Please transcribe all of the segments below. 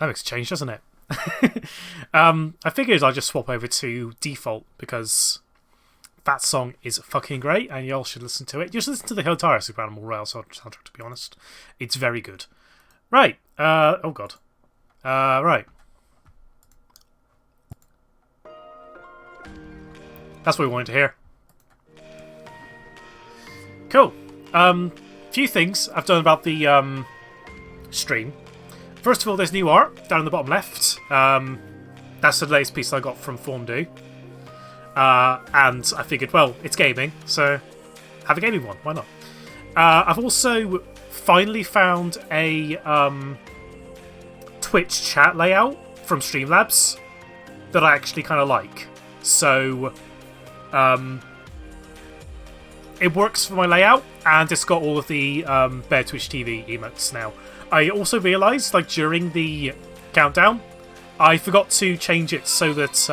That makes a change, doesn't it? I figured I'd just swap over to default because that song is fucking great and y'all should listen to it. You should listen to the entire Super Animal Royale soundtrack, to be honest. It's very good. Right. Oh, God. Right. That's what we wanted to hear. Cool. Few things I've done about the stream. First of all, there's new art down in the bottom left. That's the latest piece I got from Fondue. And I figured, well, it's gaming, so have a gaming one. Why not? I've also finally found a Twitch chat layout from Streamlabs that I actually kind of like. So it works for my layout, and it's got all of the Bear Twitch TV emotes now. I also realised, like, during the countdown, I forgot to change it so that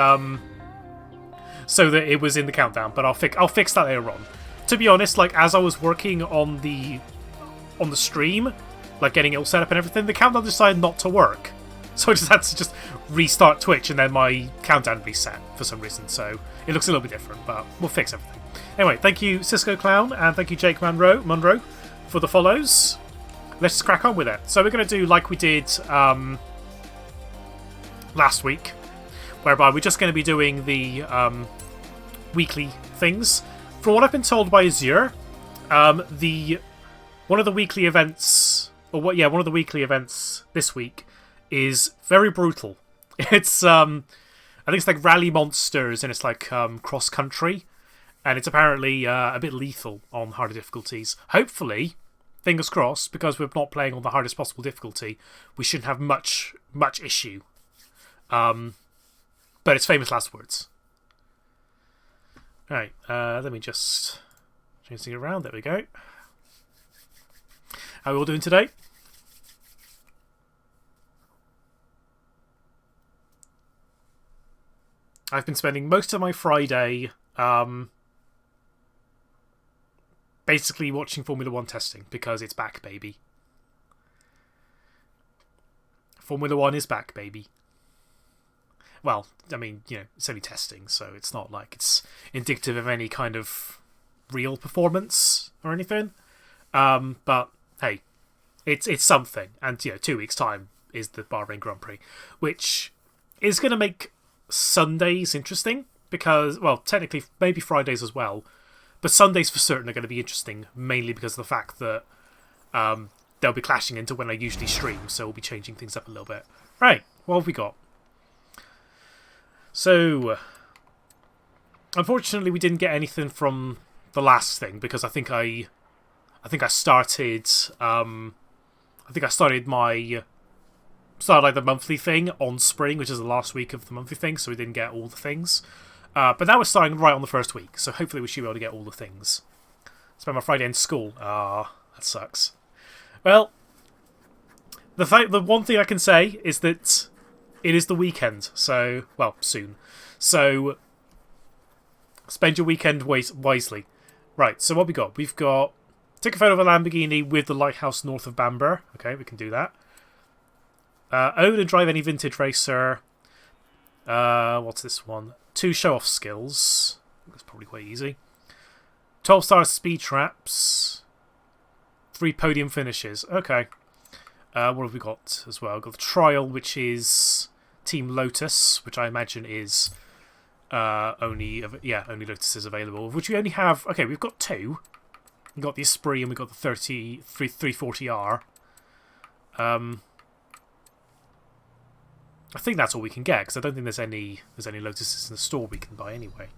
it was in the countdown. But I'll fix that later on. To be honest, like, as I was working on the stream, like getting it all set up and everything, the countdown decided not to work. So I just had to just restart Twitch, and then my countdown reset for some reason. So it looks a little bit different, but we'll fix everything. Anyway, thank you Cisco Clown, and thank you Jake Munro for the follows. Let's just crack on with it. So we're going to do like we did last week, whereby we're just going to be doing the weekly things. From what I've been told by Azure, one of the weekly events this week is very brutal. It's I think it's like Rally Monsters, and it's like cross country, and it's apparently a bit lethal on harder difficulties. Hopefully, fingers crossed, because we're not playing on the hardest possible difficulty, we shouldn't have much issue. But it's famous last words. Alright, let me just change things around. There we go. How are we all doing today? I've been spending most of my Friday basically watching Formula 1 testing, because it's back, baby. Formula 1 is back, baby. Well, I mean, you know, it's only testing, so it's not like it's indicative of any kind of real performance or anything. But hey, it's something. And, you know, 2 weeks' time is the Bahrain Grand Prix, which is going to make Sundays interesting, because, well, technically maybe Fridays as well, but Sundays for certain are going to be interesting, mainly because of the fact that they'll be clashing into when I usually stream, so we'll be changing things up a little bit. Right, what have we got? So, unfortunately we didn't get anything from the last thing, because I think I started like the monthly thing on spring, which is the last week of the monthly thing, so we didn't get all the things. But now we're starting right on the first week, so hopefully we should be able to get all the things. Spend my Friday in school. Ah, that sucks. Well, the one thing I can say is that it is the weekend, so, well, soon. So, spend your weekend wisely. Right, so what we got? We've got take a photo of a Lamborghini with the lighthouse north of Bamber. Okay, we can do that. Own and drive any vintage racer. What's this one? 2 show-off skills. That's probably quite easy. 12-star speed traps. 3 podium finishes. Okay. What have we got as well? We've got the trial, which is Team Lotus, which I imagine is only Lotus is available. Which we only have. Okay, we've got 2. We've got the Esprit and we've got the 340R. I think that's all we can get, because I don't think there's any Lotuses in the store we can buy anyway.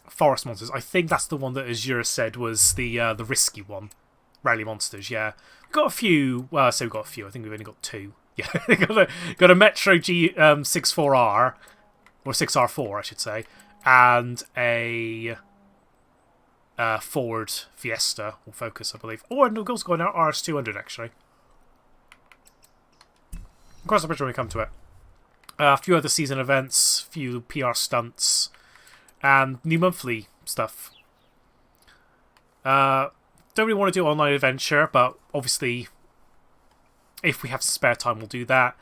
Forest Monsters. I think that's the one that Azure said was the risky one. Rally Monsters, yeah. We've got a few. Well, I say we've got a few. I think we've only got 2. Yeah, got a Metro G 64R, or 6R4, I should say, and a Ford Fiesta or Focus, I believe. Oh, and we've also got an RS200 actually. Cross the bridge when we come to it. A few other season events, few PR stunts, and new monthly stuff. Don't really want to do online adventure, but obviously, if we have spare time, we'll do that.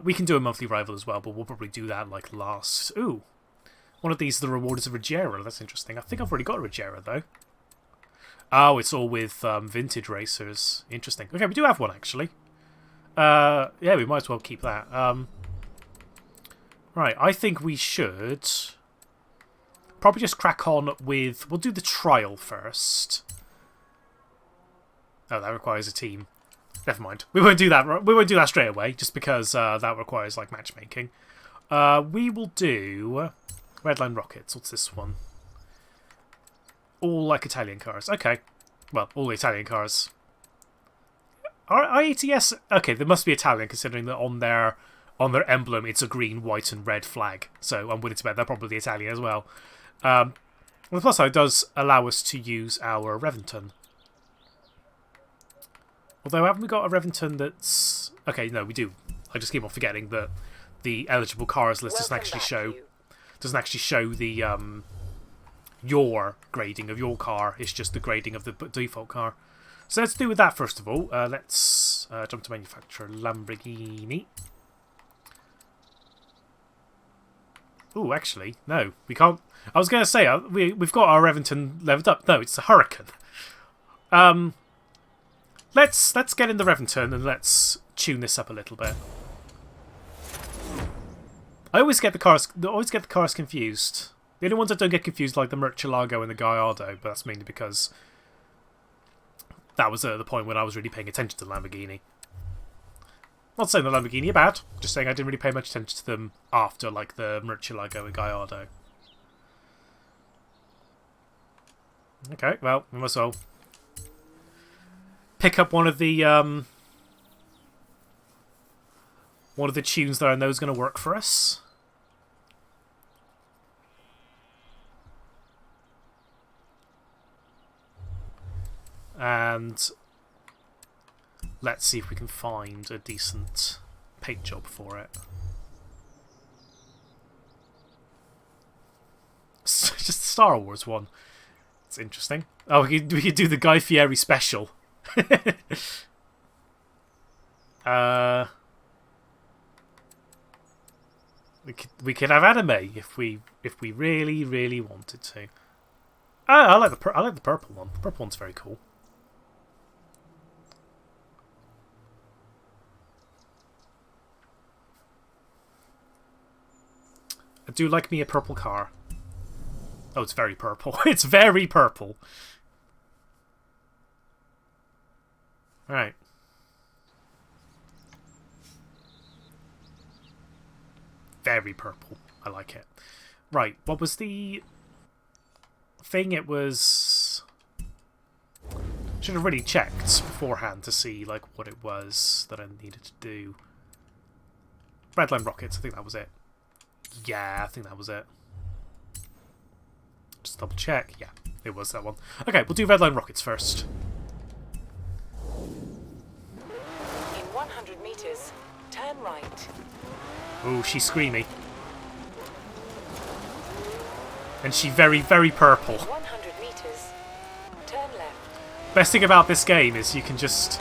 We can do a monthly rival as well, but we'll probably do that like last. Ooh, one of these, the reward is a Regera. That's interesting. I think I've already got a Regera though. Oh, it's all with vintage racers. Interesting. Okay, we do have one actually. Yeah, we might as well keep that. Right, I think we should probably just crack on with. We'll do the trial first. Oh, that requires a team. Never mind. We won't do that. We won't do that straight away, just because that requires like matchmaking. We will do Redline Rockets. What's this one? All like Italian cars. Okay. Well, all Italian cars. Are IATS? Okay, they must be Italian, considering that on their emblem it's a green, white, and red flag. So I'm willing to bet they're probably Italian as well. The plus side does allow us to use our Reventon. Although, haven't we got a Reventon that's... Okay, no, we do. I just keep on forgetting that the eligible cars list doesn't actually show the your grading of your car. It's just the grading of the default car. So let's do with that first of all. Let's jump to manufacturer Lamborghini. Ooh, actually, no, we can't. I was going to say we've got our Reventon leveled up. No, it's a Huracan. Let's get in the Reventon and let's tune this up a little bit. I always get the cars confused. The only ones that don't get confused are like the Murcielago and the Gallardo, but that's mainly because that was at the point when I was really paying attention to the Lamborghini. Not saying the Lamborghini are bad, just saying I didn't really pay much attention to them after like the Murcielago and Gallardo. Okay, well, we must well pick up one of the tunes that I know is going to work for us. And let's see if we can find a decent paint job for it. Just Star Wars one. It's interesting. Oh, we could do the Guy Fieri special. We could have anime if we really wanted to. I like the purple one. The purple one's very cool. I do like me a purple car. Oh, it's very purple. It's very purple. Right. Very purple. I like it. Right, what was the thing? It was... Should have really checked beforehand to see like what it was that I needed to do. Redline rockets, I think that was it. Yeah, I think that was it. Just double check. Yeah, it was that one. Okay, we'll do redline rockets first. In 100 meters, turn right. Ooh, she's screamy. And she very purple. 100 meters, turn left. Best thing about this game is you can just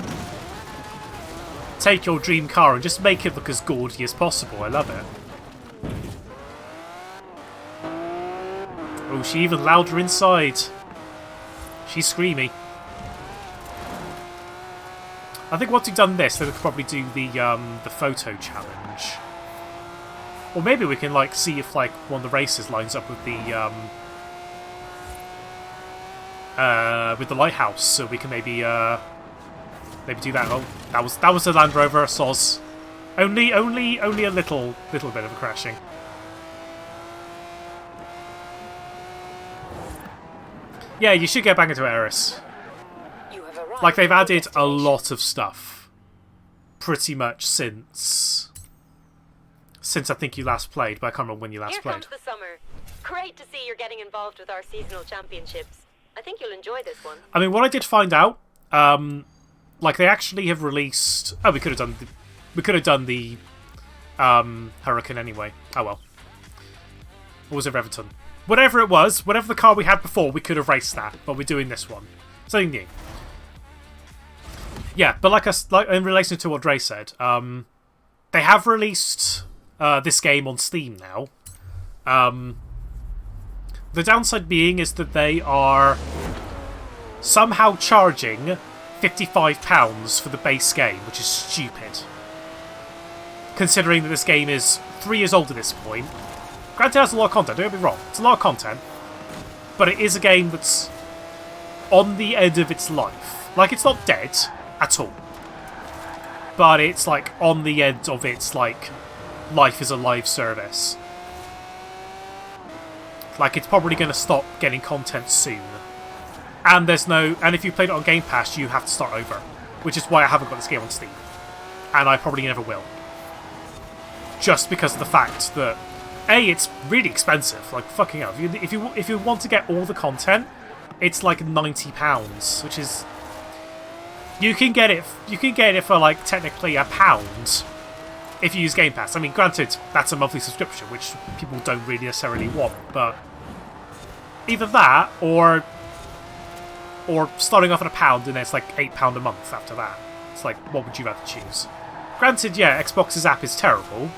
take your dream car and just make it look as gaudy as possible. I love it. Oh, she even louder inside. She's screamy. I think once we've done this, then we could probably do the photo challenge. Or maybe we can like see if like one of the races lines up with the lighthouse, so we can maybe do that. Oh, that was a Land Rover, soz. Only a little bit of a crashing. Yeah, you should get back into Eris. Like, they've added a lot of stuff. Pretty much since I think you last played, but I can't remember when you last played. Here comes the summer. Great to see you're getting involved with our seasonal championships. I think you'll enjoy this one. I mean, what I did find out, like, they actually have released... Oh, we could have done the Hurricane anyway. Oh, well. Or was it Reverton? Whatever it was, whatever the car we had before, we could have raced that, but we're doing this one. Something new. Yeah, but like in relation to what Dre said, they have released this game on Steam now. The downside being is that they are somehow charging £55 for the base game, which is stupid. Considering that this game is 3 years old at this point. Granted, it has a lot of content, don't get me wrong. It's a lot of content. But it is a game that's on the end of its life. Like, it's not dead at all. But it's, like, on the end of its, like, life as a live service. Like, it's probably going to stop getting content soon. And and if you played it on Game Pass, you have to start over. Which is why I haven't got this game on Steam. And I probably never will. Just because of the fact that it's really expensive. Like, fucking hell. If you want to get all the content, it's like £90, which is... You can get it for, like, technically £1 if you use Game Pass. I mean, granted, that's a monthly subscription, which people don't really necessarily want, but either that, or starting off at £1 and then it's like £8 a month after that. It's like, what would you rather choose? Granted, yeah, Xbox's app is terrible,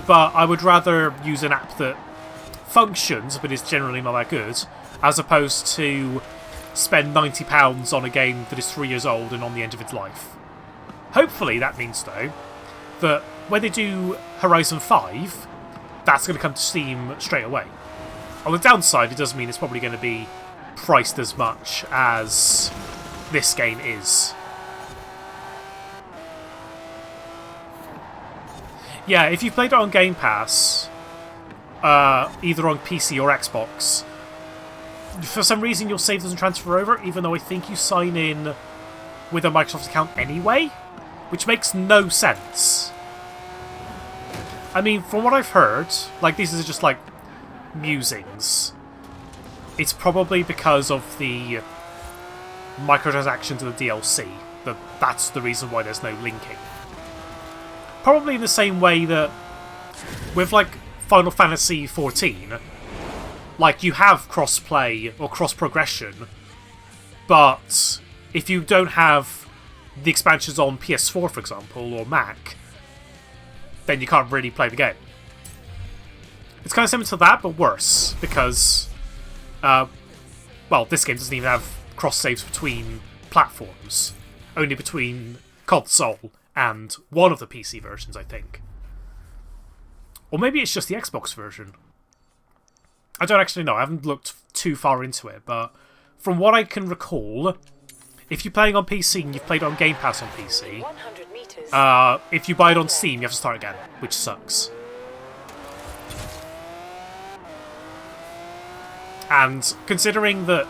but I would rather use an app that functions but is generally not that good, as opposed to spend £90 on a game that is 3 years old and on the end of its life. Hopefully that means, though, that when they do Horizon 5, that's going to come to Steam straight away. On the downside, it does mean it's probably going to be priced as much as this game is. Yeah, if you've played it on Game Pass, either on PC or Xbox, for some reason your save doesn't transfer over, even though I think you sign in with a Microsoft account anyway, which makes no sense. I mean, from what I've heard, like, these are just, like, musings. It's probably because of the microtransactions of the DLC. That's the reason why there's no linking. Probably in the same way that with, like, Final Fantasy XIV, like, you have cross-play or cross-progression, but if you don't have the expansions on PS4, for example, or Mac, then you can't really play the game. It's kind of similar to that, but worse, because, well, this game doesn't even have cross-saves between platforms, only between console and one of the PC versions, I think. Or maybe it's just the Xbox version. I don't actually know, I haven't looked too far into it, but from what I can recall, if you're playing on PC and you've played on Game Pass on PC, 100 meters. if you buy it on Steam, you have to start again, which sucks. And considering that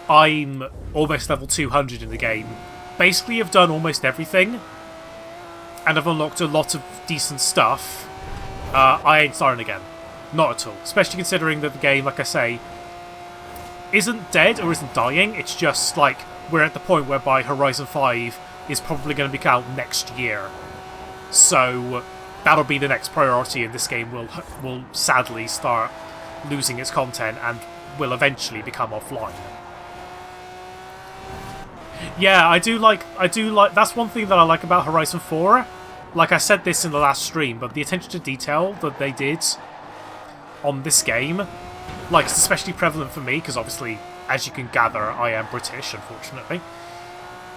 I'm almost level 200 in the game, basically I've done almost everything, and I've unlocked a lot of decent stuff, I ain't starting again. Not at all. Especially considering that the game, like I say, isn't dead or isn't dying, it's just like we're at the point whereby Horizon 5 is probably going to be out next year. So that'll be the next priority, and this game will sadly start losing its content and will eventually become offline. Yeah, I do like that's one thing that I like about Horizon 4. Like I said this in the last stream, but the attention to detail that they did on this game, like, it's especially prevalent for me, because obviously, as you can gather, I am British, unfortunately.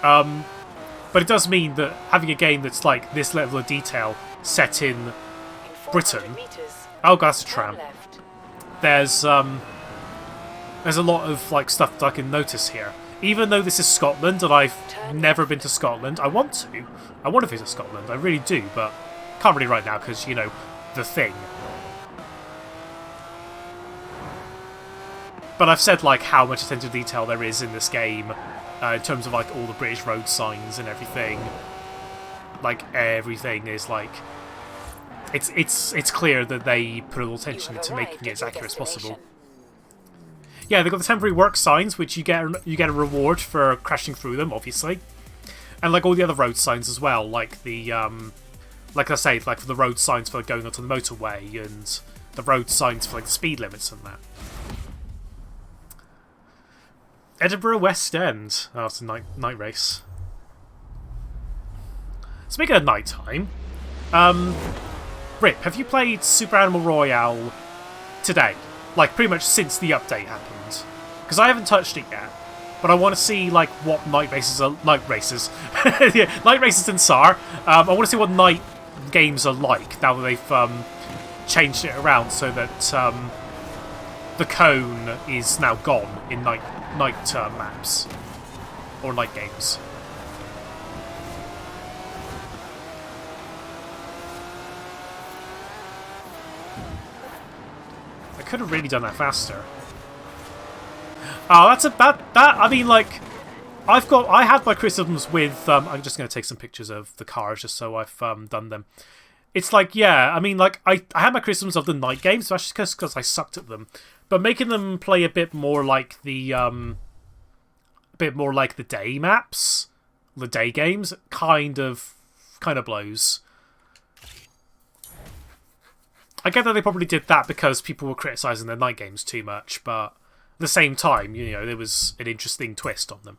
But it does mean that having a game that's like this level of detail set in Britain. Oh god, that's a tram. There's a lot of like stuff that I can notice here. Even though this is Scotland and I've never been to Scotland, I want to visit Scotland, I really do, but can't really right now because, you know, the thing. But I've said like how much attention to detail there is in this game, in terms of like all the British road signs and everything. Like everything is like, it's clear that they put a little attention into making it as accurate as possible. Yeah, they've got the temporary work signs, which you get a reward for crashing through them, obviously, and like all the other road signs as well, like the like I say, like for the road signs for going onto the motorway and the road signs for like the speed limits and that. Edinburgh West End. Oh, it's a night race. Speaking of night time, Rip, have you played Super Animal Royale today? Like, pretty much since the update happened. Because I haven't touched it yet. But I want to see, like, what night races are... Night races. Yeah, night races in SAR. I want to see what night games are like, now that they've changed it around so that the cone is now gone in night maps. Or night games. I could have really done that faster. Oh, that's a bad... I mean, like... I had my criticisms with... I'm just going to take some pictures of the cars just so I've done them. It's like, yeah, I mean, like, I had my criticisms of the night games, especially because I sucked at them. But making them play a bit more like the... a bit more like the day maps, the day games, kind of blows. I get that they probably did that because people were criticising their night games too much, but at the same time, you know, there was an interesting twist on them.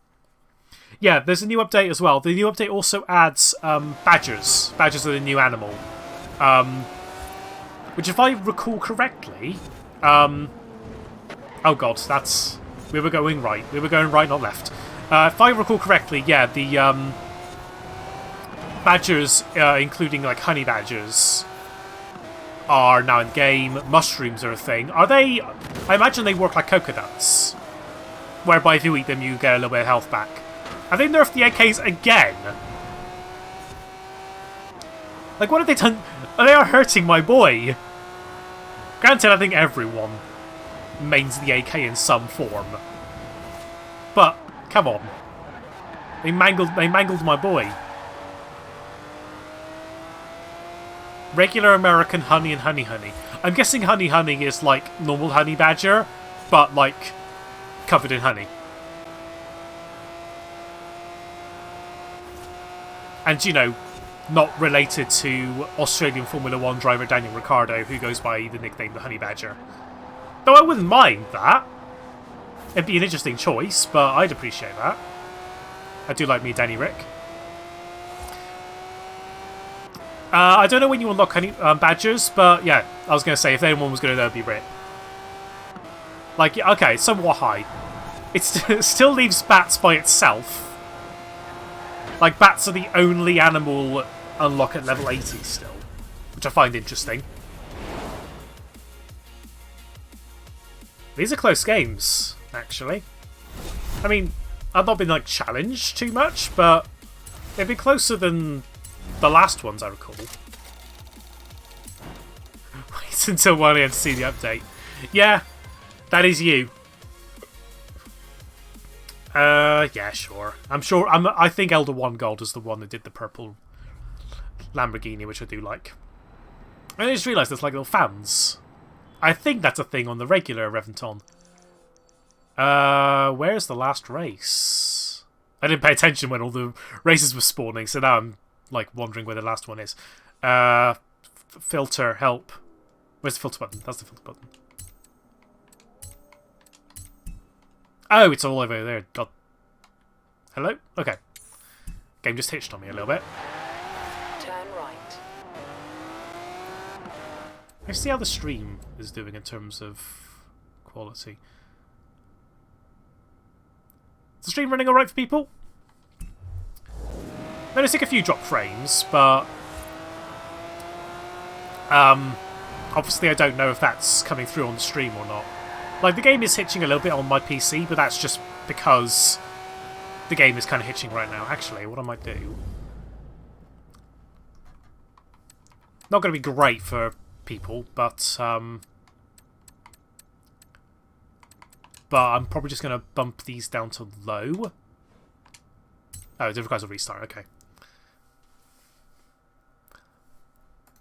Yeah, there's a new update as well. The new update also adds badgers. Badgers are the new animal. Which, if I recall correctly... oh god, that's... We were going right. We were going right, not left. If I recall correctly, yeah, the badgers, including like honey badgers, are now in game. Mushrooms are a thing. Are they... I imagine they work like coconuts, whereby if you eat them you get a little bit of health back. Have they nerfed the AKs again? Like, what have they done? They are hurting my boy. Granted, I think everyone mains the AK in some form. But come on, they mangled my boy. Regular American honey and honey honey. I'm guessing honey honey is like normal honey badger, but like covered in honey. And, you know, not related to Australian Formula 1 driver Daniel Ricciardo, who goes by the nickname the Honey Badger. Though I wouldn't mind that. It'd be an interesting choice, but I'd appreciate that. I do like me Danny Rick. I don't know when you unlock honey badgers, but yeah, I was going to say, if anyone was going to know, it'd be Rick. Like, okay, somewhat high. It still leaves bats by itself. Like, bats are the only animal unlock at level 80 still, which I find interesting. These are close games, actually. I mean, I've not been, like, challenged too much, but they've been closer than the last ones, I recall. Wait until 1 AM to see the update. Yeah, that is you. Yeah, sure. I think Elder One Gold is the one that did the purple Lamborghini, which I do like. I just realised there's like little fans. I think that's a thing on the regular Reventon. Where's the last race? I didn't pay attention when all the races were spawning, so now I'm like wondering where the last one is. Filter, help. Where's the filter button? That's the filter button. Oh, it's all over there. God. Hello? Okay. Game just hitched on me a little bit. Turn right. Let's see how the stream is doing in terms of quality. Is the stream running alright for people? Noticing a few drop frames, but obviously I don't know if that's coming through on the stream or not. Like, the game is hitching a little bit on my PC, but that's just because the game is kind of hitching right now. Actually, what I might do... Not going to be great for people, but I'm probably just going to bump these down to low. Oh, it requires a restart, okay.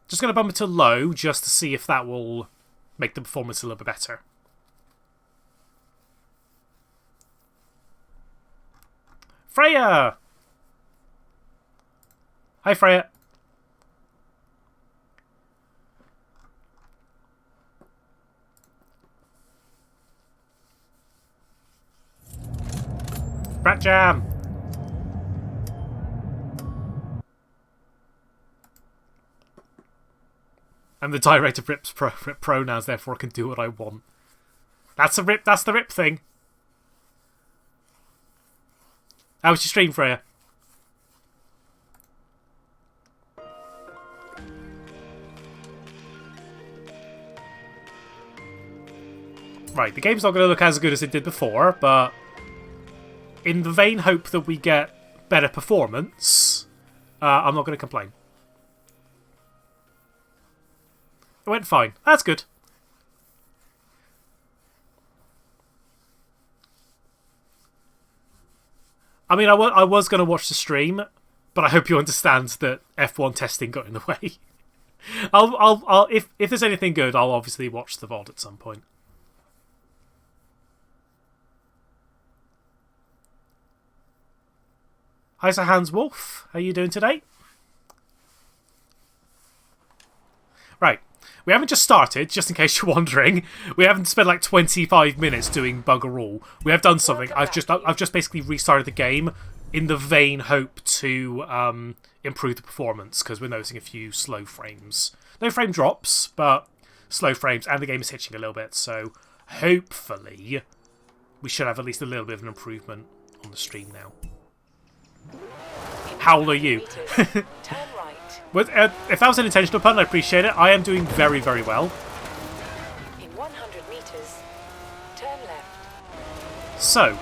Just going to bump it to low, just to see if that will make the performance a little bit better. Freya! Hi, Freya. Rat Jam! I'm the director of Rip's Rip pronouns, therefore I can do what I want. That's the Rip thing. How was your stream, Freya? Right, the game's not going to look as good as it did before, but in the vain hope that we get better performance, I'm not going to complain. It went fine. That's good. I mean, I was going to watch the stream, but I hope you understand that F1 testing got in the way. If there's anything good, I'll obviously watch the VOD at some point. Hi, Sir Hans Wolf. How are you doing today? Right. We haven't just started, just in case you're wondering. We haven't spent like 25 minutes doing bugger all. We have done something. I've just basically restarted the game in the vain hope to improve the performance, because we're noticing a few slow frames. No frame drops, but slow frames, and the game is hitching a little bit, so hopefully we should have at least a little bit of an improvement on the stream now. How old are you? Turn right. If that was an intentional pun, I appreciate it. I am doing very, very well. In 100 meters, turn left. So,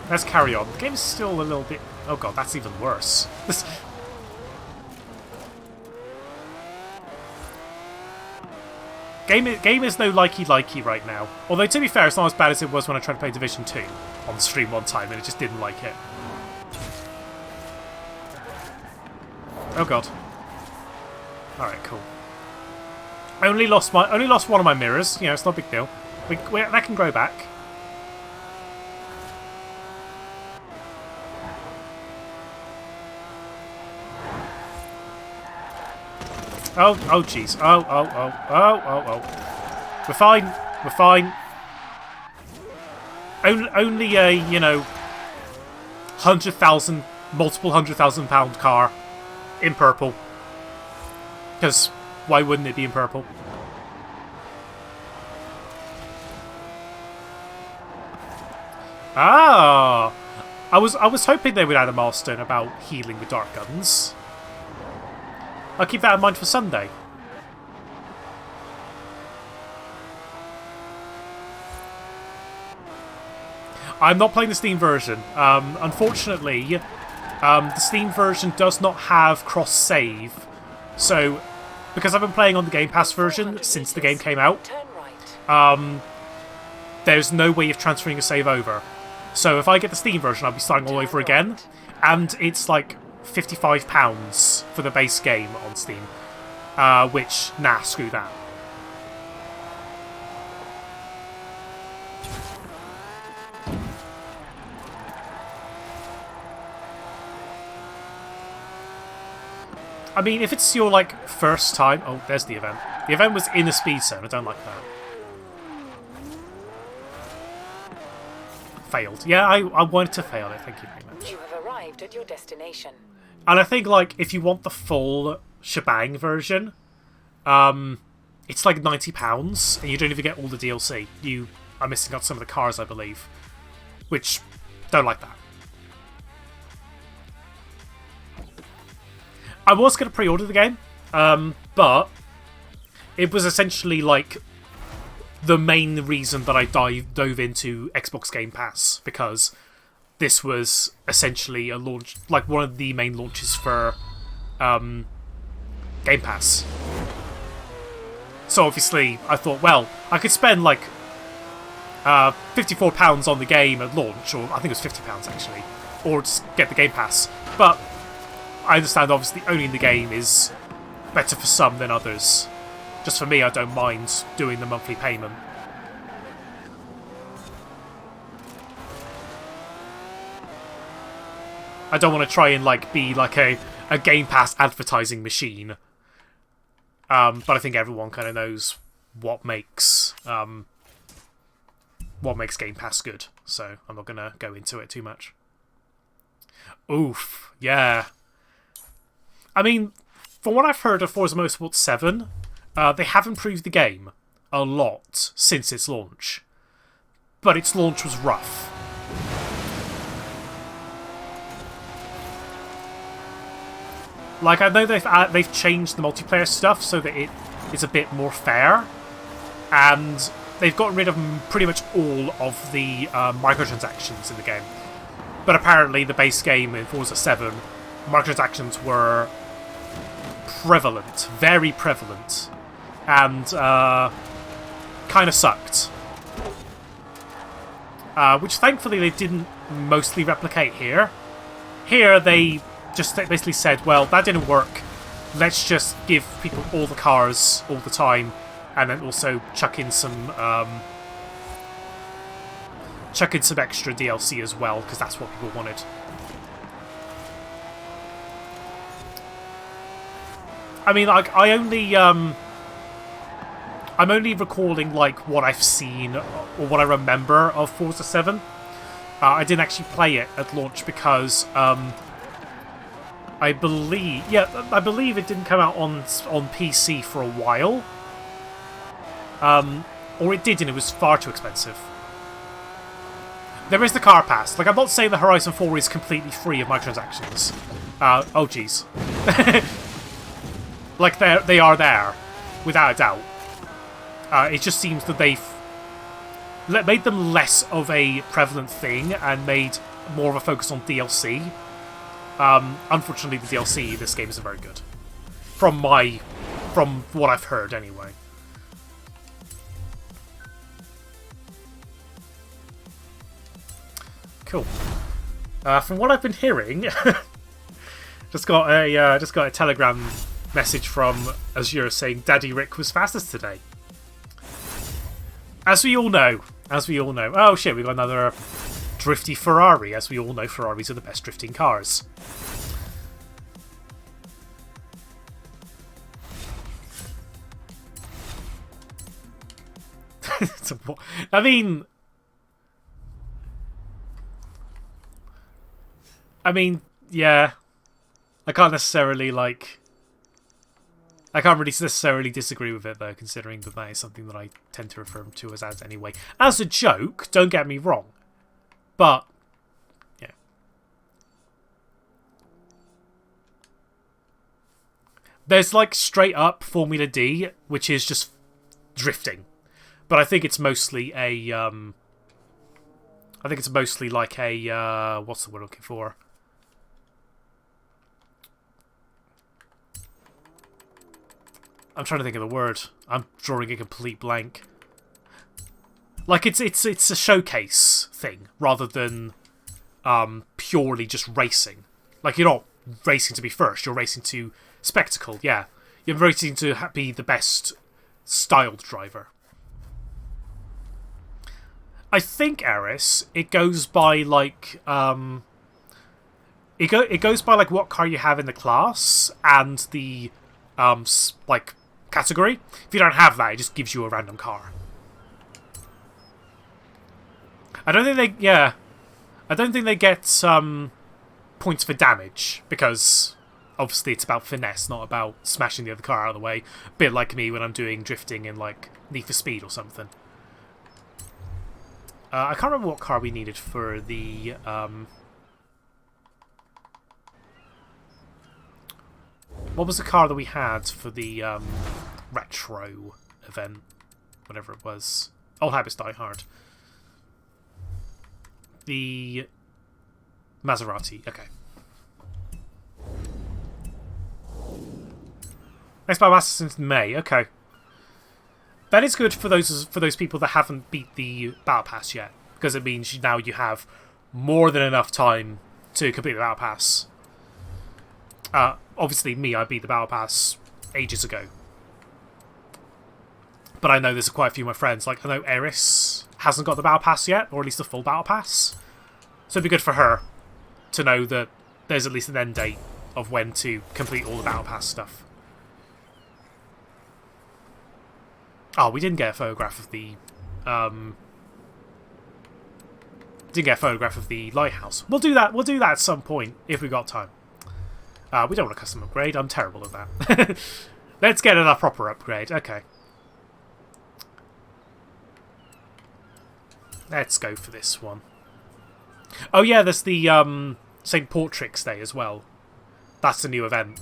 let's carry on. The game's still a little bit... Oh god, that's even worse. Game is no likey right now. Although, to be fair, it's not as bad as it was when I tried to play Division 2 on stream one time, and it just didn't like it. Oh god. Alright, cool. I only lost one of my mirrors. You know, it's not a big deal. That can grow back. Oh jeez. Oh. We're fine. We're fine. Only a, you know, multiple £100,000 car in purple. Because why wouldn't it be in purple? Ah! I was hoping they would add a milestone about healing with dart guns. I'll keep that in mind for Sunday. I'm not playing the Steam version. Unfortunately, the Steam version does not have cross-save. So, because I've been playing on the Game Pass version since the game came out, there's no way of transferring a save over. So if I get the Steam version, I'll be starting all over again. And it's like £55 for the base game on Steam. Which, nah, screw that. I mean, if it's your, like, first time... Oh, there's the event. The event was in a speed zone. I don't like that. Failed. Yeah, I wanted to fail it. Thank you very much. You have arrived at your destination. And I think, like, if you want the full shebang version, it's like £90, and you don't even get all the DLC. You are missing out some of the cars, I believe. Which, don't like that. I was going to pre-order the game, but it was essentially like the main reason that I dove into Xbox Game Pass, because this was essentially a launch, like one of the main launches for Game Pass. So obviously I thought, well, I could spend like £54 on the game at launch, or I think it was £50 actually, or just get the Game Pass. But I understand, obviously, owning the game is better for some than others. Just for me, I don't mind doing the monthly payment. I don't want to try and, like, be like a Game Pass advertising machine. But I think everyone kind of knows what makes Game Pass good. So I'm not going to go into it too much. Oof, yeah. I mean, from what I've heard of Forza Motorsport 7, they have improved the game a lot since its launch. But its launch was rough. Like, I know they've changed the multiplayer stuff so that it's a bit more fair. And they've gotten rid of pretty much all of the microtransactions in the game. But apparently the base game in Forza 7, microtransactions were prevalent, very prevalent, and kind of sucked. Which thankfully they didn't mostly replicate here. Here they just basically said, well, that didn't work, let's just give people all the cars all the time, and then also chuck in some extra DLC as well, because that's what people wanted. I mean, like, I'm only recalling, like, what I've seen or what I remember of Forza 7. I didn't actually play it at launch because I believe it didn't come out on PC for a while. Or it did, and it was far too expensive. There is the car pass. Like, I'm not saying the Horizon 4 is completely free of microtransactions. Oh, jeez. Like, they are there, without a doubt. It just seems that they've made them less of a prevalent thing and made more of a focus on DLC. Unfortunately, the DLC in this game isn't very good. From what I've heard, anyway. cool. From what I've been hearing, just got a Telegram message from Azure saying Daddy Rick was fastest today. As we all know. Oh shit, we got another drifty Ferrari. As we all know, Ferraris are the best drifting cars. I mean, yeah. I can't really necessarily disagree with it, though, considering that that is something that I tend to refer to as ads anyway. As a joke, don't get me wrong. But, yeah. There's, like, straight up Formula D, which is just drifting. But I think it's mostly a, like a, what's the word I'm looking for? I'm trying to think of the word. I'm drawing a complete blank. Like, it's a showcase thing, rather than purely just racing. Like, you're not racing to be first, you're racing to spectacle, yeah. You're racing to be the best styled driver. I think, Eris, it goes by, like, it goes by, like, what car you have in the class, and the, like, category. If you don't have that, it just gives you a random car. I don't think they get points for damage, because obviously it's about finesse, not about smashing the other car out of the way. A bit like me when I'm doing drifting in, like, Need for Speed or something. I can't remember what car we needed for the what was the car that we had for the retro event? Whatever it was. Old Habits Die Hard. The Maserati. Okay. Next Battle Pass since May. Okay. That is good for those people that haven't beat the Battle Pass yet, because it means now you have more than enough time to complete the Battle Pass. Obviously, me, I beat the Battle Pass ages ago. But I know there's quite a few of my friends. Like, I know Eris hasn't got the Battle Pass yet, or at least the full Battle Pass. So it'd be good for her to know that there's at least an end date of when to complete all the Battle Pass stuff. Oh, we didn't get a photograph of the lighthouse. We'll do that. We'll do that at some point if we got time. We don't want a custom upgrade. I'm terrible at that. Let's get a proper upgrade. Okay. Let's go for this one. Oh yeah, there's the St. Portrix Day as well. That's a new event.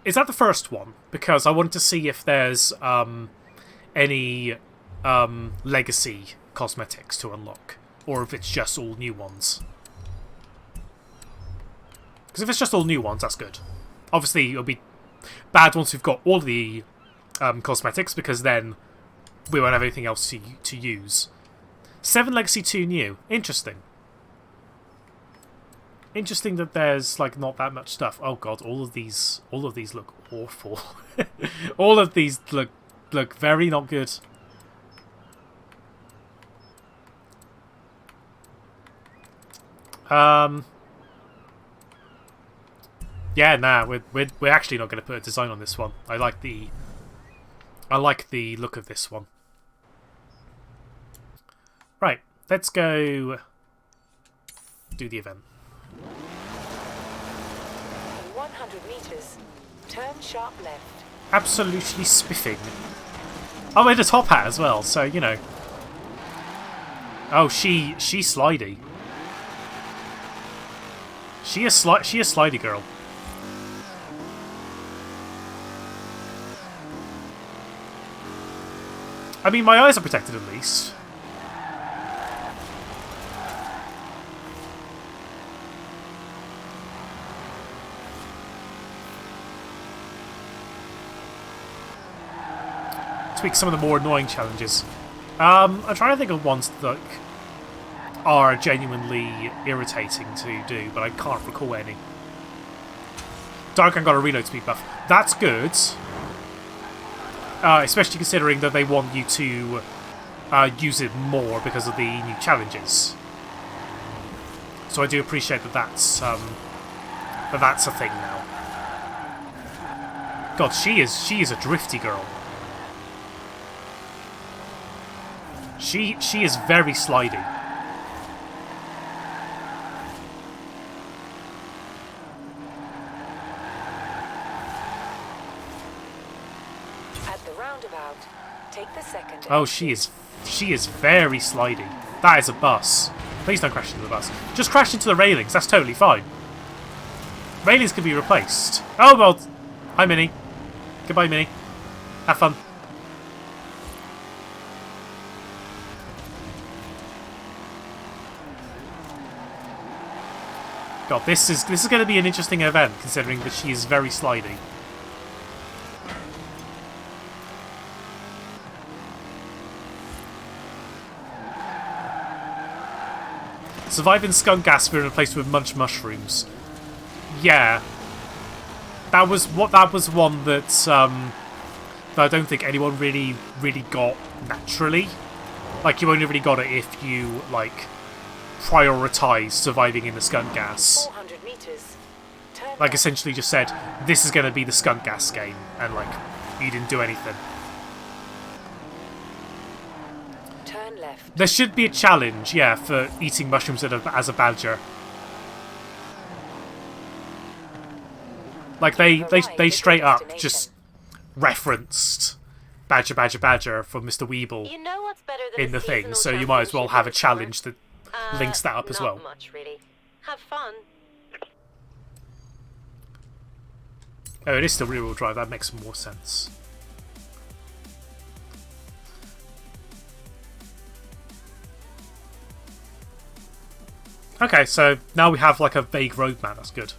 Is that the first one? Because I wanted to see if there's any legacy cosmetics to unlock, or if it's just all new ones. Because if it's just all new ones, that's good. Obviously, it'll be bad once we've got all the cosmetics, because then we won't have anything else to use. 7 Legacy 2 new. Interesting. Interesting that there's like not that much stuff. Oh god, all of these look awful. All of these look very not good. Yeah, nah, we're actually not going to put a design on this one. I like the look of this one. Right, let's go do the event. 100 meters. Turn sharp left. Absolutely spiffing. I made a top hat as well, so you know. Oh, she's slidey. She a slidey girl. I mean, my eyes are protected at least. Tweak some of the more annoying challenges. I'm trying to think of ones that, like, are genuinely irritating to do, but I can't recall any. Dark got a reload speed buff. That's good. Especially considering that they want you to use it more because of the new challenges. So I do appreciate that that's a thing now. God, she is a drifty girl. She is very slidey. At the roundabout, take the second. Oh, she is very slidey. That is a bus. Please don't crash into the bus. Just crash into the railings. That's totally fine. Railings can be replaced. Oh well. Hi, Minnie. Goodbye, Minnie. Have fun. God, this is going to be an interesting event, considering that she is very slidey. Survive in skunk gas if you're replaced with munch mushrooms. Yeah, that was one that I don't think anyone really got naturally. Like, you only really got it if you like prioritize surviving in the skunk gas. 400 meters. Like, essentially just said, this is going to be the skunk gas game, and like, you didn't do anything. Turn left. There should be a challenge, yeah, for eating mushrooms as a badger. Like, they straight up just referenced Badger, Badger, Badger from Mr. Weeble You know what's better than in the thing, seasonal so you might as well have a championship challenge that links that up as well. Not much, really. Have fun. Oh, it is still rear-wheel drive, that makes more sense. Okay, so now we have like a vague roadmap, that's good.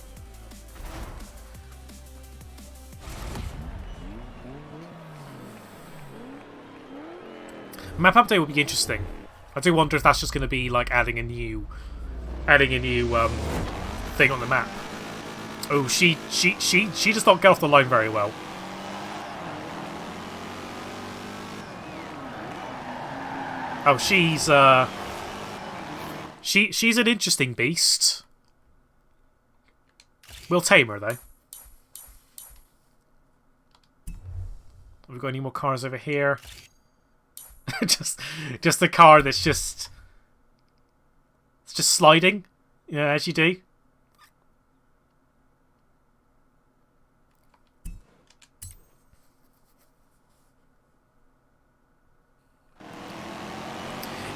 Map update will be interesting. I do wonder if that's just going to be like adding a new thing on the map. Oh, she does not get off the line very well. Oh, she's an interesting beast. We'll tame her though. Have we got any more cars over here? just a car that's just sliding, yeah, as you do.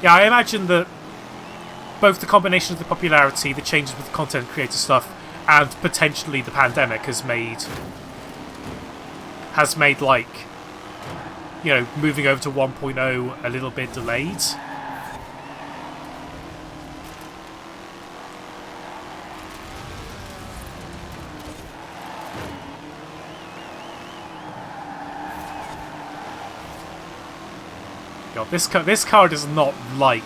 Yeah, I imagine that both the combination of the popularity, the changes with the content creator stuff, and potentially the pandemic has made like, you know, moving over to 1.0 a little bit delayed. God, this car does not like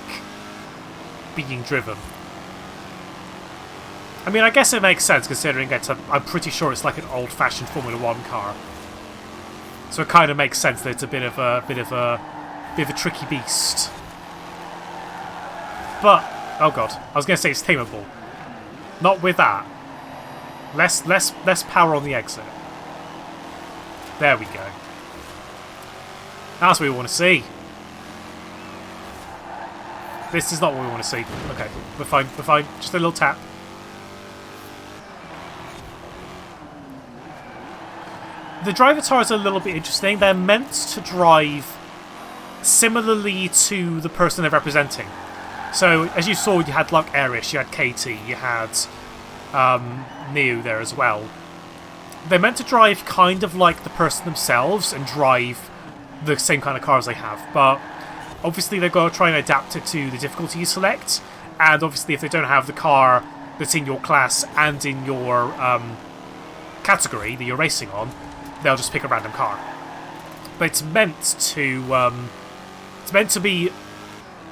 being driven. I mean, I guess it makes sense considering I'm pretty sure it's like an old-fashioned Formula 1 car. So it kind of makes sense that it's a bit of a tricky beast. But oh god, I was going to say it's tameable. Not with that. Less power on the exit. There we go. That's what we want to see. This is not what we want to see. Okay, we're fine. We're fine. Just a little tap. The driver tires are a little bit interesting. They're meant to drive similarly to the person they're representing. So, as you saw, you had like Erish, you had Katie, you had Neo there as well. They're meant to drive kind of like the person themselves and drive the same kind of cars they have, but obviously they've got to try and adapt it to the difficulty you select, and obviously if they don't have the car that's in your class and in your category that you're racing on, they'll just pick a random car. But it's meant to be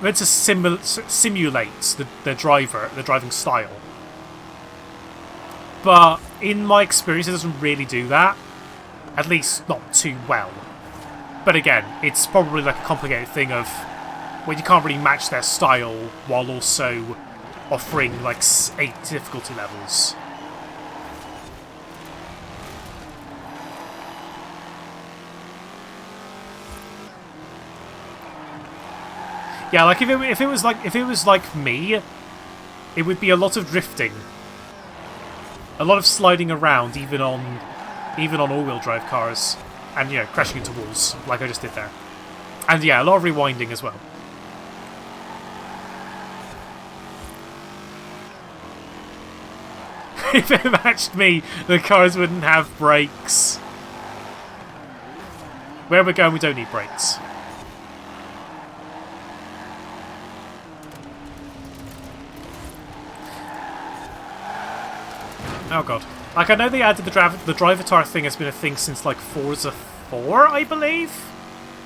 meant to simulate the driving style. But in my experience, it doesn't really do that. At least not too well. But again, it's probably like a complicated thing of where you can't really match their style while also offering like 8 difficulty levels. Yeah, like if it was like me, it would be a lot of drifting, a lot of sliding around, even on all-wheel drive cars, and crashing into walls like I just did there, and yeah, a lot of rewinding as well. If it matched me, the cars wouldn't have brakes. Where we're going, we don't need brakes. Oh god. Like, I know they added the drivatar thing has been a thing since, like, Forza 4, I believe?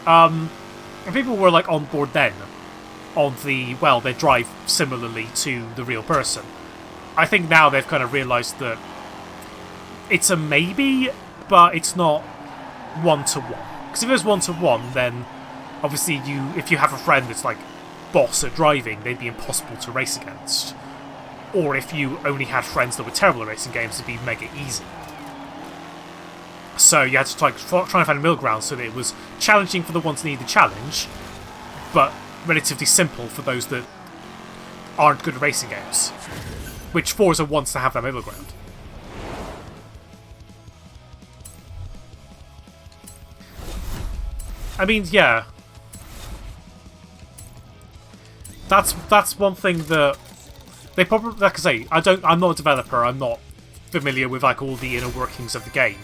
And people were, like, on board then. On the, well, they drive similarly to the real person. I think now they've kind of realised that it's a maybe, but it's not one-to-one. Because if it was one-to-one, then obviously if you have a friend that's, like, boss at driving, they'd be impossible to race against. Or if you only had friends that were terrible at racing games, it'd be mega easy. So you had to try and find a middle ground so that it was challenging for the ones that need the challenge, but relatively simple for those that aren't good at racing games. Which Forza wants to have that middle ground. I mean, yeah. That's one thing that they probably, like I say, I'm not a developer, I'm not familiar with like all the inner workings of the game.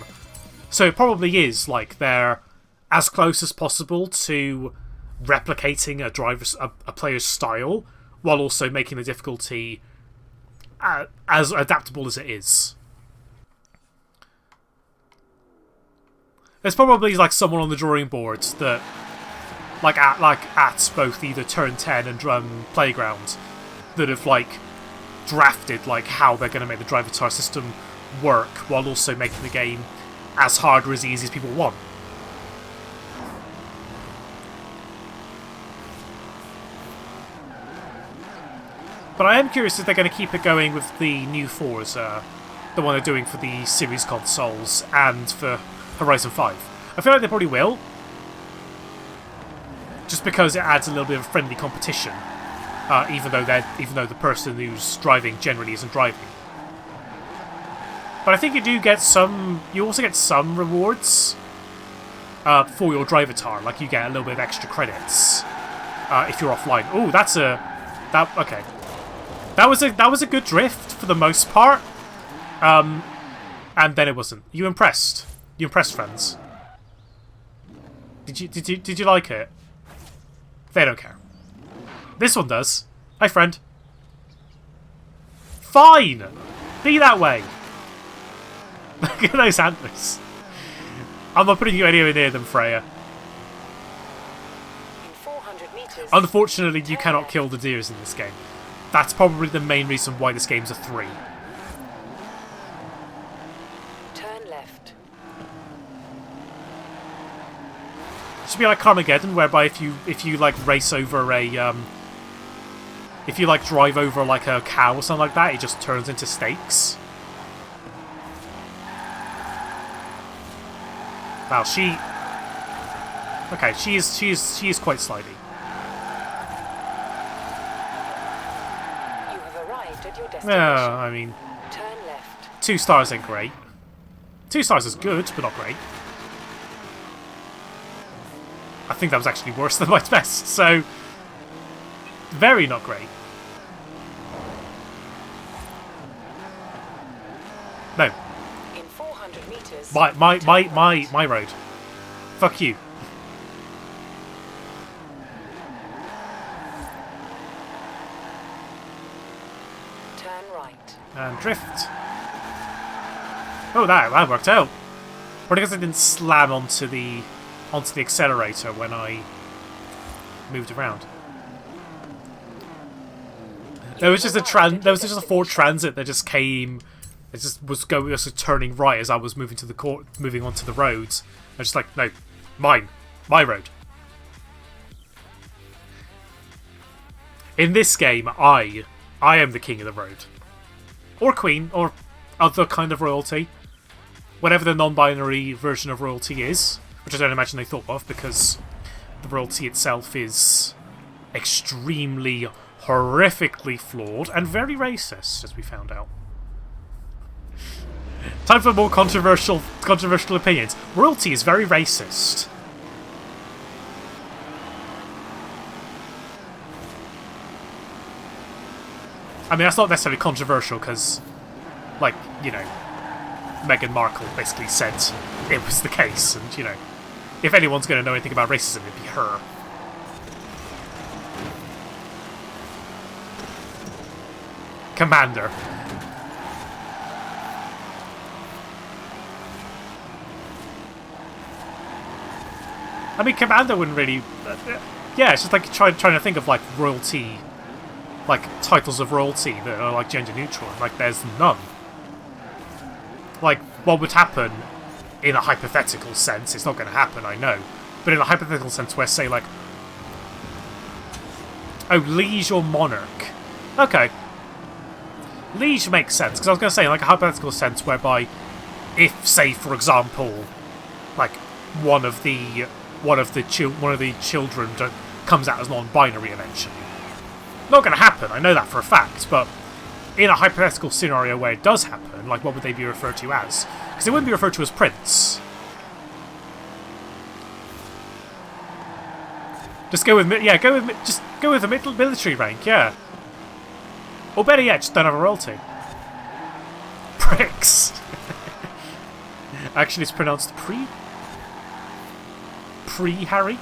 So it probably is like they're as close as possible to replicating a player's style while also making the difficulty as adaptable as it is. There's probably like someone on the drawing board that at both either Turn 10 and Playground that have like drafted like how they're going to make the drivatar system work while also making the game as hard or as easy as people want. But I am curious if they're going to keep it going with the new Forza, the one they're doing for the series consoles and for Horizon 5. I feel like they probably will, just because it adds a little bit of friendly competition. Even though the person who's driving generally isn't driving. But I think you also get some rewards for your drivatar. Like you get a little bit of extra credits if you're offline. Oh, okay. That was a good drift for the most part. And then it wasn't. You impressed? You impressed, friends? Did you like it? They don't care. This one does. Hi, friend. Fine! Be that way! Look at those antlers. I'm not putting you anywhere near them, Freya. In 400 meters. Unfortunately, you cannot kill the deers in this game. That's probably the main reason why this game's a 3. Turn left. It should be like Carmageddon, whereby if you like race over a if you like drive over like a cow or something like that, it just turns into steaks. Wow, she is quite slidey. You have arrived at your destination. Yeah, I mean, Turn left. 2 stars ain't great. 2 stars is good, but not great. I think that was actually worse than my best, so very not great. No. In 400 meters. My road. Fuck you. Turn right. And drift. Oh, that worked out. Probably because I didn't slam onto the accelerator when I moved around. There was just a Ford Transit that just came. It just was turning right as I was moving onto the roads. I was just like, no, my road. In this game, I am the king of the road, or queen, or other kind of royalty, whatever the non-binary version of royalty is, which I don't imagine they thought of because the royalty itself is extremely, horrifically flawed and very racist, as we found out. Time for more controversial opinions. Royalty is very racist. I mean, that's not necessarily controversial because, like, you know, Meghan Markle basically said it was the case, and, you know, if anyone's going to know anything about racism, it'd be her. Commander. I mean, Commander wouldn't really... yeah, it's just like trying to think of, like, royalty... like, titles of royalty that are, like, gender neutral. Like, there's none. Like, what would happen in a hypothetical sense? It's not going to happen, I know. But in a hypothetical sense where, say, like... oh, liege or monarch. Okay. Liege makes sense, because I was going to say, in, like, a hypothetical sense whereby if, say, for example, like, one of the children comes out as non-binary eventually. Not going to happen, I know that for a fact, but in a hypothetical scenario where it does happen, like, what would they be referred to as? Because they wouldn't be referred to as prince. Just go with the military rank, yeah. Or better yet, just don't have a royalty. Pricks. Actually, it's pronounced Pre-Harry?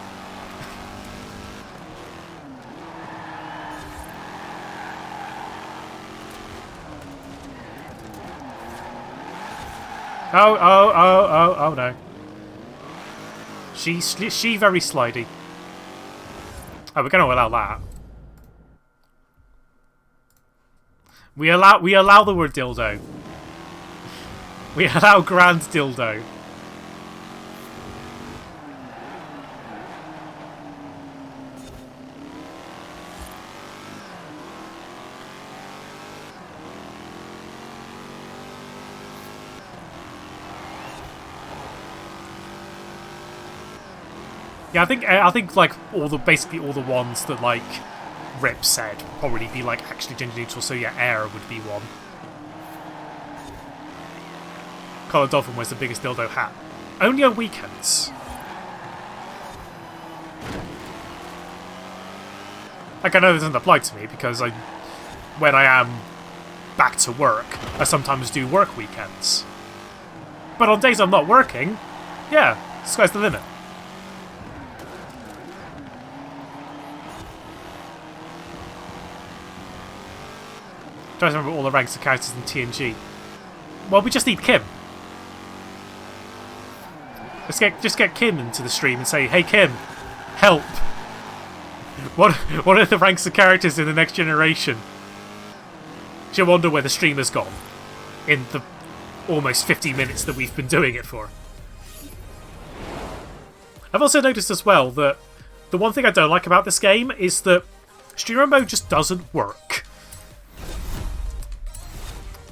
Oh no. She very slidey. Oh, we're going to allow that. We allow the word dildo. We allow grand dildo. Yeah, I think like basically all the ones that like Rip said would probably be like actually gender neutral. So yeah, air would be one. CollaredDolphin wears the biggest dildo hat. Only on weekends. Like, I know this doesn't apply to me because when I am back to work, I sometimes do work weekends. But on days I'm not working, yeah, sky's the limit. Trying to remember all the ranks of characters in TNG. Well, we just need Kim. Just get Kim into the stream and say, "Hey Kim, help! What are the ranks of characters in the next generation?" She'll wonder where the stream has gone in the almost 50 minutes that we've been doing it for. I've also noticed as well that the one thing I don't like about this game is that streamer mode just doesn't work.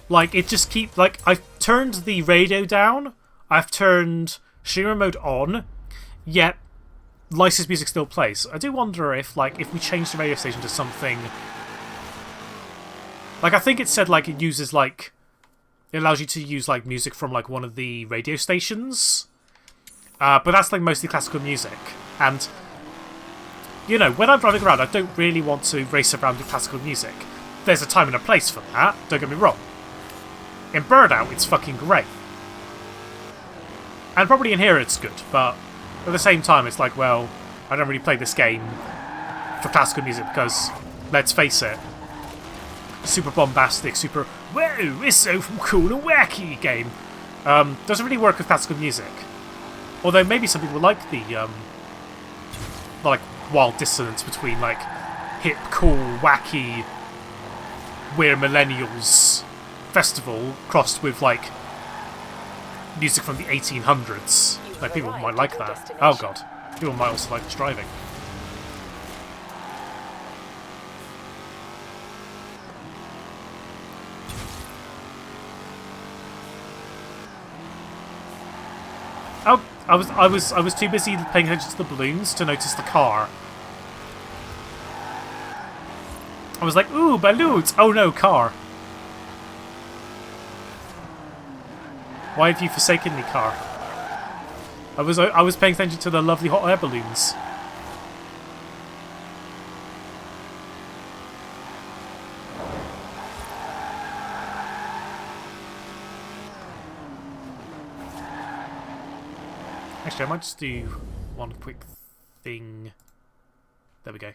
Like, it just keeps... like, I've turned the radio down, I've turned streamer mode on, yet licensed music still plays. I do wonder if, like, if we change the radio station to something... like, I think it said, like, it uses, like... it allows you to use, like, music from, like, one of the radio stations. But that's, like, mostly classical music. And, you know, when I'm driving around, I don't really want to race around with classical music. There's a time and a place for that, don't get me wrong. In Burnout, it's fucking great. And probably in here it's good, but at the same time, it's like, well, I don't really play this game for classical music because, let's face it, super bombastic, super, whoa, it's so cool and wacky game, doesn't really work with classical music. Although maybe some people like the, like, wild dissonance between, like, hip, cool, wacky, We're Millennials festival crossed with like music from the 1800s. Like people might like that. Oh god, people might also like this driving. Oh, I was too busy paying attention to the balloons to notice the car. I was like, ooh, balloons! Oh no, car. Why have you forsaken me, car? I was paying attention to the lovely hot air balloons. Actually, I might just do one quick thing. There we go.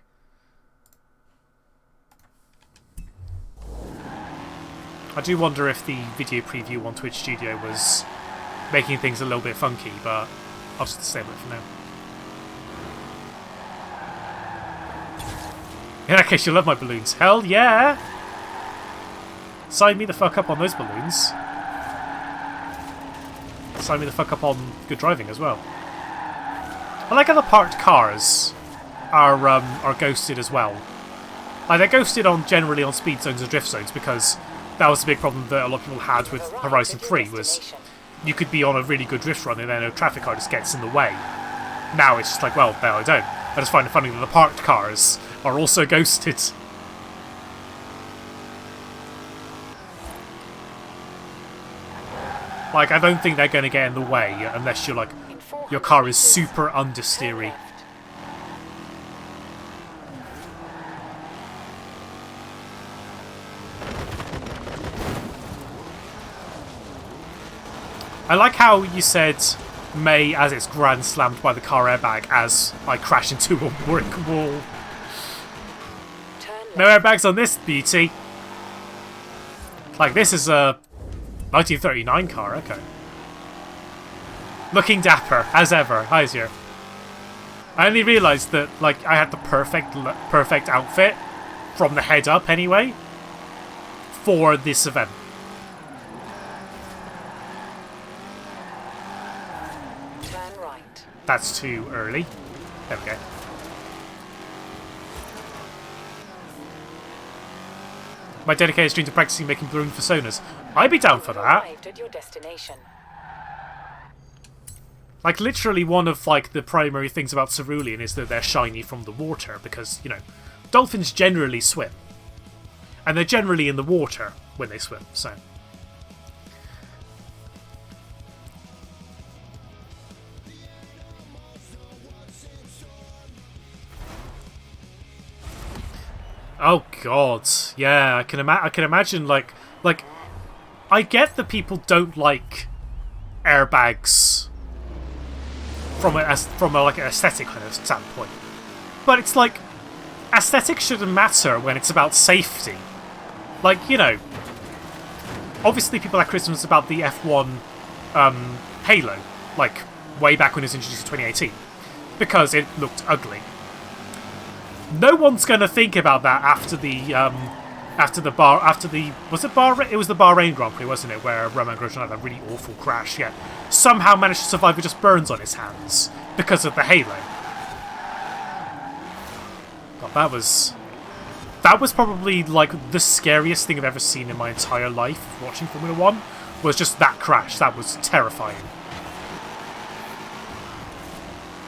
I do wonder if the video preview on Twitch Studio was making things a little bit funky, but I'll just disable it for now. In that case, you'll love my balloons. Hell yeah! Sign me the fuck up on those balloons. Sign me the fuck up on good driving as well. I like how the parked cars are ghosted as well. Like, they're ghosted generally on speed zones and drift zones because that was the big problem that a lot of people had with Horizon 3, was you could be on a really good drift run and then a traffic car just gets in the way. Now it's just like, well, no, I don't. I just find it funny that the parked cars are also ghosted. Like, I don't think they're going to get in the way unless you're like, your car is super understeery. I like how you said May as it's grand slammed by the car airbag as I crash into a brick wall. No airbags on this beauty. Like, this is a 1939 car, okay. Looking dapper, as ever. Hi, Zero. I only realised that, like, I had the perfect outfit from the head up anyway for this event. Turn right. That's too early. There we go. My dedicated stream to practicing making balloon personas. I'd be down for that. Arrived at your destination. Like, literally one of, like, the primary things about Cerulean is that they're shiny from the water, because, you know, dolphins generally swim. And they're generally in the water when they swim, so... Oh god, yeah, I can imagine, like, I get that people don't like airbags from a like an aesthetic kind of standpoint, but it's like aesthetics shouldn't matter when it's about safety. Like, you know, obviously people had criticisms about the F1 Halo, like way back when it was introduced in 2018, because it looked ugly. No one's going to think about that after the Bahrain Grand Prix, wasn't it, where Roman Grosjean had that really awful crash, yet somehow managed to survive with just burns on his hands because of the halo. God, that was probably like the scariest thing I've ever seen in my entire life watching Formula 1, was just that crash. That was terrifying.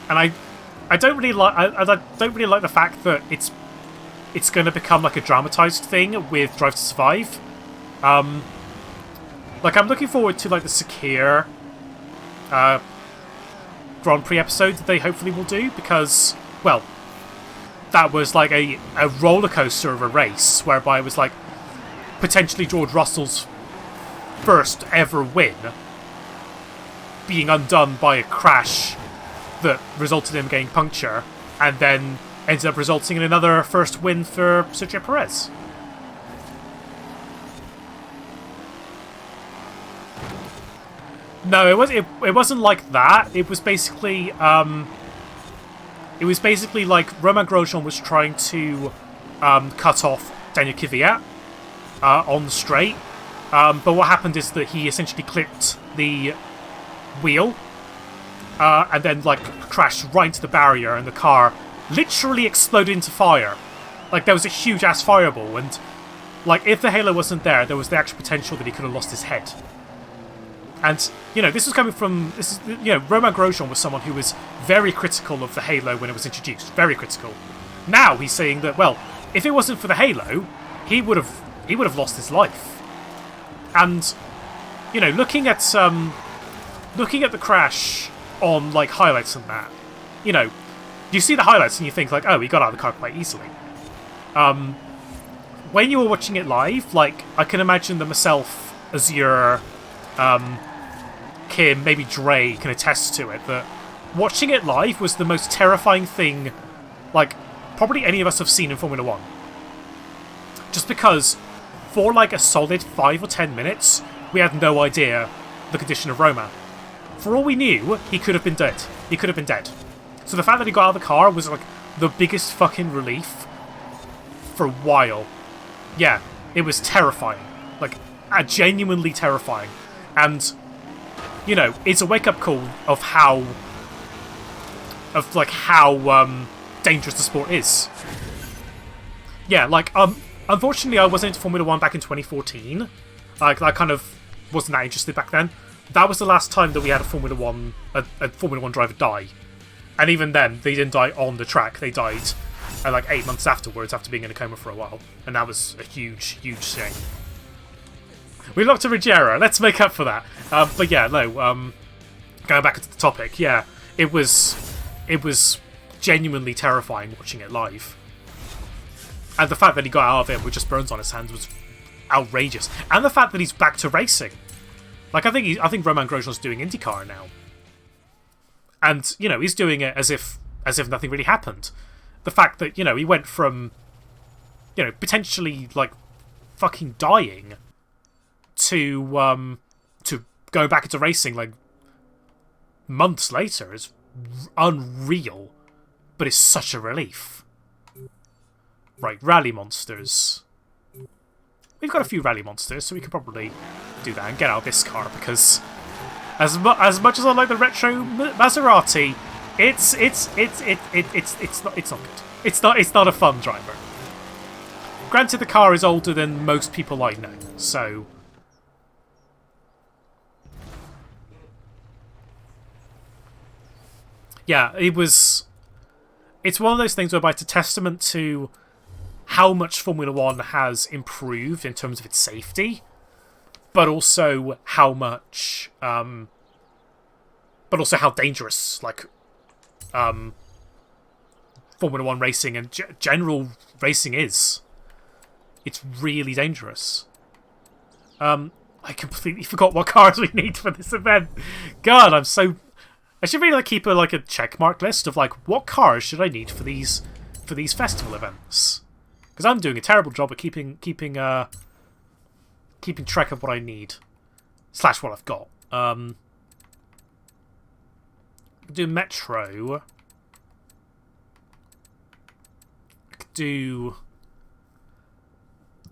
And I don't really like the fact that it's going to become like a dramatized thing with Drive to Survive. Like, I'm looking forward to like the Sakir Grand Prix episode that they hopefully will do, because, well, that was like a roller coaster of a race whereby it was like potentially George Russell's first ever win being undone by a crash that resulted in him getting puncture, and then ended up resulting in another first win for Sergio Perez. No, it wasn't like that. It was basically like Romain Grosjean was trying to cut off Daniel Kvyat on the straight. But what happened is that he essentially clipped the wheel and then like crashed right into the barrier, and the car literally exploded into fire. Like there was a huge ass fireball, and like if the halo wasn't there, there was the actual potential that he could have lost his head. And this was coming from Romain Grosjean was someone who was very critical of the halo when it was introduced, very critical. Now he's saying that, well, if it wasn't for the halo, he would have lost his life. And looking at the crash on like highlights and that, you see the highlights and you think like, oh, he got out of the car quite easily. When you were watching it live, like I can imagine that myself, Azure, Kim, maybe Dre can attest to it, that watching it live was the most terrifying thing like probably any of us have seen in Formula 1. Just because for like a solid 5 or 10 minutes, we had no idea the condition of Romain. For all we knew, he could have been dead. He could have been dead. So the fact that he got out of the car was like the biggest fucking relief for a while. Yeah, it was terrifying. Like, genuinely terrifying. And, it's a wake-up call of how dangerous the sport is. Yeah, like, unfortunately I wasn't into Formula 1 back in 2014. I kind of wasn't that interested back then. That was the last time that we had a Formula 1 driver die. And even then, they didn't die on the track. They died like 8 months afterwards, after being in a coma for a while. And that was a huge, huge shame. We locked a Ruggiero. Let's make up for that. But yeah, no, going back to the topic, yeah, it was genuinely terrifying watching it live. And the fact that he got out of it with just burns on his hands was outrageous. And the fact that he's back to racing. Like, I think Romain Grosjean's doing IndyCar now. And, he's doing it as if nothing really happened. The fact that, he went from, potentially, like, fucking dying to going back into racing, like, months later is unreal. But it's such a relief. Right, rally monsters. We've got a few rally monsters, so we could probably do that and get out of this car, because as much as I like the retro Maserati, it's not good. It's not a fun driver. Granted, the car is older than most people I know, so yeah, it's one of those things whereby it's a testament to how much Formula 1 has improved in terms of its safety, but also how much, but also how dangerous, like, Formula 1 racing and general racing is. It's really dangerous. I completely forgot what cars we need for this event. God, I should really keep a checkmark list of like what cars should I need for these festival events. Because I'm doing a terrible job at keeping track of what I need, / what I've got. Do Metro. I could do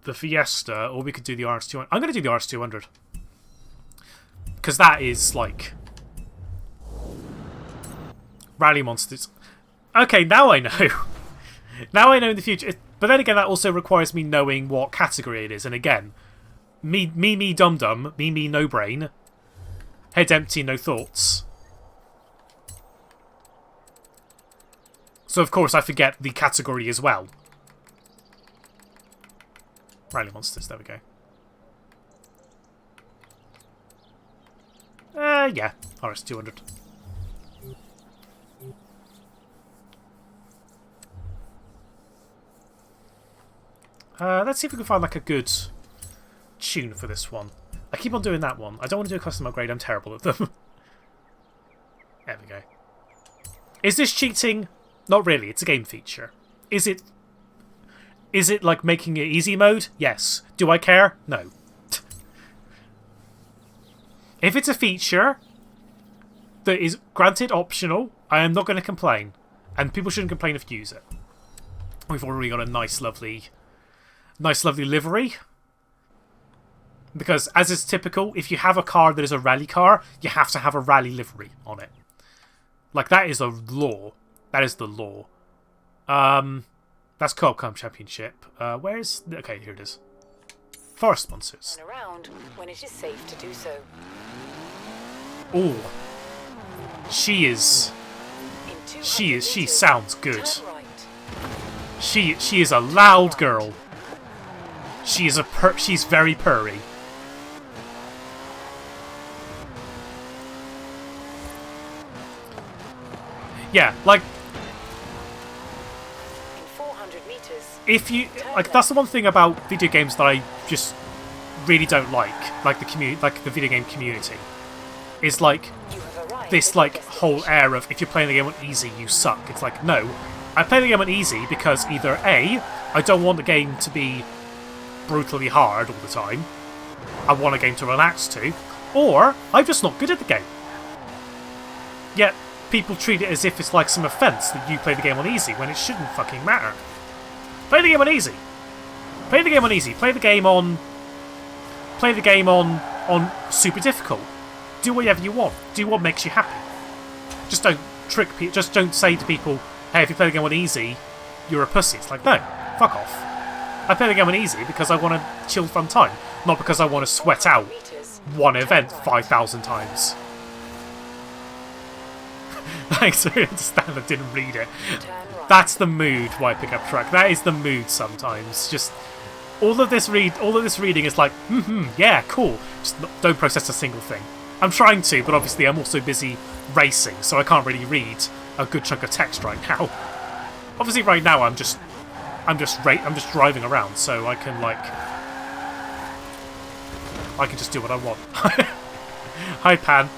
the Fiesta, or we could do the RS200. I'm going to do the RS200. Because that is, like, rally monsters. Okay, now I know. Now I know in the future. But then again, that also requires me knowing what category it is. And again, me dum-dum, me no brain, head empty, no thoughts. So of course I forget the category as well. Rally monsters, there we go. Yeah, RS200. Let's see if we can find like a good tune for this one. I keep on doing that one. I don't want to do a custom upgrade, I'm terrible at them. There we go. Is this cheating? Not really, it's a game feature. Is it like making it easy mode? Yes. Do I care? No. If it's a feature that is granted optional, I am not going to complain. And people shouldn't complain if you use it. We've already got a nice lovely livery. Because, as is typical, if you have a car that is a rally car, you have to have a rally livery on it. Like, that is a law. That is the law. That's Co-op Camp Championship. Where's... Okay, here it is. Forest sponsors. Turn around when it is safe to do so. Ooh. She is... She sounds good. She is a loud girl. She's very purry. Yeah, like... In 400 meters. If you... Like, that's the one thing about video games that I just really don't like the video game community. Is, like, this, like, whole air of, if you're playing the game on easy, you suck. It's like, no. I play the game on easy because either A, I don't want the game to be brutally hard all the time. I want a game to relax to. Or, I'm just not good at the game. Yet, people treat it as if it's like some offence that you play the game on easy when it shouldn't fucking matter. Play the game on easy. Play the game on easy. Play the game on super difficult. Do whatever you want. Do what makes you happy. Just don't trick people. Just don't say to people, hey, if you play the game on easy, you're a pussy. It's like, no, fuck off. I play the game on easy because I want a chill, fun time, not because I want to sweat out one event 5,000 times. I understand, I didn't read it. That's the mood why I pick up track. That is the mood sometimes. Just all of this reading is like, yeah, cool. Just don't process a single thing. I'm trying to, but obviously I'm also busy racing, so I can't really read a good chunk of text right now. Obviously, right now I'm just driving around, so I can just do what I want. Hi, Pan.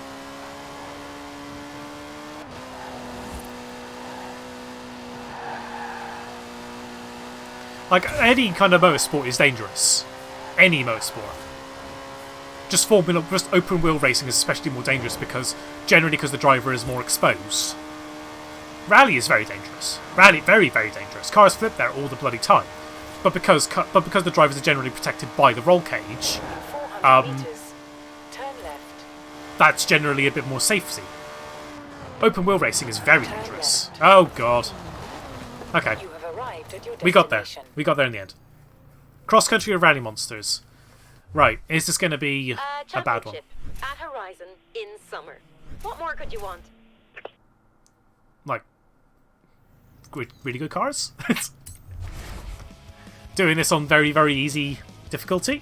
Like, any kind of motorsport is dangerous. Any motorsport. Just open wheel racing is especially more dangerous because the driver is more exposed. Rally is very dangerous. Rally, very, very dangerous. Cars flip there all the bloody time. But because the drivers are generally protected by the roll cage, that's generally a bit more safety. Open wheel racing is very dangerous. Oh god. Okay. We got there. We got there in the end. Cross country of rally monsters. Right, is this going to be a bad one? At Horizon in summer. What more could you want? Like, really good cars? Doing this on very, very easy difficulty?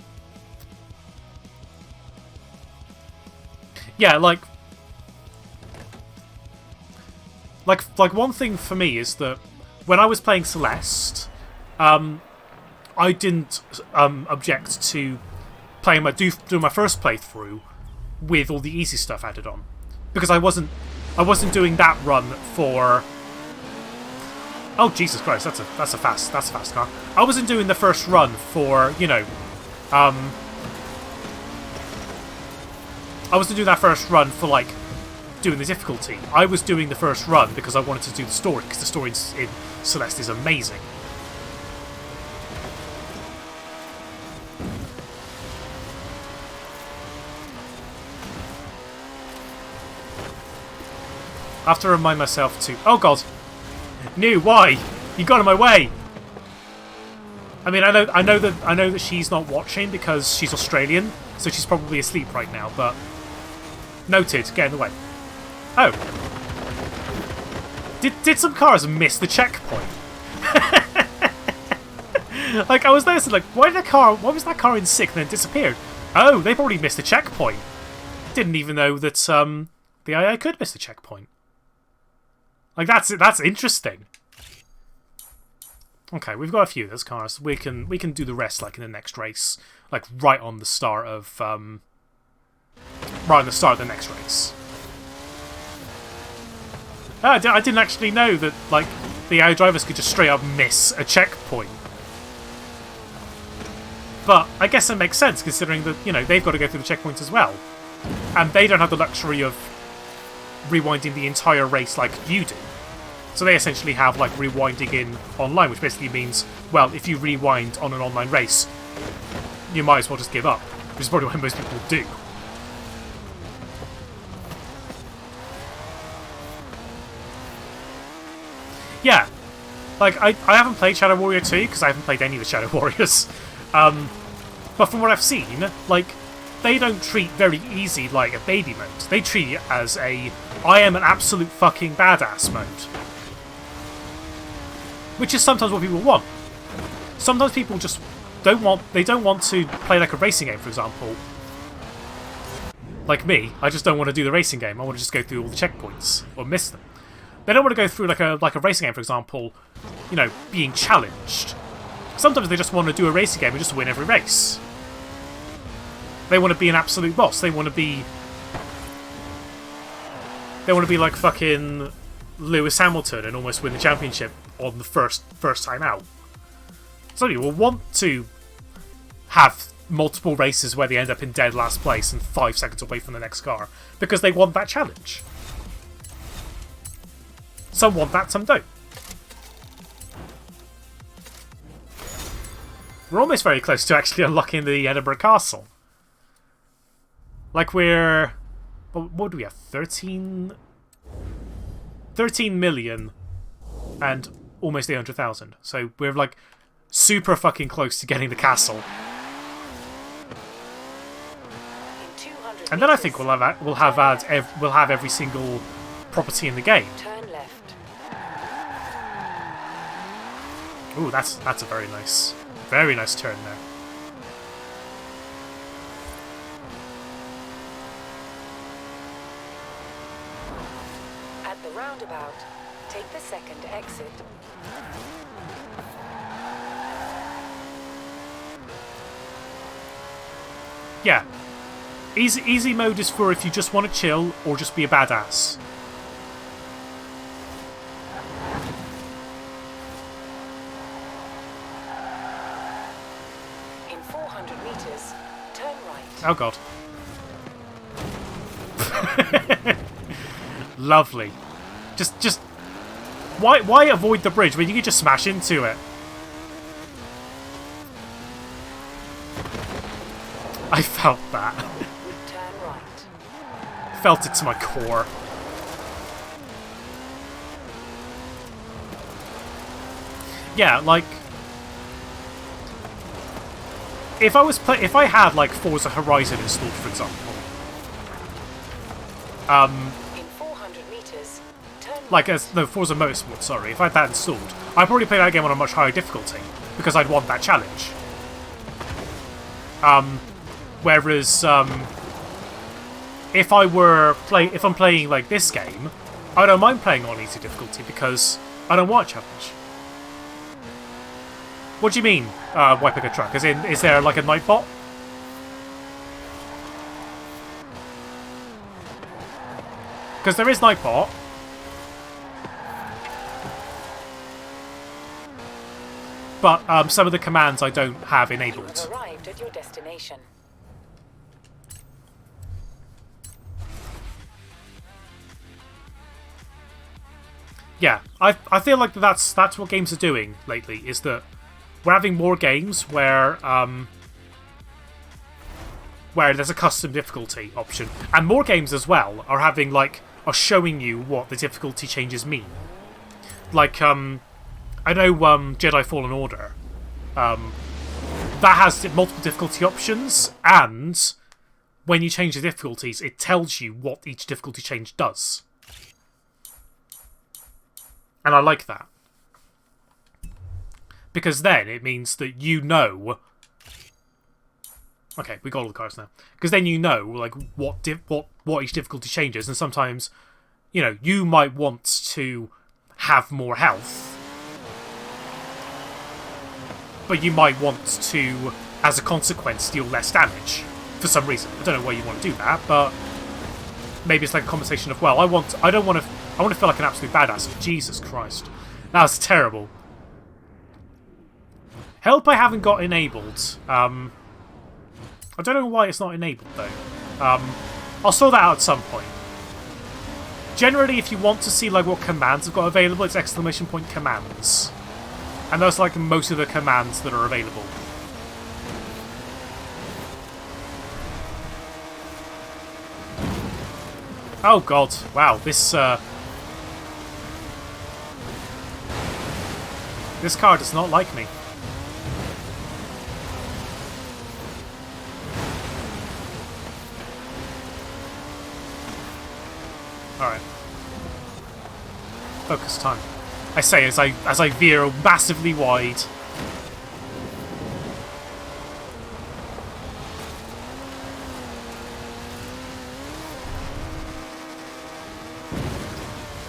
Yeah, like one thing for me is that when I was playing Celeste, I didn't object to playing doing my first playthrough with all the easy stuff added on, because I wasn't doing that run for. Oh Jesus Christ! That's a fast car. I wasn't doing the first run for I wasn't doing that first run for like doing the difficulty. I was doing the first run because I wanted to do the story, because the story in Celeste is amazing. I have to remind myself to... Oh god! No, why? You got in my way! I mean, I know that she's not watching because she's Australian, so she's probably asleep right now, but... Noted, get in the way. Oh. Did some cars miss the checkpoint? Like, I was noticing, like, why was that car in 6th and then disappeared? Oh, they probably missed the checkpoint. Didn't even know that, the AI could miss the checkpoint. Like, that's interesting. Okay, we've got a few of those cars. We can do the rest, like, in the next race. Like, right on the start of the next race. I didn't actually know that, like, the AI drivers could just straight up miss a checkpoint. But I guess it makes sense, considering that, they've got to go through the checkpoints as well. And they don't have the luxury of rewinding the entire race like you do. So they essentially have, like, rewinding in online, which basically means, well, if you rewind on an online race, you might as well just give up. which is probably what most people do. Yeah, like, I haven't played Shadow Warrior 2, because I haven't played any of the Shadow Warriors. But from what I've seen, like, they don't treat very easy like a baby mode. They treat it as a, I am an absolute fucking badass mode. Which is sometimes what people want. Sometimes people just don't want to play like a racing game, for example. Like me, I just don't want to do the racing game. I want to just go through all the checkpoints, or miss them. They don't want to go through like a racing game, for example, you know, being challenged. Sometimes they just want to do a racing game and just win every race. They want to be an absolute boss. They want to be like fucking Lewis Hamilton and almost win the championship on the first time out. Some people want to have multiple races where they end up in dead last place and 5 seconds away from the next car because they want that challenge. Some want that, some don't. We're almost very close to actually unlocking the Edinburgh Castle. Like we're... What do we have? 13 million and almost 800,000. So we're like super fucking close to getting the castle. And then I think we'll have every single property in the game. Turn left. Ooh, that's a very nice turn there. At the roundabout, take the second exit. Yeah. Easy mode is for if you just want to chill or just be a badass. In 400 meters, turn right. Oh god. Lovely. Just why avoid the bridge when you can just smash into it? I felt that. Turn right. Felt it to my core. Yeah, like if I had like Forza Horizon installed, for example, In 400 meters, turn like Forza Motorsport, sorry, if I had that installed, I'd probably play that game on a much higher difficulty because I'd want that challenge. Whereas if I'm playing like this game, I don't mind playing on easy difficulty because I don't want a challenge. What do you mean, wiping a truck? As in, is there like a nightbot? Because there is nightbot. But some of the commands I don't have You enabled. have arrived at your destination. Yeah, I feel like that's what games are doing lately, is that we're having more games where there's a custom difficulty option. And more games as well are showing you what the difficulty changes mean. Like, I know Jedi Fallen Order. That has multiple difficulty options, and when you change the difficulties, it tells you what each difficulty change does. And I like that. Because then it means that you know... Okay, we got all the cars now. Because then you know, like, what each difficulty changes, and sometimes, you know, you might want to have more health, but you might want to, as a consequence, deal less damage for some reason. I don't know why you want to do that, but maybe it's like a conversation of, well, I want to feel like an absolute badass. Jesus Christ, that was terrible. Help I haven't got enabled. I don't know why it's not enabled though. I'll sort that out at some point. Generally, if you want to see like what commands I've got available, it's ! commands. And those are like most of the commands that are available. Oh god, wow, this car does not like me. Alright. Focus time. I say as I veer massively wide.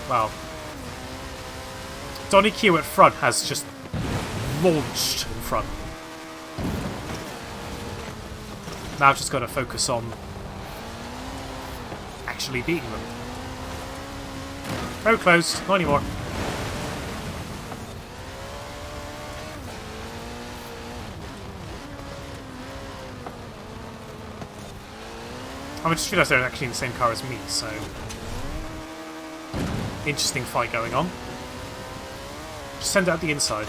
Wow. Donny Q at front has just launched in front. Now I've just got to focus on actually beating them. Road closed, not anymore. I just realised they're actually in the same car as me, so... Interesting fight going on. Just send it out the inside.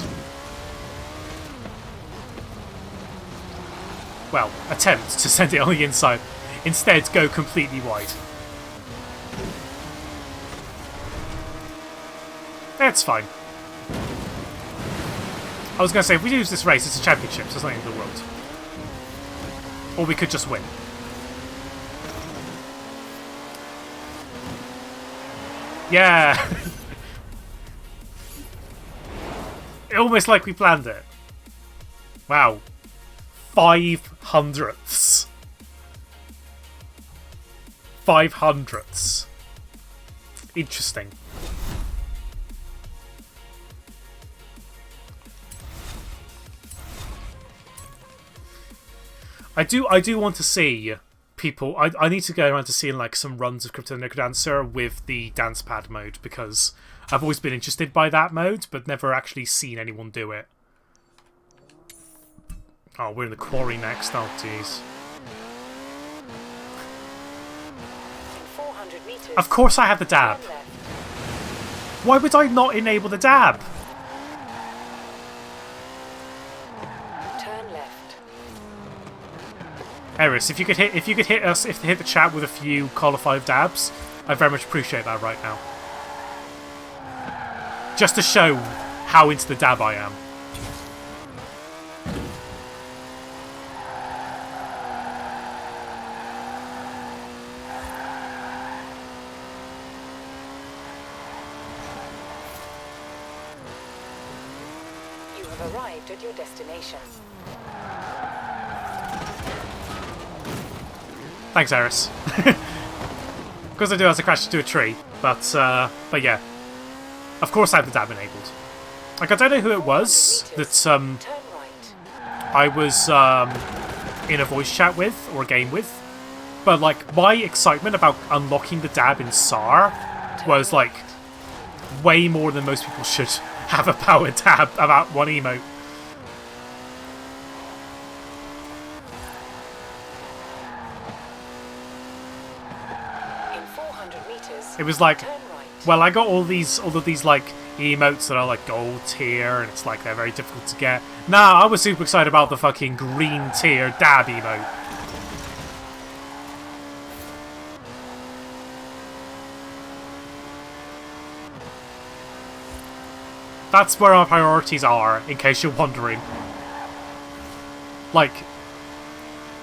Well, attempt to send it on the inside. Instead, go completely wide. That's fine. I was going to say, if we lose this race, it's a championship, so it's not the end of the world. Or we could just win. Yeah! Almost like we planned it. Wow. 500ths. 500ths. Interesting. I do want to see people. I need to go around to seeing like some runs of Crypto Necrodancer with the dance pad mode, because I've always been interested by that mode, but never actually seen anyone do it. Oh, we're in the quarry next. Oh, jeez. Of course I have the dab. Why would I not enable the dab? Turn left. Eris, if you could hit the chat with a few Call of 5 dabs, I very much appreciate that right now. Just to show how into the dab I am. You have arrived at your destination. Thanks, Eris. Because I do as I crash into a tree, but yeah. Of course I have the dab enabled. Like, I don't know who it was that Turn right. I was in a voice chat with, or a game with, but like, my excitement about unlocking the dab in SAR was like way more than most people should have a power dab about one emote. In 400 meters. It was like, Turn right. well, I got all of these like emotes that are like gold tier, and it's like they're very difficult to get. Nah, I was super excited about the fucking green tier dab emote. That's where our priorities are, in case you're wondering. Like,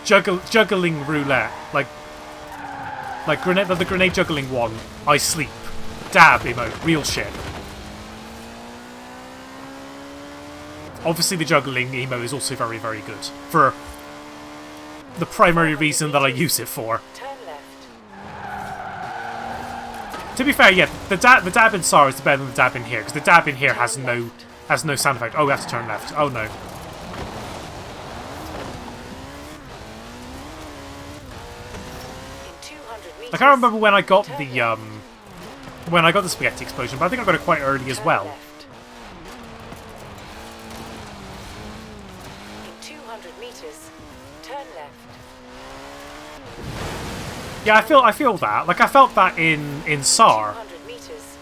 juggling roulette, like grenade, the grenade juggling one. I sleep. Dab emote, real shit. Obviously, the juggling emote is also very, very good for the primary reason that I use it for. Turn left. To be fair, yeah, the dab in SAR is better than the dab in here, because the dab in here has no sound effect. Oh, we have to turn left. Oh no. In 200 meters. I can't remember when I got the spaghetti explosion, but I think I got it quite early as Turn well. left. In 200 meters. Turn left. Yeah, I feel that. Like, I felt that in SAR, 200 meters.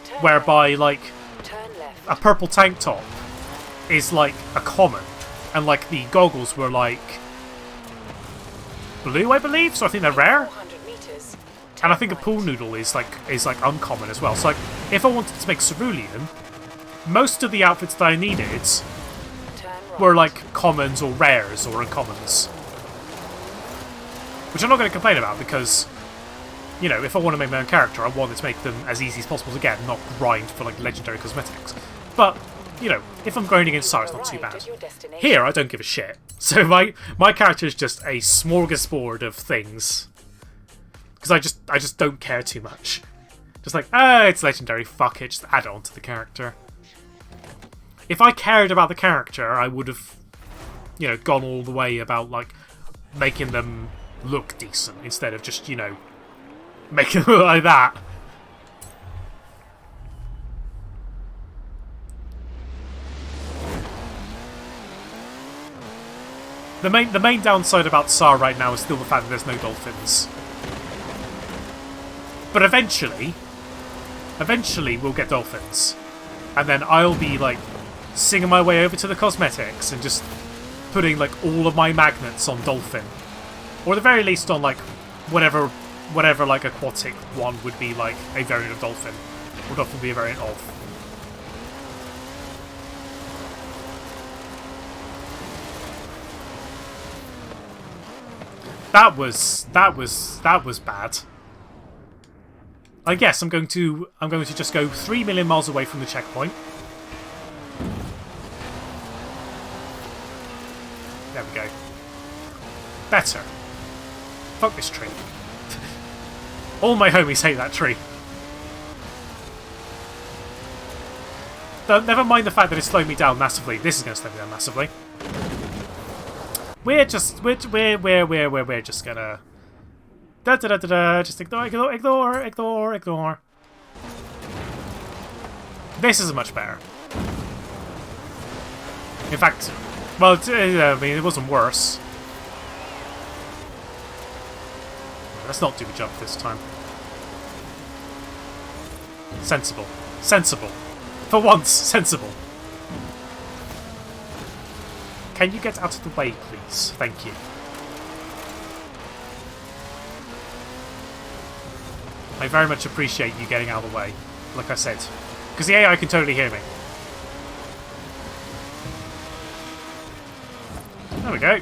Turn whereby like left. Turn left. a purple tank top is like a common, and like the goggles were like blue, I believe. So I think they're rare. 400 meters. And I think a pool noodle is like uncommon as well. So like, if I wanted to make cerulean, most of the outfits that I needed were like commons or rares or uncommons. Which I'm not going to complain about because, you know, if I want to make my own character, I want to make them as easy as possible to get, not grind for like legendary cosmetics. But, you know, if I'm grinding in SAR, it's not too bad. Here, I don't give a shit. So my character is just a smorgasbord of things. Because I just don't care too much. Just like, it's legendary, fuck it, just add it on to the character. If I cared about the character, I would have, you know, gone all the way about, like, making them look decent instead of just, you know, making them look like that. The main downside about SAR right now is still the fact that there's no dolphins. But eventually we'll get dolphins. And then I'll be, like, singing my way over to the cosmetics and just putting, like, all of my magnets on dolphin. Or at the very least on, like, whatever, like, aquatic one would be, like, a variant of dolphin. Or dolphin would be a variant of. That was bad. I guess I'm going to just go 3 million miles away from the checkpoint. There we go. Better. Fuck this tree. All my homies hate that tree. Never mind the fact that it slowed me down massively. This is going to slow me down massively. We're just gonna just ignore. This is much better. In fact, well, I mean, it wasn't worse. Let's not do a jump this time. Sensible. For once, sensible. Can you get out of the way, please? Thank you. I very much appreciate you getting out of the way, like I said. Because the AI can totally hear me. There we go.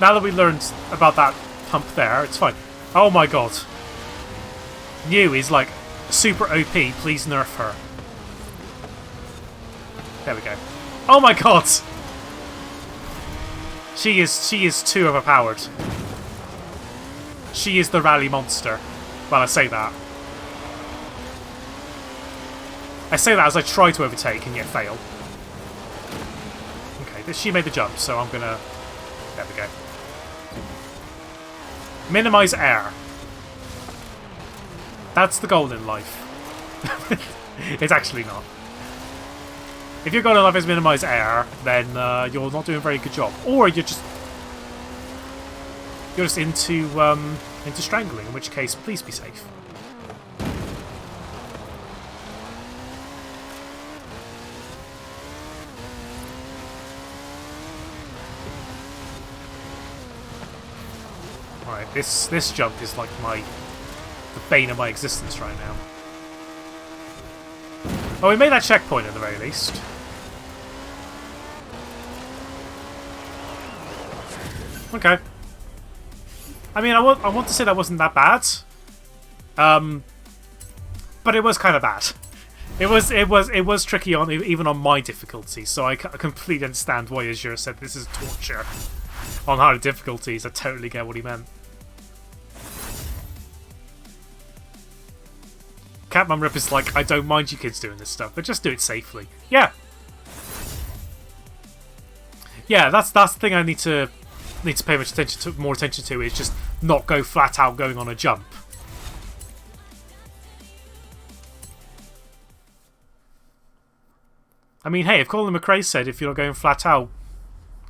Now that we learned about that pump there, it's fine. Oh my god. New is like super OP, please nerf her. There we go. Oh my god! She is too overpowered. She is the rally monster. Well, I say that. I say that as I try to overtake and yet fail. Okay, she made the jump, so I'm gonna... There we go. Minimise air. That's the goal in life. It's actually not. If your goal in life is minimise air, then you're not doing a very good job. Or you're just into strangling, in which case, please be safe. Alright, this jump is like the bane of my existence right now. Oh, we made that checkpoint at the very least. Okay. I mean, I want to say that wasn't that bad. But it was kind of bad. It was tricky on even on my difficulty, so I completely understand why Azure said this is torture on harder difficulties. I totally get what he meant. Catman Rip is like, I don't mind you kids doing this stuff, but just do it safely. Yeah. Yeah, that's the thing I need to pay more attention to is just not go flat out going on a jump. I mean, hey, if Colin McRae said if you're not going flat out,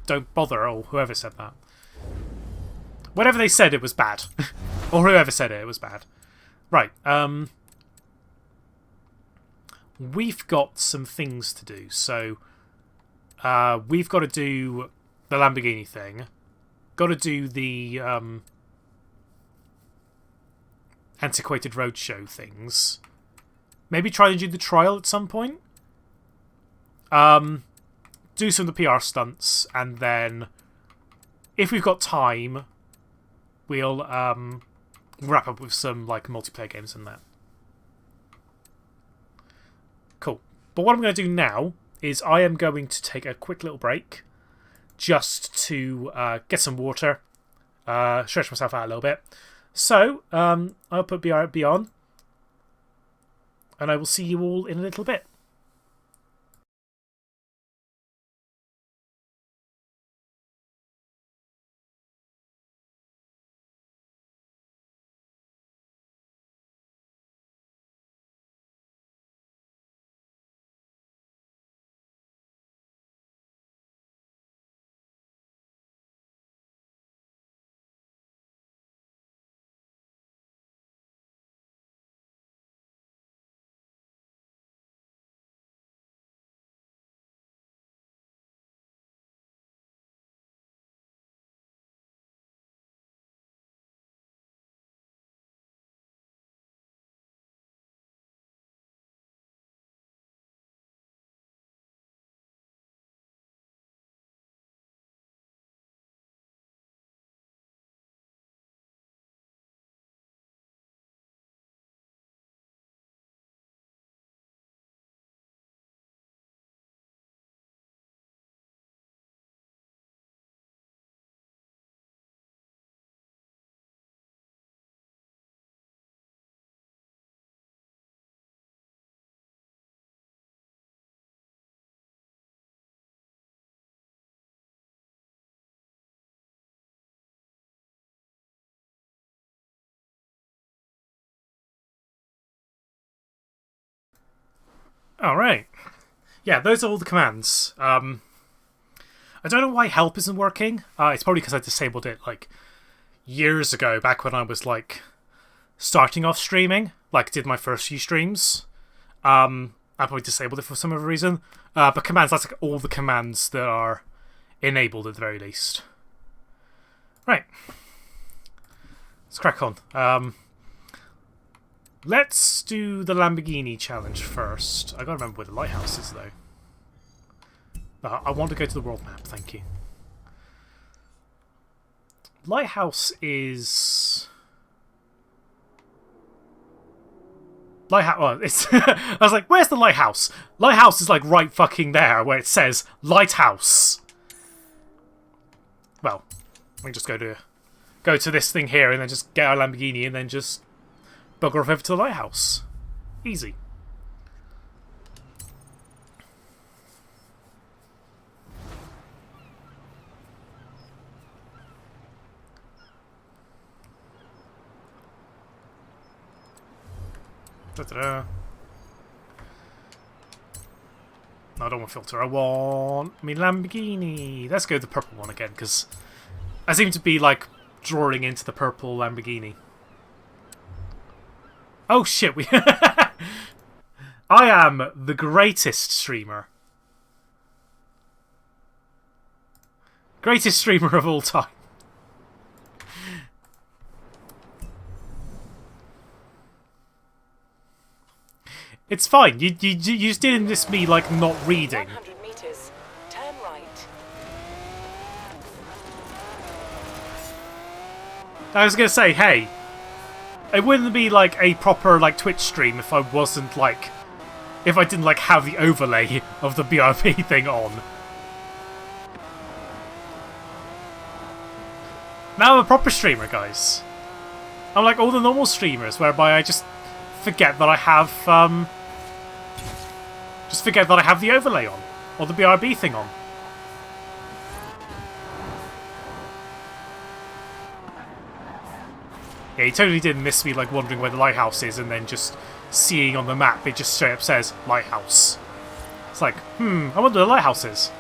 don't bother, or whoever said that. Whatever they said, it was bad. Or whoever said it was bad. Right, we've got some things to do. So, we've got to do the Lamborghini thing. Got to do the antiquated roadshow things. Maybe try and do the trial at some point. Do some of the PR stunts, and then if we've got time, we'll wrap up with some like multiplayer games and that. Cool. But what I'm going to do now is I am going to take a quick little break just to get some water, stretch myself out a little bit. So I'll put BRB on, and I will see you all in a little bit. Alright. Yeah, those are all the commands. I don't know why help isn't working. It's probably because I disabled it like years ago, back when I was like starting off streaming, like did my first few streams. I probably disabled it for some other reason. But commands, that's like all the commands that are enabled at the very least. Right. Let's crack on. Let's do the Lamborghini challenge first. I gotta remember where the lighthouse is, though. I want to go to the world map, thank you. Lighthouse is... Lighthouse... Well, it's... I was like, where's the lighthouse? Lighthouse is like right fucking there, where it says Lighthouse. Well, we can just go to this thing here, and then just get our Lamborghini, and then just bugger off over to the lighthouse. Easy. Da-da-da. No, I don't want filter. I want me Lamborghini. Let's go with the purple one again, because I seem to be like drawing into the purple Lamborghini. Oh shit, we I am the greatest streamer. Greatest streamer of all time. It's fine. You just didn't miss me like not reading. 100 meters. Turn right. I was gonna say, hey, it wouldn't be like a proper like Twitch stream if I wasn't like, if I didn't like have the overlay of the BRB thing on. Now I'm a proper streamer, guys. I'm like all the normal streamers, whereby I just forget that I have the overlay on, or the BRB thing on. Yeah, he totally didn't miss me like wondering where the lighthouse is and then just seeing on the map it just straight up says lighthouse. It's like, I wonder where the lighthouse is.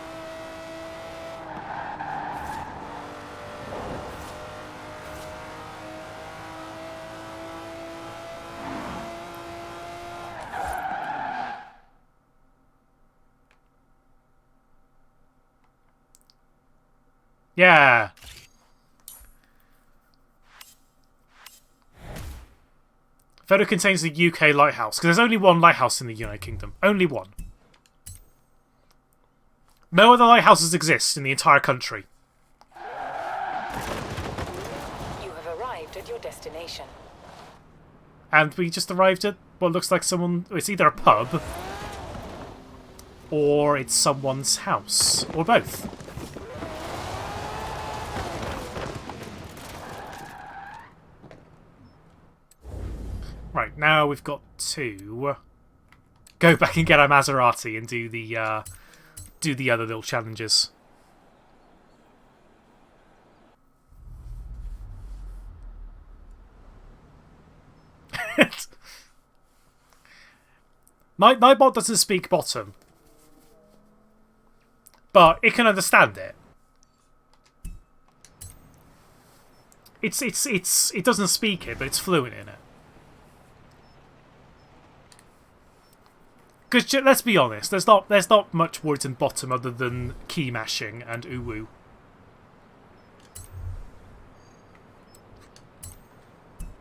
Yeah. Photo contains the UK lighthouse, because there's only one lighthouse in the United Kingdom. Only one. No other lighthouses exist in the entire country. You have arrived at your destination. And we just arrived at what looks like someone... It's either a pub, or it's someone's house, or both. Right, now we've got to go back and get our Maserati and do the other little challenges. Nightbot doesn't speak bottom, but it can understand it. It doesn't speak it, but it's fluent in it. Because let's be honest, there's not much words in bottom other than key mashing and uwu.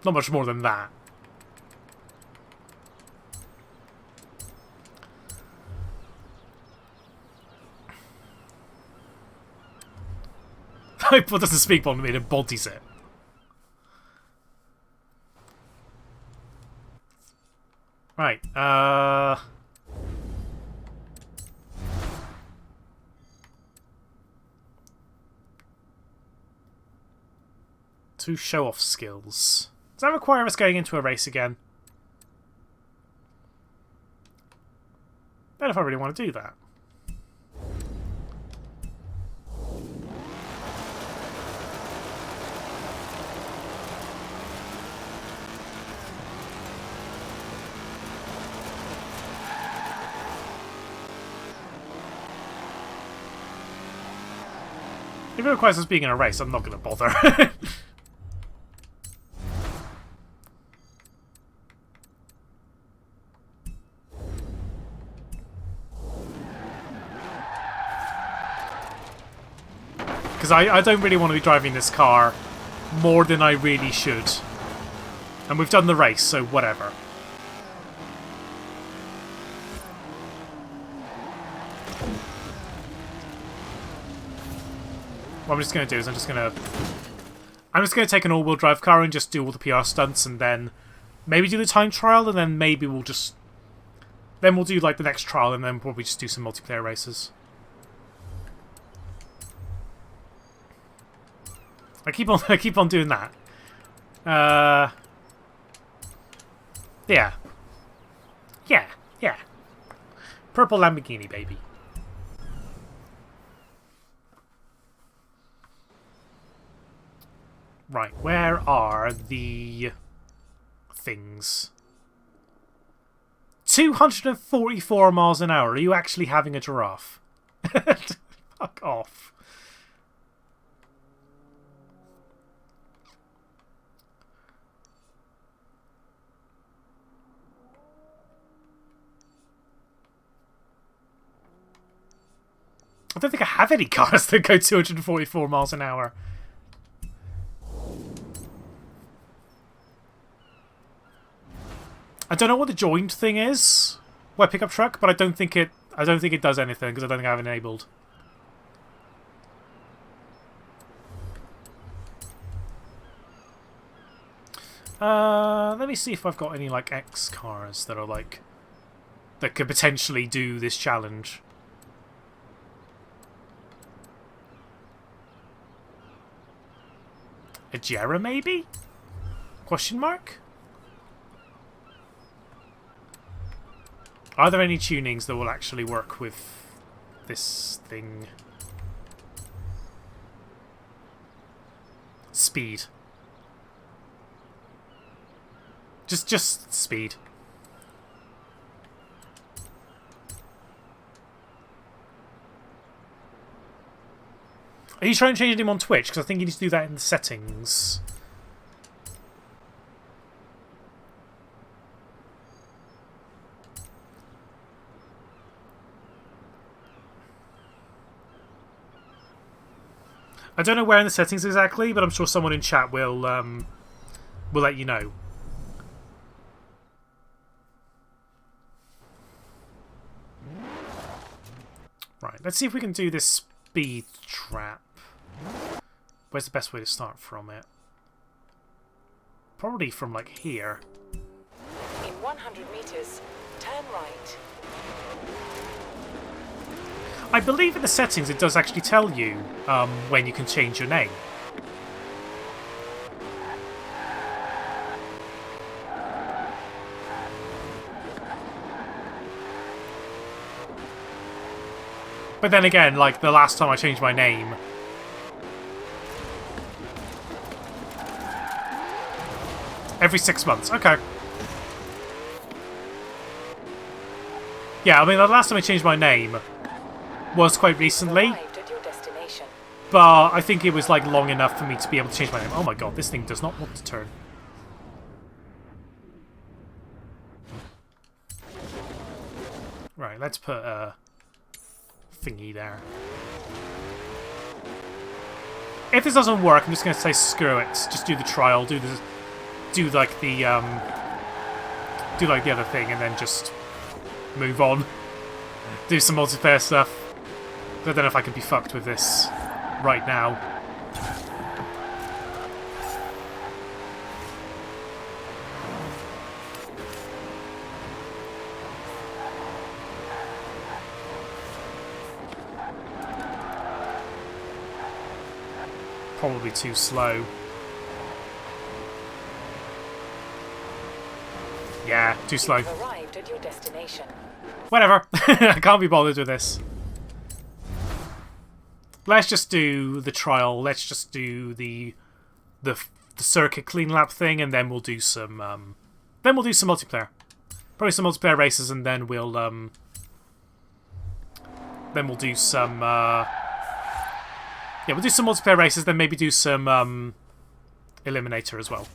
Not much more than that. It doesn't speak bottom, it embodies it. Right, two show-off skills. Does that require us going into a race again? I don't know if I really want to do that. If it requires us being in a race, I'm not going to bother. Because I don't really want to be driving this car more than I really should. And we've done the race, so whatever. What I'm just going to do is I'm just going to take an all-wheel drive car and just do all the PR stunts, and then maybe do the time trial, and then maybe we'll just... Then we'll do like the next trial, and then probably just do some multiplayer races. I keep on doing that. Yeah. Yeah. Purple Lamborghini, baby. Right, where are the things? 244 miles an hour. Are you actually having a giraffe? Fuck off. I don't think I have any cars that go 244 miles an hour. I don't know what the joined thing is, web pickup truck, but I don't think it does anything because I don't think I have it enabled. Let me see if I've got any like X cars that are like that could potentially do this challenge. A Jera maybe? Question mark? Are there any tunings that will actually work with this thing? Speed. Just speed. Are you trying to change him on Twitch? Because I think you need to do that in the settings. I don't know where in the settings exactly, but I'm sure someone in chat will let you know. Right, let's see if we can do this speed trap. Where's the best way to start from it? Probably from, like, here. In 100 meters, turn right. I believe in the settings it does actually tell you when you can change your name. But then again, like, the last time I changed my name... Every 6 months, okay. Yeah, I mean, the last time I changed my name was quite recently. Arrived at your destination. But I think it was, like, long enough for me to be able to change my name. Oh my god, this thing does not want to turn. Right, let's put a thingy there. If this doesn't work, I'm just going to say screw it. Just do the trial, do like the other thing, and then just move on. Do some multiplayer stuff. I don't know if I can be fucked with this right now. Probably too slow. Yeah, too slow. You've arrived at your destination. Whatever. I can't be bothered with this. Let's just do the trial. Let's just do the circuit clean lap thing, and then we'll do some multiplayer. Probably some multiplayer races, and then we'll do some yeah, we'll do some multiplayer races, then maybe do some Eliminator as well.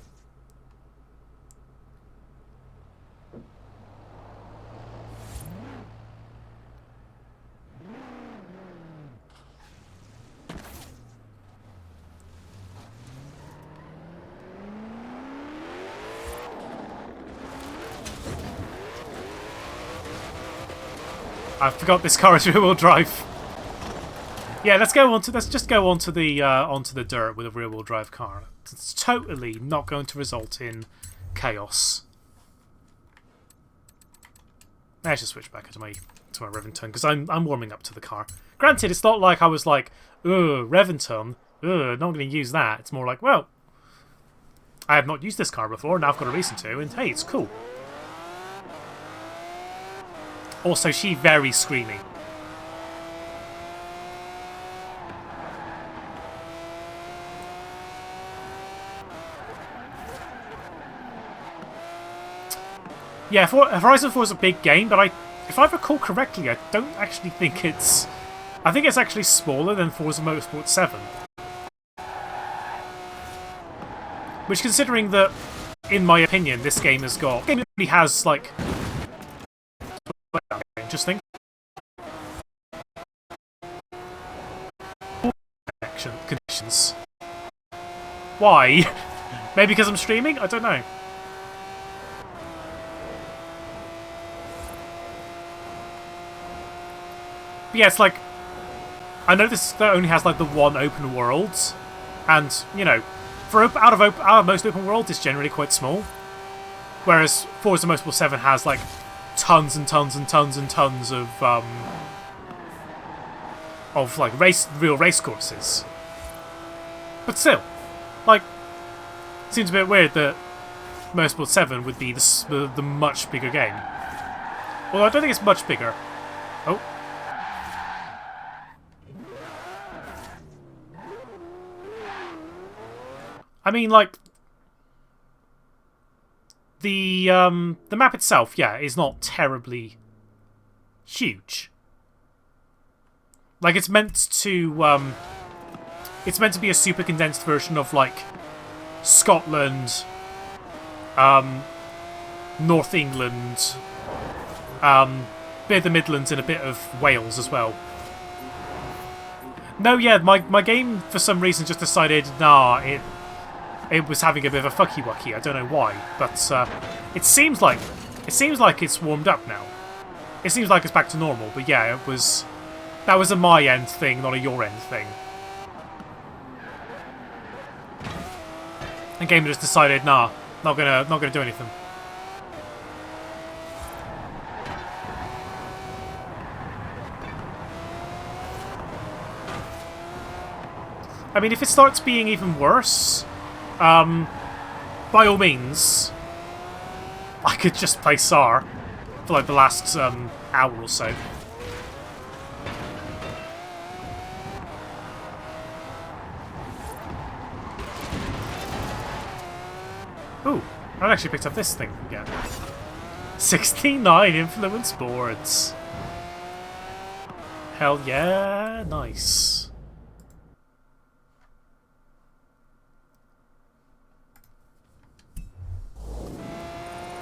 I forgot this car is rear-wheel drive. Yeah, let's just go onto the dirt with a rear-wheel drive car. It's totally not going to result in chaos. Let's just switch back to my Revington because I'm warming up to the car. Granted, it's not like I was like, ugh, Revington, ugh, not going to use that. It's more like, well, I have not used this car before, now I've got a reason to, and hey, it's cool. Also, she very screamy. Yeah, Horizon 4 is a big game, but if I recall correctly, I don't actually think it's... I think it's actually smaller than Forza Motorsport 7. Which, considering that, in my opinion, this game has got... It really has, like... Interesting. Conditions. Why? Maybe because I'm streaming? I don't know. But yeah, it's like... I know this only has like the one open world, and, you know, out of most open worlds, it's generally quite small. Whereas Forza Motorsport 7 has like tons and tons and tons and tons of like real race courses. But still, like, it seems a bit weird that Motorsport 7 would be the much bigger game. Although I don't think it's much bigger. Oh. I mean, like, the map itself, yeah, is not terribly huge. Like, it's meant to be a super condensed version of, like, Scotland, North England, bit of the Midlands, and a bit of Wales as well. No, yeah, my game for some reason just decided, nah, it was having a bit of a fucky-wucky. I don't know why, but it seems like it's warmed up now. It seems like it's back to normal, but yeah, it was That was a my end thing, not a your end thing. And game just decided, nah, not gonna do anything. I mean, if it starts being even worse, by all means, I could just play SAR for like the last hour or so. Ooh, I've actually picked up this thing again. 69 influence boards. Hell yeah, nice.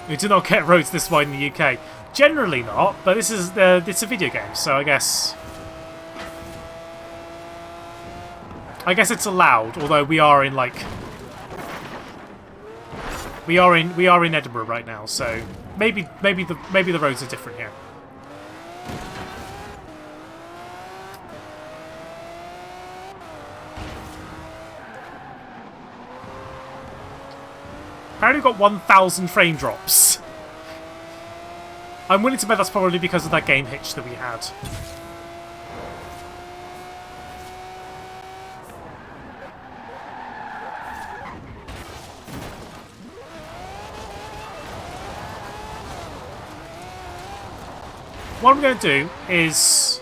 We do not get roads this wide in the UK. Generally not, but this is it's a video game, so I guess it's allowed. Although we are in like we are in Edinburgh right now, so maybe the roads are different here. Apparently we got 1,000 frame drops. I'm willing to bet that's probably because of that game hitch that we had. What I'm going to do is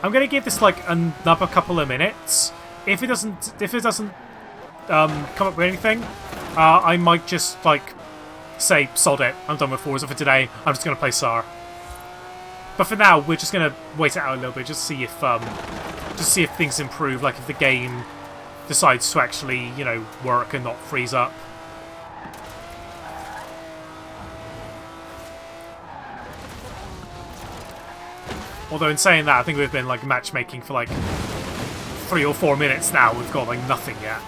I'm going to give this like another couple of minutes. If it doesn't come up with anything, I might just like say sod it. I'm done with Forza for today. I'm just going to play SAR. But for now, we're just going to wait it out a little bit, just see if things improve. Like if the game decides to actually, you know, work and not freeze up. Although in saying that, I think we've been like matchmaking for like 3 or 4 minutes now. We've got like nothing yet.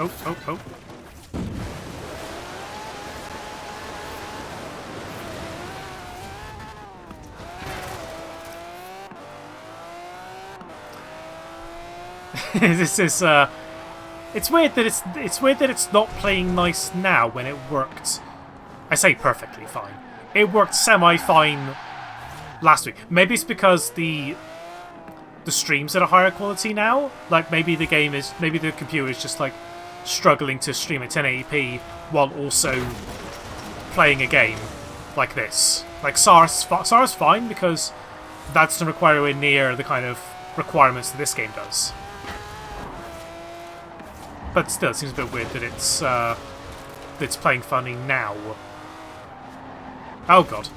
Oh, oh, oh. This is it's weird that it's not playing nice now when it worked. I say perfectly fine. It worked semi-fine last week. Maybe it's because the stream's at a higher quality now. Like maybe the computer is just like struggling to stream at 1080p while also playing a game like this. Like SAR's fine because that doesn't require anywhere near the kind of requirements that this game does. But still, it seems a bit weird that it's playing funny now. Oh god.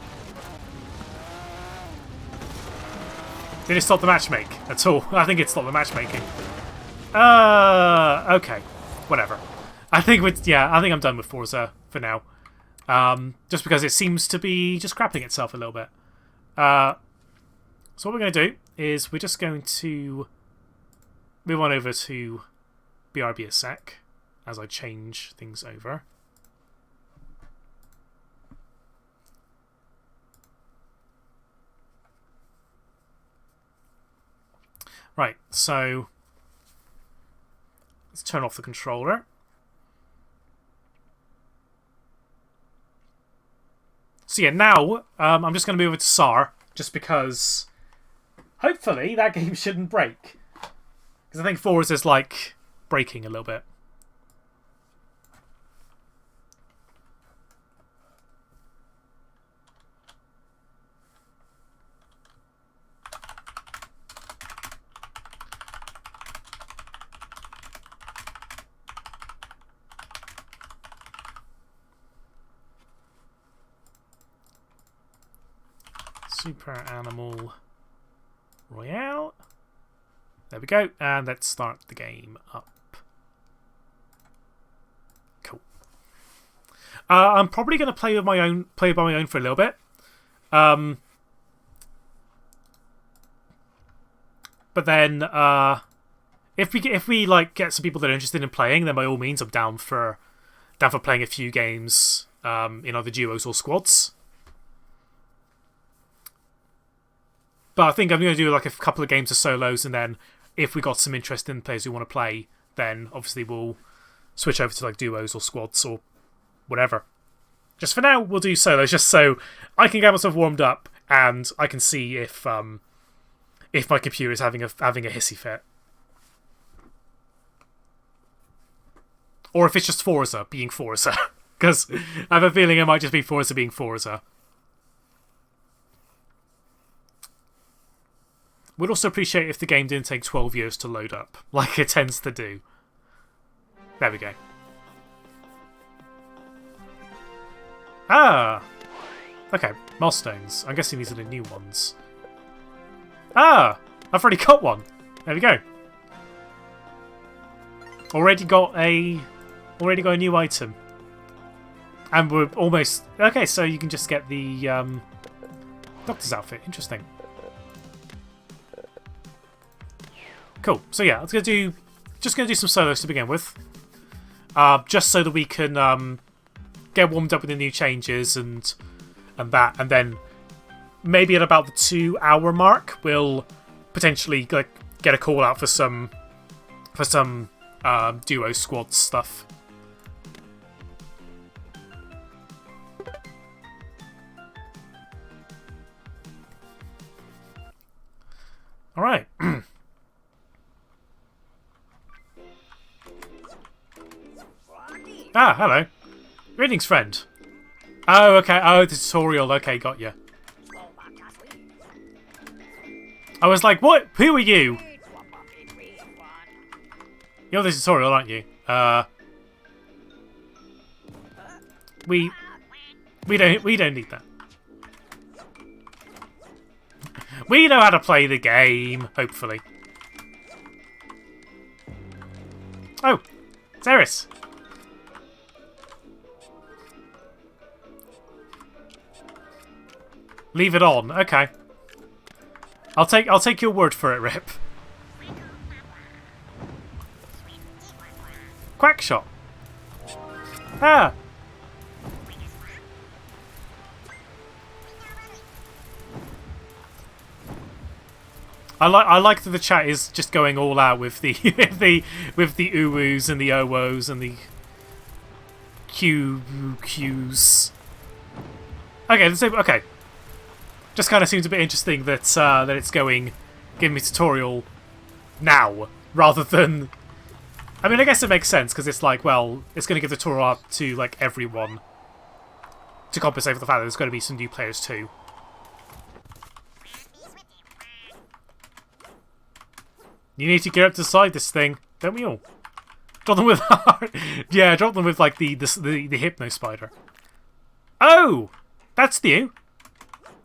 Did it stop the matchmake at all? I think it stopped the matchmaking. Okay. Whatever. I think I'm done with Forza for now. Just because it seems to be just crapping itself a little bit. So what we're going to do is we're just going to move on over to BRB a sec as I change things over. Right, so let's turn off the controller. So yeah, now I'm just going to move over to SAR, just because hopefully that game shouldn't break. Because I think Forza's like breaking a little bit. Super Animal Royale. There we go, and let's start the game up. Cool. I'm probably going to play by my own for a little bit. But then if we like get some people that are interested in playing, then by all means, I'm down for playing a few games in either duos or squads. But I think I'm going to do like a couple of games of solos, and then if we got some interest in players who want to play, then obviously we'll switch over to like duos or squads or whatever. Just for now, we'll do solos, just so I can get myself warmed up and I can see if my computer is having a hissy fit, or if it's just Forza being Forza, because I have a feeling it might just be Forza being Forza. Would also appreciate if the game didn't take 12 years to load up, like it tends to do. There we go. Ah! Okay, milestones. I'm guessing these are the new ones. Ah! I've already got one! There we go. Already got a new item. And we're almost... Okay, so you can just get the doctor's outfit. Interesting. Cool. So yeah, just gonna do some solos to begin with, just so that we can get warmed up with the new changes and that, and then maybe at about the 2-hour mark, we'll potentially like get a call out for some duo squad stuff. All right. Ah, hello. Greetings, friend. Oh, okay. Oh, the tutorial. Okay, got you. I was like, what? Who are you? You're the tutorial, aren't you? We don't need that. We know how to play the game, hopefully. Oh, it's Eris. Leave it on. Okay. I'll take your word for it, Rip. Quackshot. Ah. I like that the chat is just going all out with the with the uwus and the owos and the qs. Okay. Just kind of seems a bit interesting that that it's giving me tutorial now rather than. I mean, I guess it makes sense because it's like, well, it's going to give the tutorial out to like everyone to compensate for the fact that there's going to be some new players too. You need to get up to side this thing, don't we all? Drop them with yeah, drop them with like the hypno spider. Oh, that's new.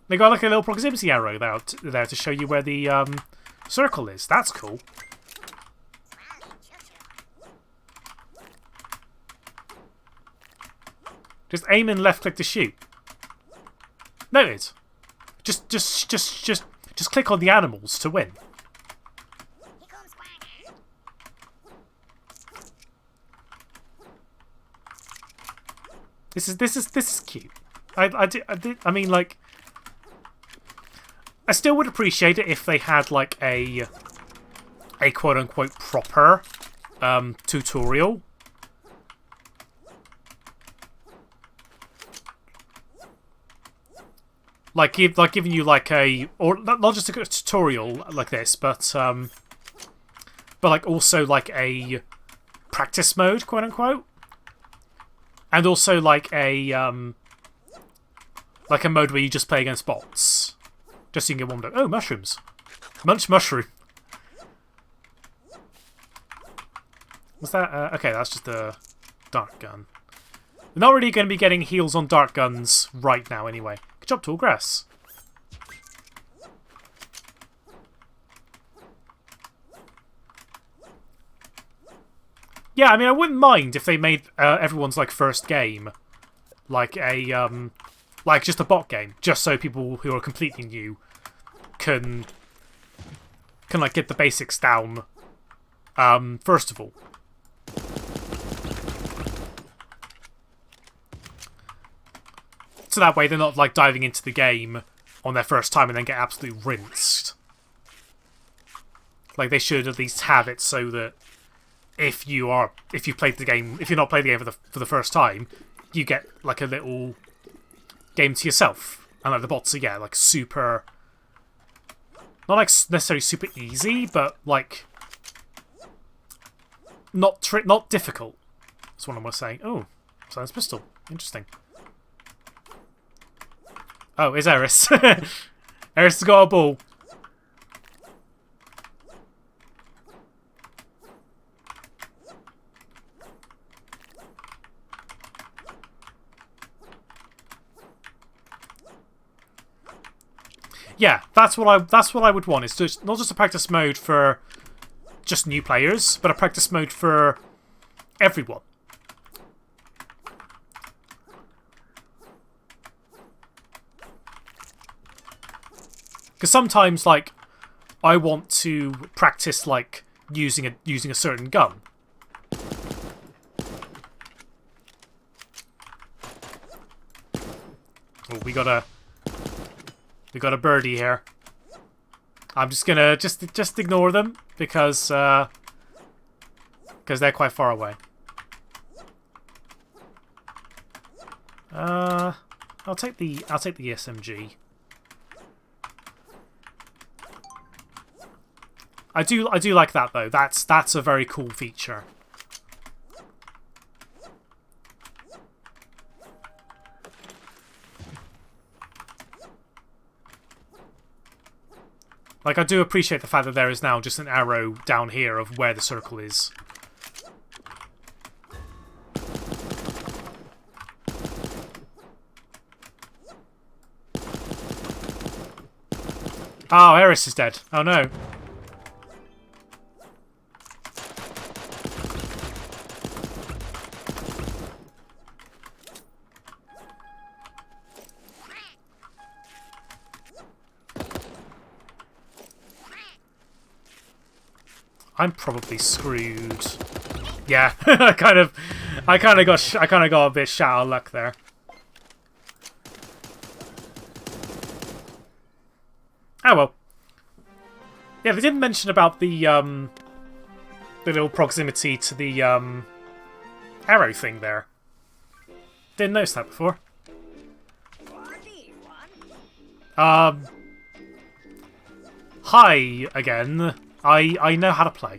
They got like a little proximity arrow there to show you where the circle is. That's cool. Just aim and left click to shoot. Noted. Just click on the animals to win. This is cute. I mean, like, I still would appreciate it if they had like a quote unquote proper tutorial. Like giving you like or not just a tutorial like this, but like also like a practice mode, quote unquote. And also like a mode where you just play against bots. Just so you can get warmed up. Oh, mushrooms. Munch mushroom. What's that? Okay, that's just a dart gun. We're not really going to be getting heals on dart guns right now anyway. Good job, tall grass. Yeah, I mean, I wouldn't mind if they made everyone's like first game like a like just a bot game, just so people who are completely new can like get the basics down First of all. So that way they're not like diving into the game on their first time and then get absolutely rinsed. Like they should at least have it so that if you played the game, if you're not playing the game for the first time, you get like a little game to yourself. And like the bots are like super, not like necessarily super easy, but like not difficult. That's what I'm gonna say. Oh, silence pistol, interesting. Oh, it's Eris. Eris has got a ball. Yeah, that's what I would want. It's just not just a practice mode for just new players, but a practice mode for everyone. Because sometimes, like, I want to practice like using a certain gun. Oh, we got a birdie here. I'm just gonna just ignore them because they're quite far away. I'll take the SMG. I do like that though. That's a very cool feature. Like, I do appreciate the fact that there is now just an arrow down here of where the circle is. Oh, Eris is dead. Oh no. I'm probably screwed. Yeah, I kind of got a bit shit out of luck there. Oh well. Yeah, they didn't mention about the little proximity to the arrow thing there. Didn't notice that before. Hi again. I know how to play.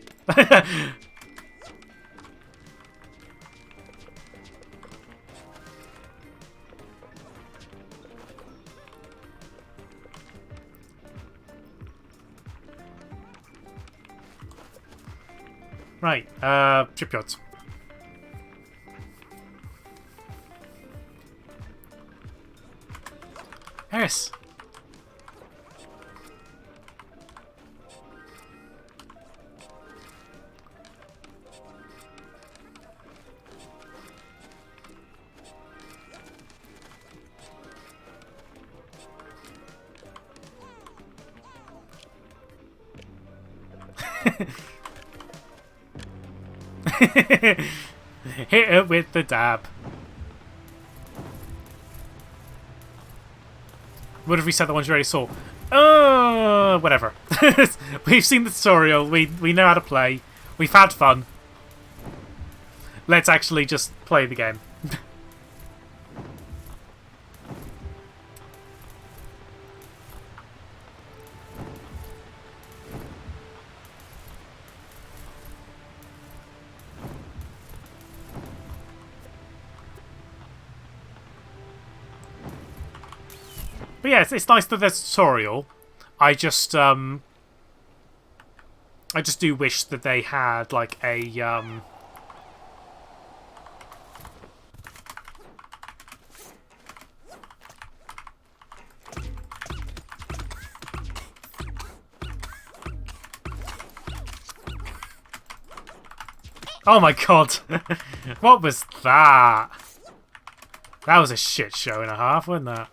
Right, shipyards. Eris. Hit it with the dab. Would have reset the ones you already saw. Whatever. We've seen the tutorial. We know how to play. We've had fun. Let's actually just play the game. But yeah, it's nice that there's a tutorial. I just do wish that they had like a Oh my god. What was that? That was a shit show and a half, wasn't that?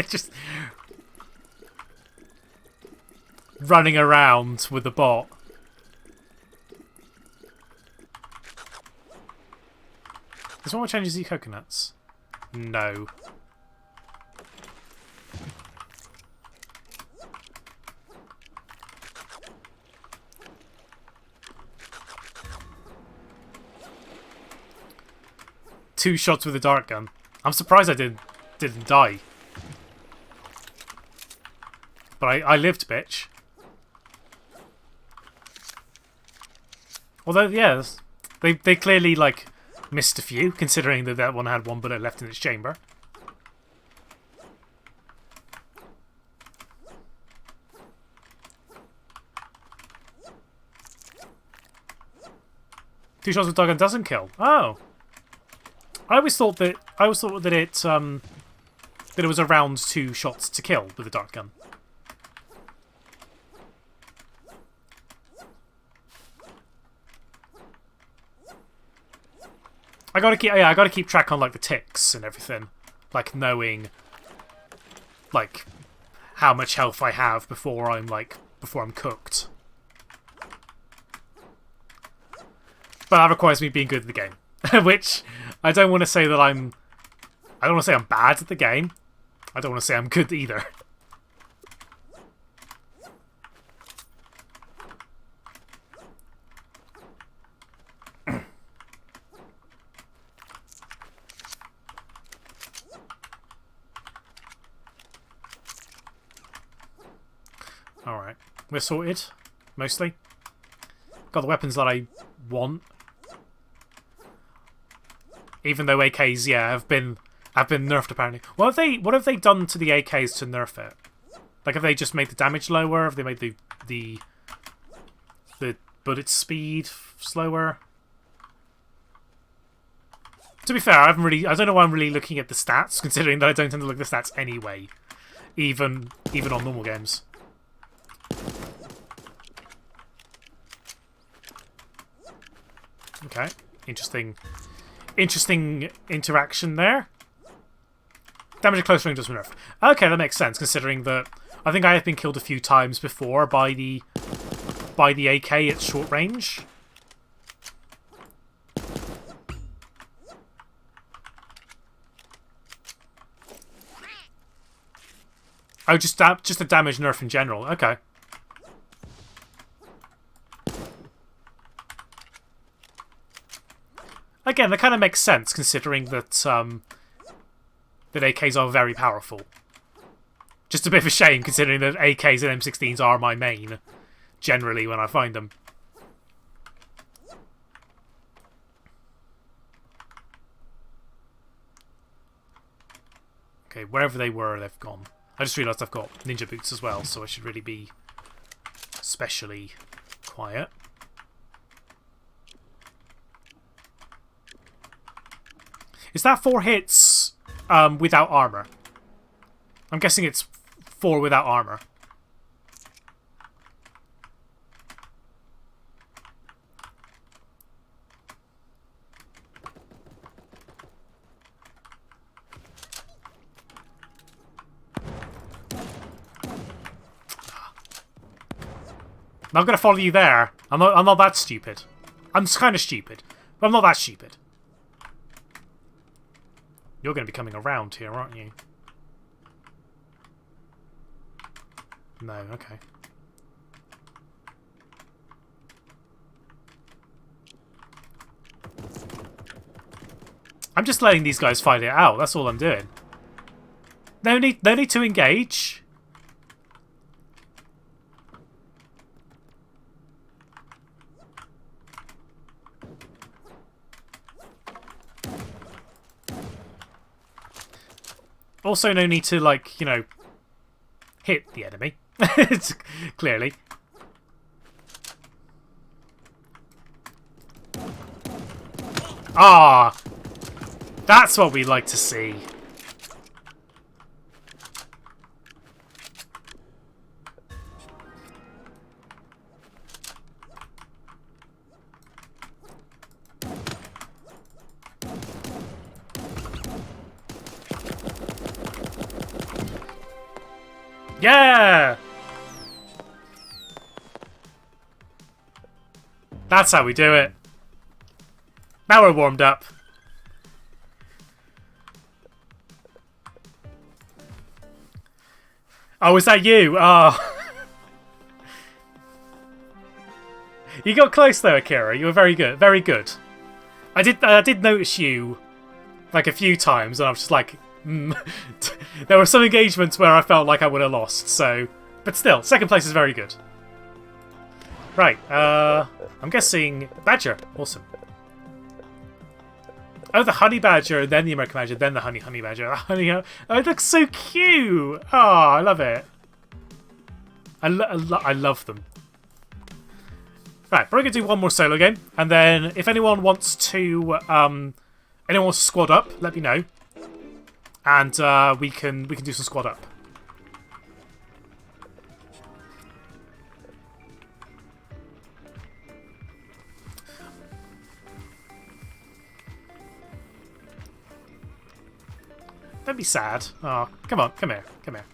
Just running around with the bot. Is one more changes the coconuts? No. Two shots with a dart gun. I'm surprised I didn't die. But I lived, bitch. Although, yeah, they clearly, like, missed a few, considering that that one had one bullet left in its chamber. Two shots with dart gun doesn't kill. Oh. I always thought that it was around 2 shots to kill with a dart gun. I gotta keep track on like the ticks and everything, like knowing like how much health I have before I'm cooked. But that requires me being good at the game, which I don't want to say that I don't want to say I'm bad at the game. I don't want to say I'm good either. Alright, we're sorted, mostly. Got the weapons that I want. Even though AKs, yeah, have been nerfed apparently. What have they done to the AKs to nerf it? Like, have they just made the damage lower? Have they made the bullet speed slower? To be fair, I don't know why I'm really looking at the stats, considering that I don't tend to look at the stats anyway, even on normal games. Okay, interesting interaction there. Damage at close range does nerf. Okay, that makes sense, considering that I think I have been killed a few times before by the AK at short range. Oh, just a damage nerf in general. Okay. Again, that kind of makes sense, considering that that AKs are very powerful. Just a bit of a shame, considering that AKs and M16s are my main, generally, when I find them. Okay, wherever they were, they've gone. I just realised I've got ninja boots as well, so I should really be especially quiet. Is that 4 hits without armor? I'm guessing it's 4 without armor. I'm not gonna follow you there. I'm not that stupid. I'm kind of stupid, but I'm not that stupid. You're going to be coming around here, aren't you? No, okay. I'm just letting these guys fight it out. That's all I'm doing. No need to engage. Also, no need to, like, you know, hit the enemy. Clearly. Ah! That's what we like to see. Yeah! That's how we do it. Now we're warmed up. Oh, is that you? Oh. You got close though, Akira. You were very good. Very good. I did notice you like a few times, and I was just like, there were some engagements where I felt like I would have lost. So, but still, second place is very good. Right. I'm guessing Badger. Awesome. Oh, the Honey Badger, then the American Badger, then the Honey Badger. The honey, oh, it looks so cute. Oh, I love it. I love them. Right, we're going to do one more solo game, and then if anyone wants to squad up, let me know, and we can do some squad up. Don't be sad. Oh, come on, come here, come here.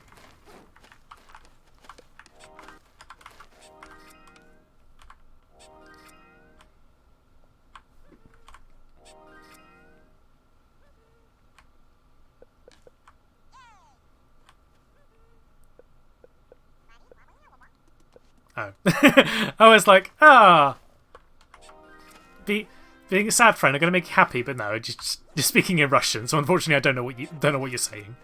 Oh. I was like, being a sad friend, I'm gonna make you happy, but no, just speaking in Russian, so unfortunately I don't know what you're saying.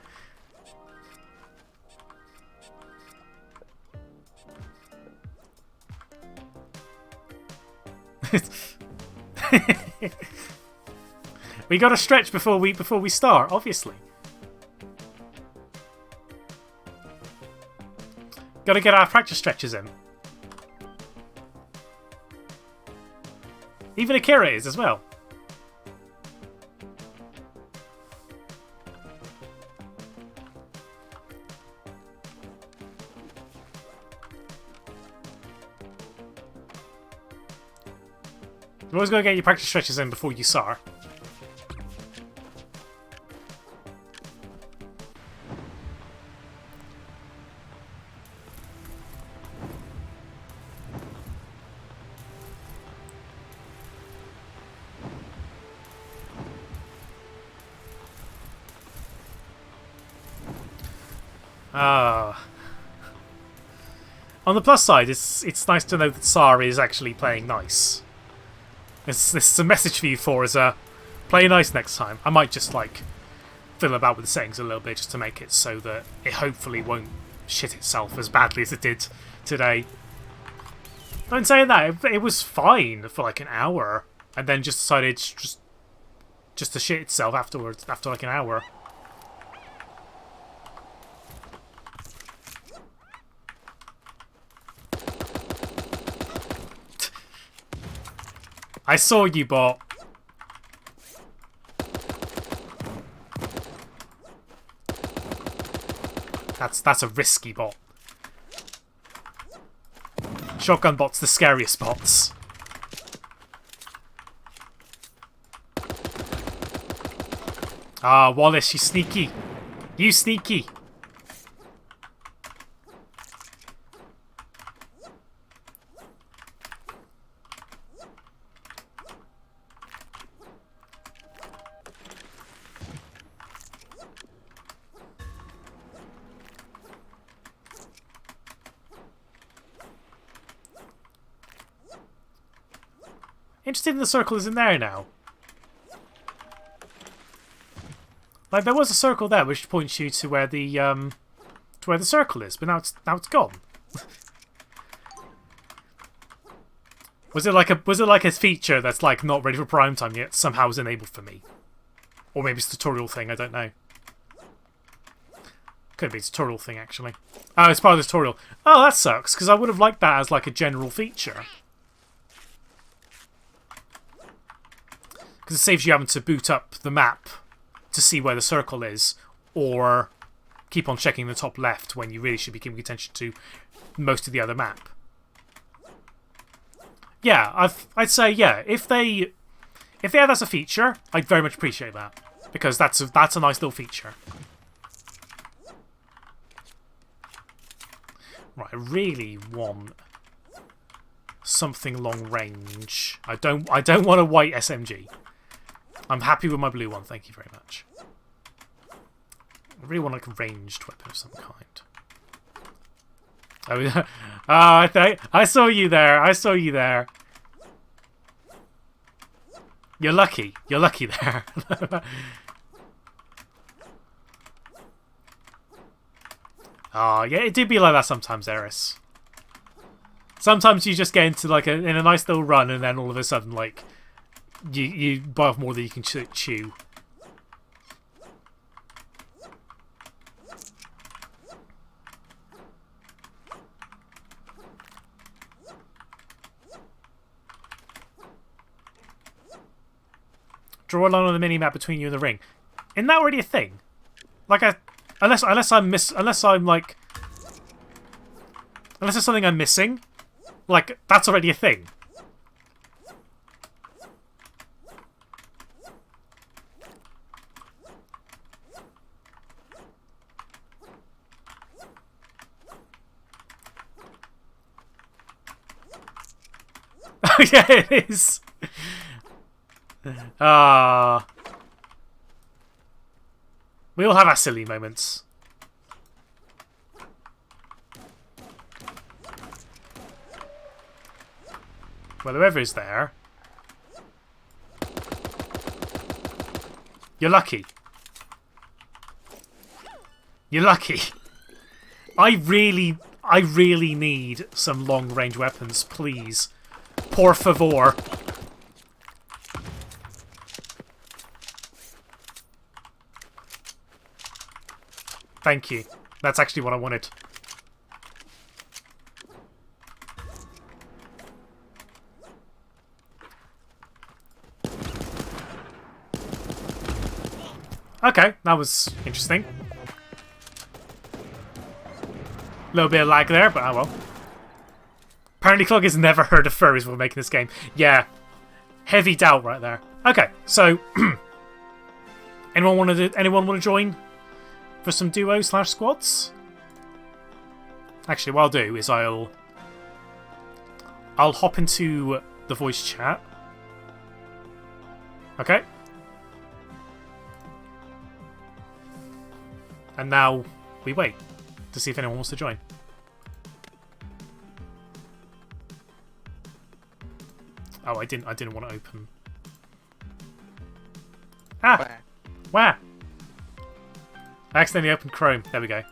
We gotta stretch before we start, obviously. Gotta get our practice stretches in. Even Akira is as well. You always gotta get your practice stretches in before you start. On the plus side, it's nice to know that Sar is actually playing nice. This is a message for you, Forza. Play nice next time. I might just like fiddle about with the settings a little bit just to make it so that it hopefully won't shit itself as badly as it did today. I'm saying that it was fine for like an hour, and then just decided just to shit itself afterwards after like an hour. I saw you, bot. That's a risky bot. Shotgun bot's the scariest bots. Ah, Wallace, you sneaky. You sneaky. Interested in the circle is in there now. Like there was a circle there which points you to where the circle is, but now it's gone. Was it like a feature that's like not ready for prime time yet somehow is enabled for me? Or maybe it's a tutorial thing, I don't know. Could be a tutorial thing actually. Oh, it's part of the tutorial. Oh, that sucks, because I would have liked that as like a general feature. Because it saves you having to boot up the map to see where the circle is, or keep on checking the top left when you really should be keeping attention to most of the other map. Yeah, I'd say yeah. If they have that as a feature, I'd very much appreciate that, because that's a nice little feature. Right, I really want something long range. I don't want a white SMG. I'm happy with my blue one, thank you very much. I really want like a ranged weapon of some kind. Oh, I saw you there. I saw you there. You're lucky. You're lucky there. Oh, yeah, it do be like that sometimes, Eris. Sometimes you just get into like in a nice little run, and then all of a sudden, like, you bite off more than you can chew. Draw a line on the mini map between you and the ring. Isn't that already a thing? Like unless there's something I'm missing, like that's already a thing. Oh yeah, it is. We all have our silly moments. Well, whoever is there, you're lucky. You're lucky. I really need some long-range weapons, please. Por favor. Thank you. That's actually what I wanted. Okay, that was interesting. A little bit of lag there, but oh well. Apparently Clog has never heard of furries while making this game. Yeah. Heavy doubt right there. Okay, so anyone want to join for some duo/squads? Actually, what I'll do is I'll hop into the voice chat. Okay. And now we wait to see if anyone wants to join. Oh, I didn't want to open. Ah! Where? I accidentally opened Chrome. There we go.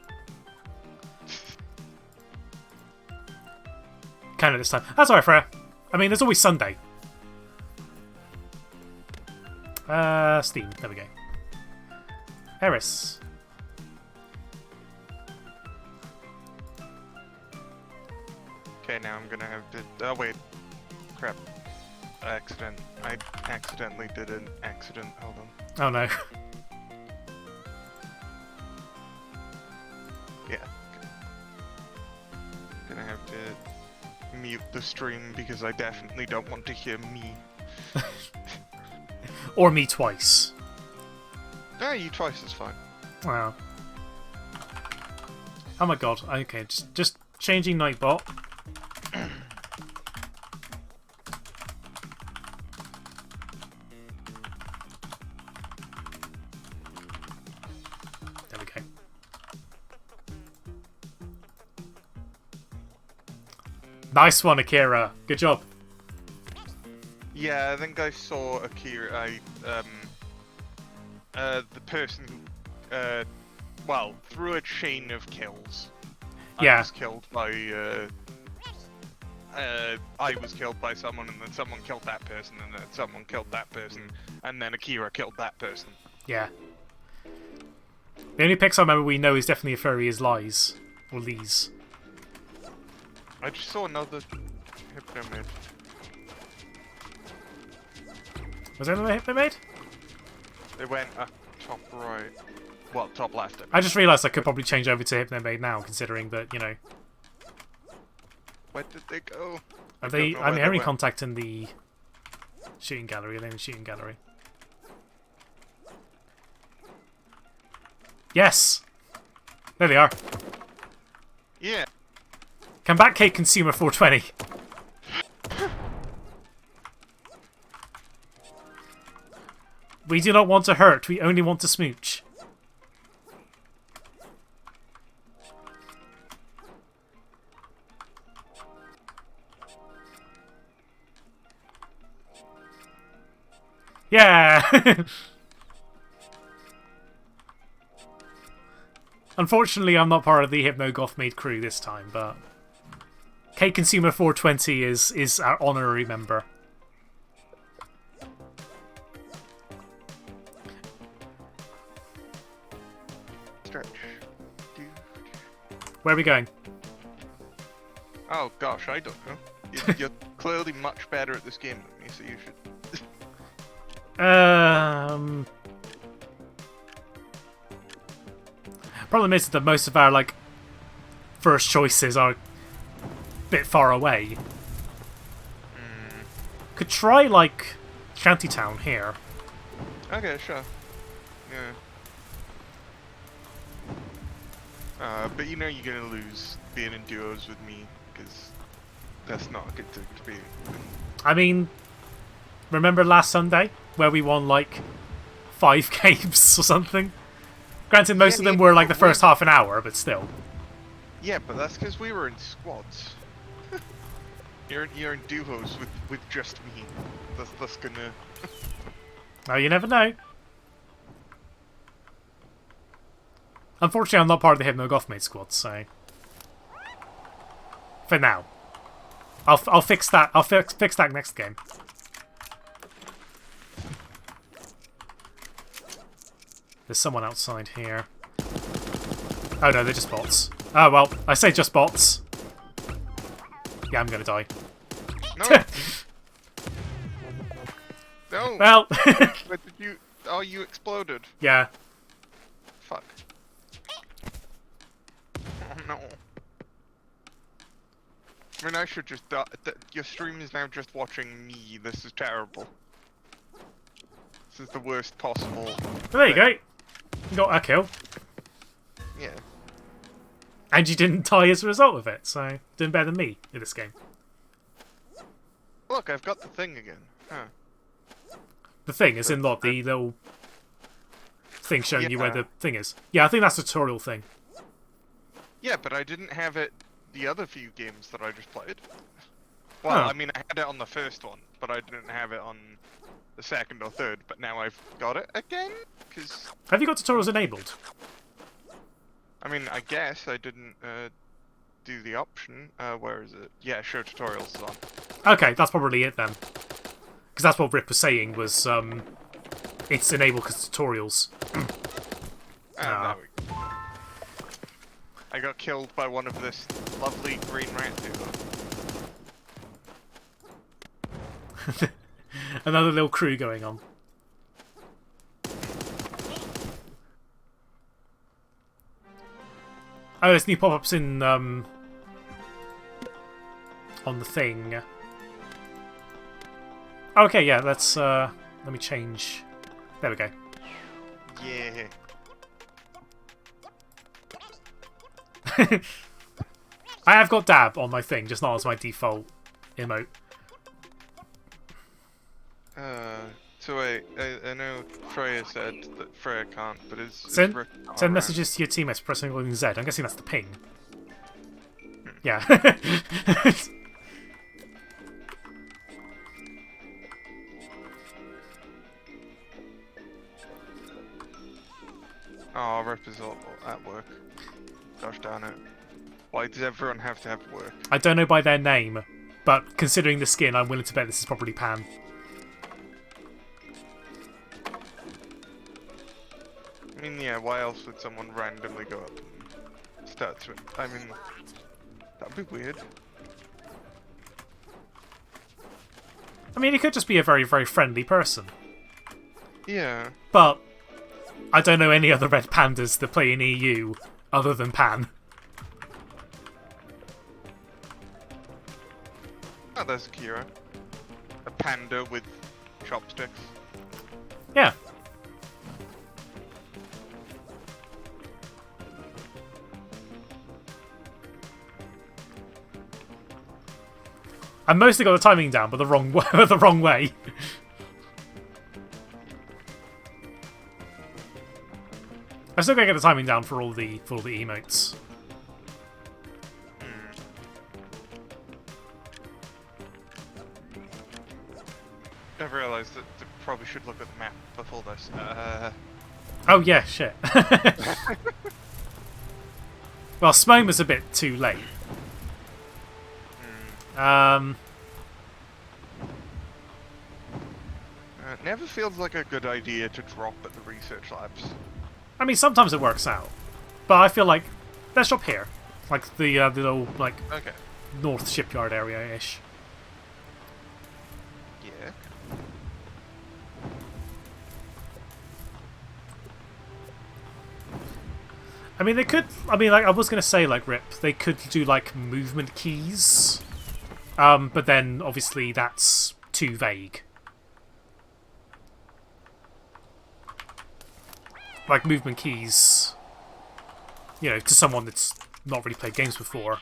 Kind of this time. That's alright, Freya. I mean, there's always Sunday. Steam. There we go. Eris. Okay, now I'm gonna have to. Oh wait, crap! I accidentally did an accident. Hold on. Oh no. Yeah. Okay. Gonna have to mute the stream because I definitely don't want to hear me. Or me twice. No, you twice is fine. Wow. Oh my god. Okay, just changing Nightbot. There we go. Nice one, Akira. Good job. Yeah, I think I saw Akira. The person who, well, through a chain of kills. Yeah. I was killed by, I was killed by someone, and then someone killed that person, and then someone killed that person, and then Akira killed that person. Yeah. The only Pixar member we know is definitely a furry is Lies. Or Lees. I just saw another Hypnomid. Was there another hit they made? They went up top right. Well, top left. I just realised I could probably change over to Hypnomade now, considering that, you know... Where did they go? Are they... I mean, only contact in the shooting gallery. Are they in the shooting gallery? Yes! There they are. Yeah. Come back, Cake Consumer 420. We do not want to hurt, we only want to smooch. Yeah! Unfortunately, I'm not part of the Hypno-Goth-Made crew this time, but... K-Consumer420 is our honorary member. Stretch. Where are we going? Oh gosh, I don't know. You're clearly much better at this game than me, so you should. Problem is that most of our, like, first choices are a bit far away. Could try, like, Shantytown here. Okay, sure. Yeah. But you know you're gonna lose being in duos with me, because that's not a good thing to be. I mean, remember last Sunday where we won like 5 games or something? Granted, most of them were like the first half an hour, but still. Yeah, but that's because we were in squads. you're in duos with just me. That's gonna. Well, you never know. Unfortunately, I'm not part of the Hypno-Goth-Made squad, so for now, I'll fix that. I'll fix that next game. There's someone outside here. Oh no, they're just bots. Oh well, I say just bots. Yeah, I'm gonna die. No. No. Well. But did you? Oh, you exploded. Yeah. Fuck. Oh no. I mean, I should just die. Your stream is now just watching me. This is terrible. This is the worst possible. Well, there you go. You got a kill. Yeah. And you didn't die as a result of it, so doing better than me in this game. Look, I've got the thing again. Huh. The thing is in the little thing showing you where Yeah. the thing is. Yeah, I think that's a tutorial thing. Yeah, but I didn't have it the other few games that I just played. Well, Huh. I mean, I had it on the first one, but I didn't have it on the second or third, but now I've got it again? Because, Have you got tutorials enabled? I mean, I guess I didn't do the option. Where is it? Yeah, show tutorials is on. Okay, that's probably it then. Because that's what Rip was saying, was it's enabled because tutorials. There we go. I got killed by one of this lovely green rat duo. Another little crew going on. Oh, there's new pop-ups in on the thing. Okay, yeah, let's let me change. There we go. Yeah. I have got dab on my thing, just not as my default emote. So wait, I know Freya said that Freya can't, but is Send Rick send around? messages to your teammates pressing holding Z. I'm guessing that's the ping. Yeah. Oh, Rip is all at work. Gosh darn it. Why does everyone have to have work? I don't know by their name, but considering the skin, I'm willing to bet this is probably Pan. I mean, yeah, why else would someone randomly go up and start to... I mean, that'd be weird. I mean, he could just be a very, very friendly person. Yeah. But I don't know any other red pandas that play in EU other than Pan. Oh, there's Kira. A panda with chopsticks. Yeah. I mostly got the timing down, but the wrong way. The wrong way. I'm still gonna get the timing down for all the emotes. I've realised that I probably we should look at the map before this. Oh yeah, shit. Well, Smoma's a bit too late. It never feels like a good idea to drop at the research labs. I mean, sometimes it works out, but I feel like let's drop here, like the little like Okay. north shipyard area ish. Yeah. I mean, they could. I mean, like I was gonna say, like Rip, they could do like movement keys, but then obviously that's too vague. Like movement keys, you know, to someone that's not really played games before,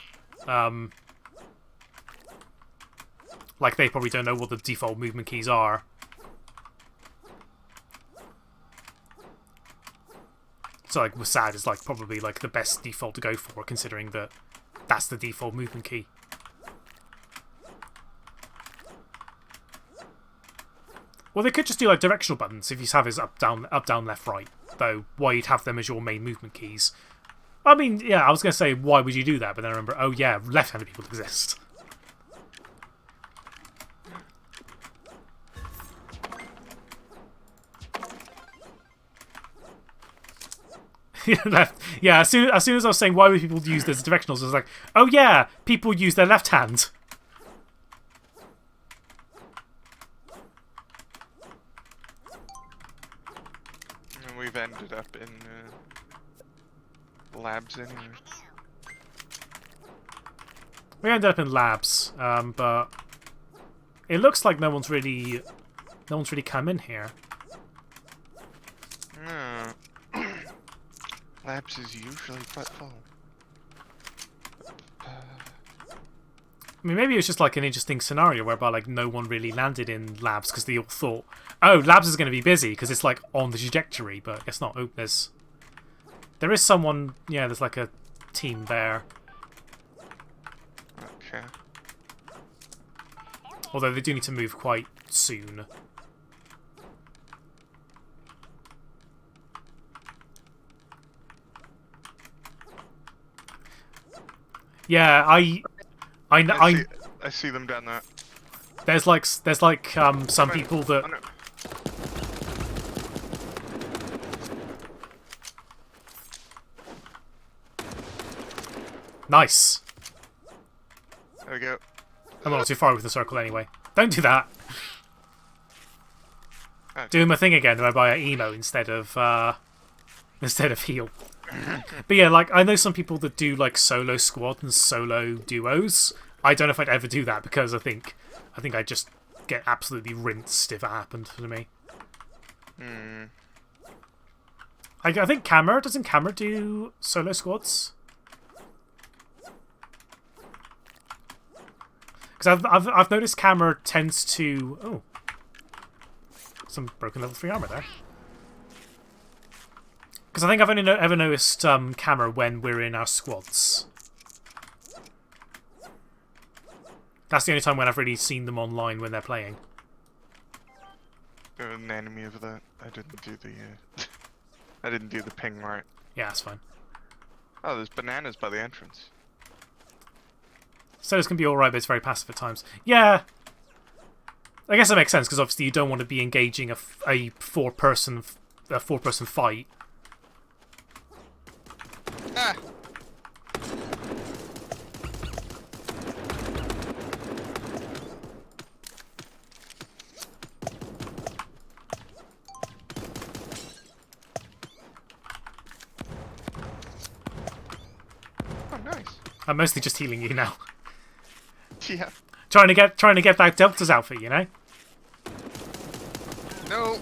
like they probably don't know what the default movement keys are. So like Wasad is like probably like the best default to go for, considering that that's the default movement key. Well, they could just do like directional buttons if you have his up, down, left, right. Though, why you'd have them as your main movement keys? I mean, yeah, I was going to say, why would you do that? But then I remember, oh yeah, left-handed people exist. Left. Yeah, as soon as I was saying why would people use those directionals, I was like, oh yeah, people use their left hand. And we've ended up in labs anyway. We ended up in labs, but it looks like no one's really come in here. No. Labs is usually quite full. I mean, maybe it was just like an interesting scenario whereby like no one really landed in labs because they all thought, oh, labs is going to be busy because it's like on the trajectory, but I guess not. Oh, there is someone. Yeah, there's like a team there. Okay. Although they do need to move quite soon. Yeah, I see them down there. There's like some people that. Oh, no. Nice. There we go. I'm not too far with the circle anyway. Don't do that. Oh. Doing my thing again whereby I emo instead of heal. But yeah, like I know some people that do like solo squad and solo duos. I don't know if I'd ever do that because I think I'd just get absolutely rinsed if it happened to me. I think doesn't Camera do solo squads? Because I've noticed Camera tends to some broken level 3 armor there. Because I think I've only ever noticed Camera when we're in our squads. That's the only time when I've really seen them online when they're playing. There's an enemy over there. I didn't do the I didn't do the ping right. Yeah, that's fine. Oh, there's bananas by the entrance. So this can be alright, but it's very passive at times. Yeah, I guess that makes sense because obviously you don't want to be engaging a four-person fight. Ah. Oh, nice. I'm mostly just healing you now. Yeah. Trying to get that Delta's outfit, you know? No.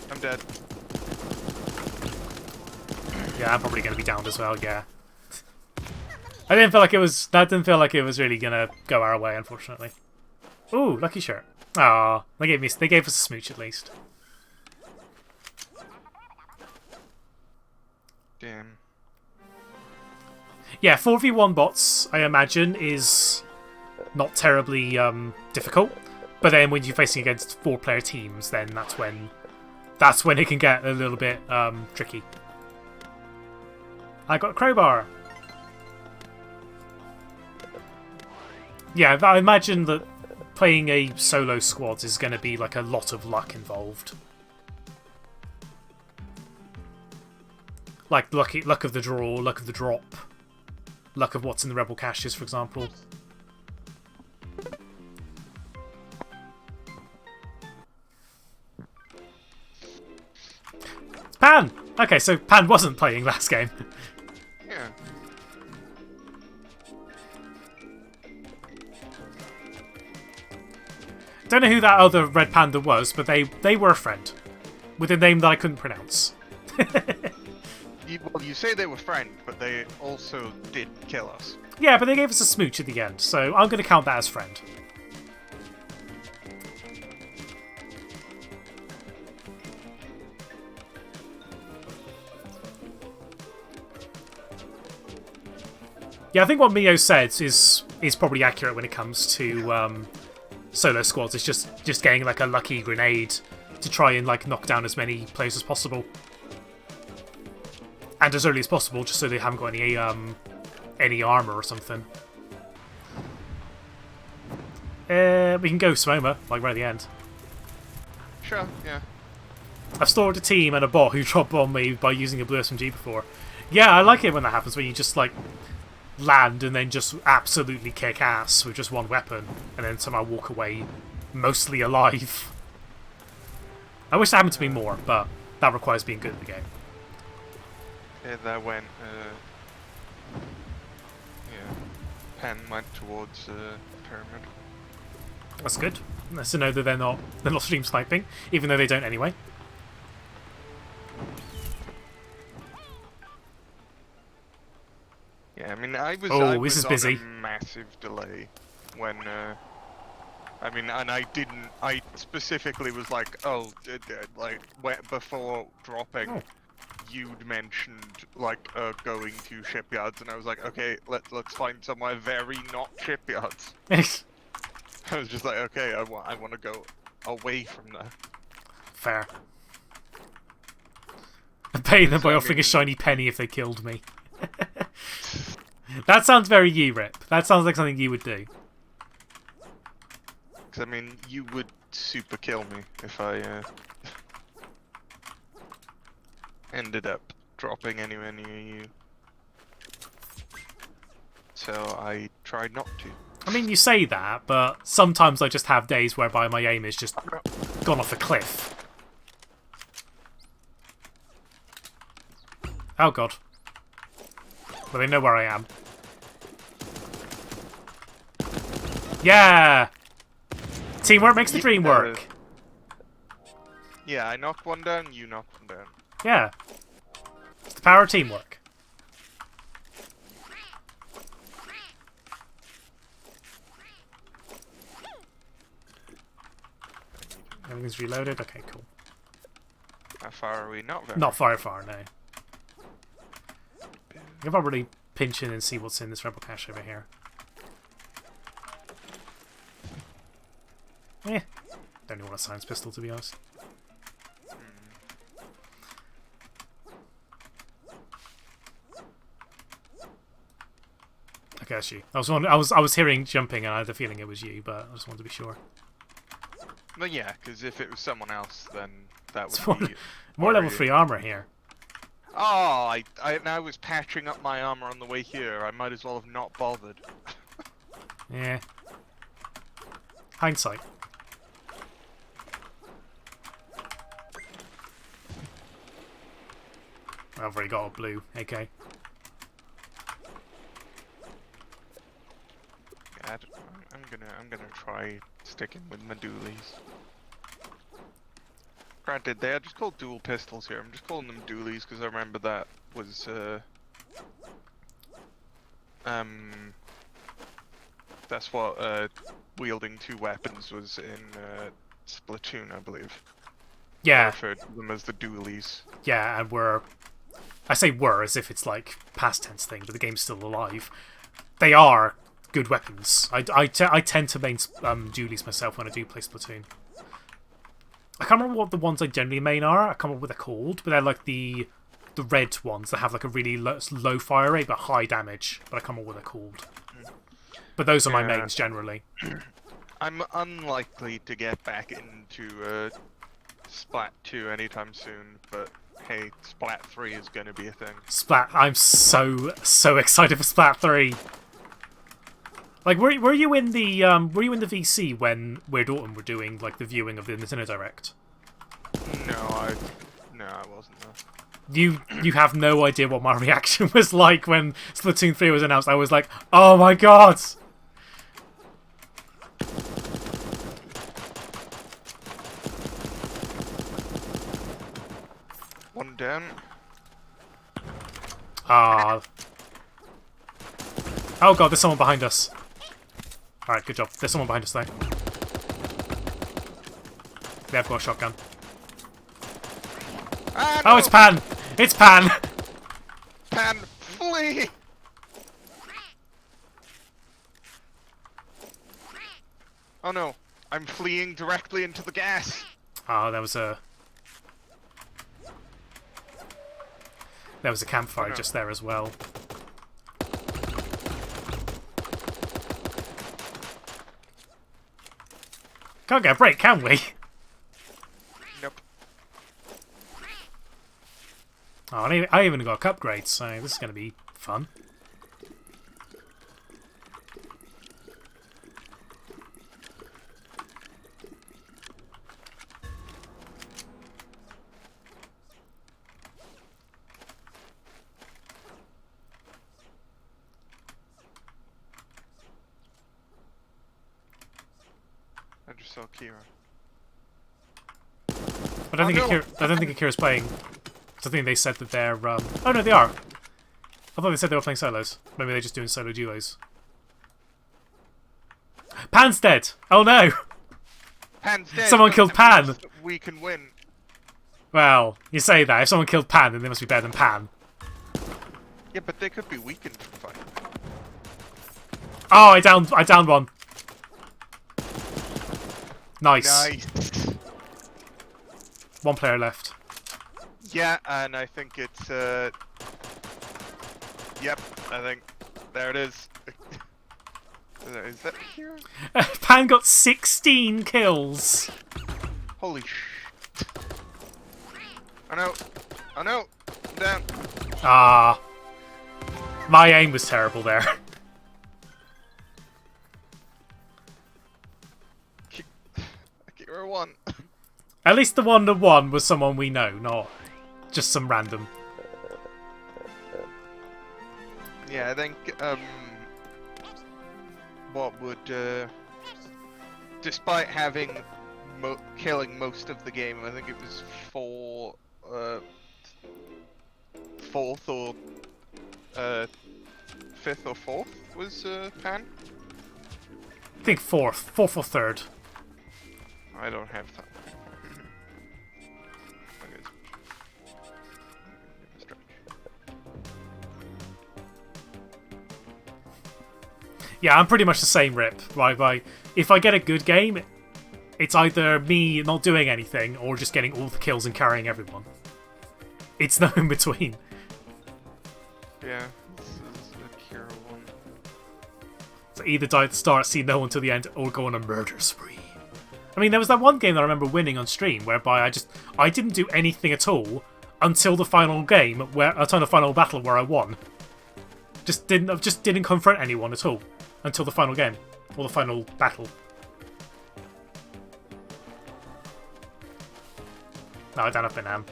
I'm dead. Yeah, I'm probably going to be downed as well, yeah. That didn't feel like it was really going to go our way, unfortunately. Ooh, lucky shirt. Aw, they gave us a smooch at least. Damn. Yeah, 4v1 bots, I imagine, is not terribly difficult. But then when you're facing against 4-player teams, then that's when that's when it can get a little bit tricky. I got a crowbar. Yeah, I imagine that playing a solo squad is going to be like a lot of luck involved. Like luck of the draw, luck of the drop, luck of what's in the rebel caches, for example. It's Pan! Okay, so Pan wasn't playing last game. Yeah. Don't know who that other red panda was, but they were a friend. With a name that I couldn't pronounce. Well, you say they were friends, but they also did kill us. Yeah, but they gave us a smooch at the end, so I'm going to count that as friend. Yeah, I think what Mio said is probably accurate when it comes to solo squads. It's just getting like a lucky grenade to try and like knock down as many players as possible, and as early as possible, just so they haven't got any armor or something. We can go Smoma, like right at the end. Sure, yeah. I've stored a team and a bot who dropped on me by using a blue SMG before. Yeah, I like it when that happens, when you just like land and then just absolutely kick ass with just one weapon and then somehow walk away mostly alive. I wish that happened to me more, but that requires being good at the game. Yeah, that went, yeah, Pen went towards Pyramid. That's good. Nice to know that they're not stream sniping, even though they don't anyway. Yeah, I mean, I was this is busy. on a massive delay when, I mean, and I specifically was like, oh, like, before dropping, you'd mentioned, like, going to shipyards, and I was like, okay, let's find somewhere very not shipyards. I was just like, okay, I want to go away from there. Fair. I'd pay them by offering a shiny penny if they killed me. That sounds very you, Rip. That sounds like something you would do. Because, I mean, you would super kill me if I ended up dropping anywhere near you. So I tried not to. I mean, you say that, but sometimes I just have days whereby my aim is just gone off a cliff. Oh god. Well, they know where I am. Yeah! Teamwork makes the dream work. Yeah, I knocked one down, you knocked one down. Yeah. It's the power of teamwork. Everything's reloaded? Okay, cool. How far are we? Not very. Not very far, no. I can probably pinch in and see what's in this rebel cache over here. Eh. Don't even want a science pistol, to be honest. Okay, that's you. I was hearing jumping, and I had the feeling it was you, but I just wanted to be sure. Well, yeah, because if it was someone else, then that would be more level 3 armor here. Oh, I was patching up my armor on the way here. I might as well have not bothered. Yeah. Hindsight. I've already got a blue AK. Yeah, I'm gonna try sticking with my dualies. Granted, they are just called dual pistols here. I'm just calling them dualies because I remember that was that's what wielding two weapons was in Splatoon, I believe. Yeah. I referred to them as the dualies. Yeah, and I say were as if it's like past tense thing, but the game's still alive. They are good weapons. I tend to main dualies myself when I do play Splatoon. I can't remember what the ones I generally main are. I can't remember what they're called, but they're like the red ones that have like a really low fire rate but high damage. But I can't remember what they're called. But those are my mains generally. I'm unlikely to get back into Splat 2 anytime soon, but hey, Splat 3 is going to be a thing. Splat! I'm so excited for Splat 3. Like, were you in the VC when Weird Autumn were doing like the viewing of the Nintendo Direct? No, I wasn't there. You have no idea what my reaction was like when Splatoon 3 was announced. I was like, oh my god! One down. Ah. Oh god, there's someone behind us. Alright, good job. There's someone behind us though. They've got a shotgun. Ah, no! Oh, it's Pan! It's Pan! Pan, flee! Oh no, I'm fleeing directly into the gas! Oh, there was a campfire just there as well. Can't get a break, can we? Nope. Oh, I even got upgrades, so this is going to be fun. I just saw Kira. I don't think Akira's playing. I think they said that they're. Oh no, they are. I thought they said they were playing solos. Maybe they're just doing solo duos. Pan's dead. Oh no! Pan's dead. Someone killed Pan. We can win. Well, you say that. If someone killed Pan, then they must be better than Pan. Yeah, but they could be weakened from fighting. Oh, I downed one. Nice. Nice. One player left. Yeah, and I think it's yep, I think there it is. Is that here? Pan got 16 kills. Holy sh! Oh no! Oh no! I'm down. Ah. My aim was terrible there. Kira won. At least the one that won was someone we know, not just some random. Yeah, I think what would despite having killing most of the game, I think it was fourth or fifth or fourth was Pan. I think fourth or third. I don't have that. Yeah, I'm pretty much the same rip. Right, if I get a good game, it's either me not doing anything or just getting all the kills and carrying everyone. It's no in between. Yeah, this is a Kira one. So either die at the start, see no one till the end, or go on a murder spree. I mean, there was that one game that I remember winning on stream, whereby I didn't do anything at all until the final game, until the final battle where I won. Just didn't confront anyone at all until the final game or the final battle. No, I don't have Banam.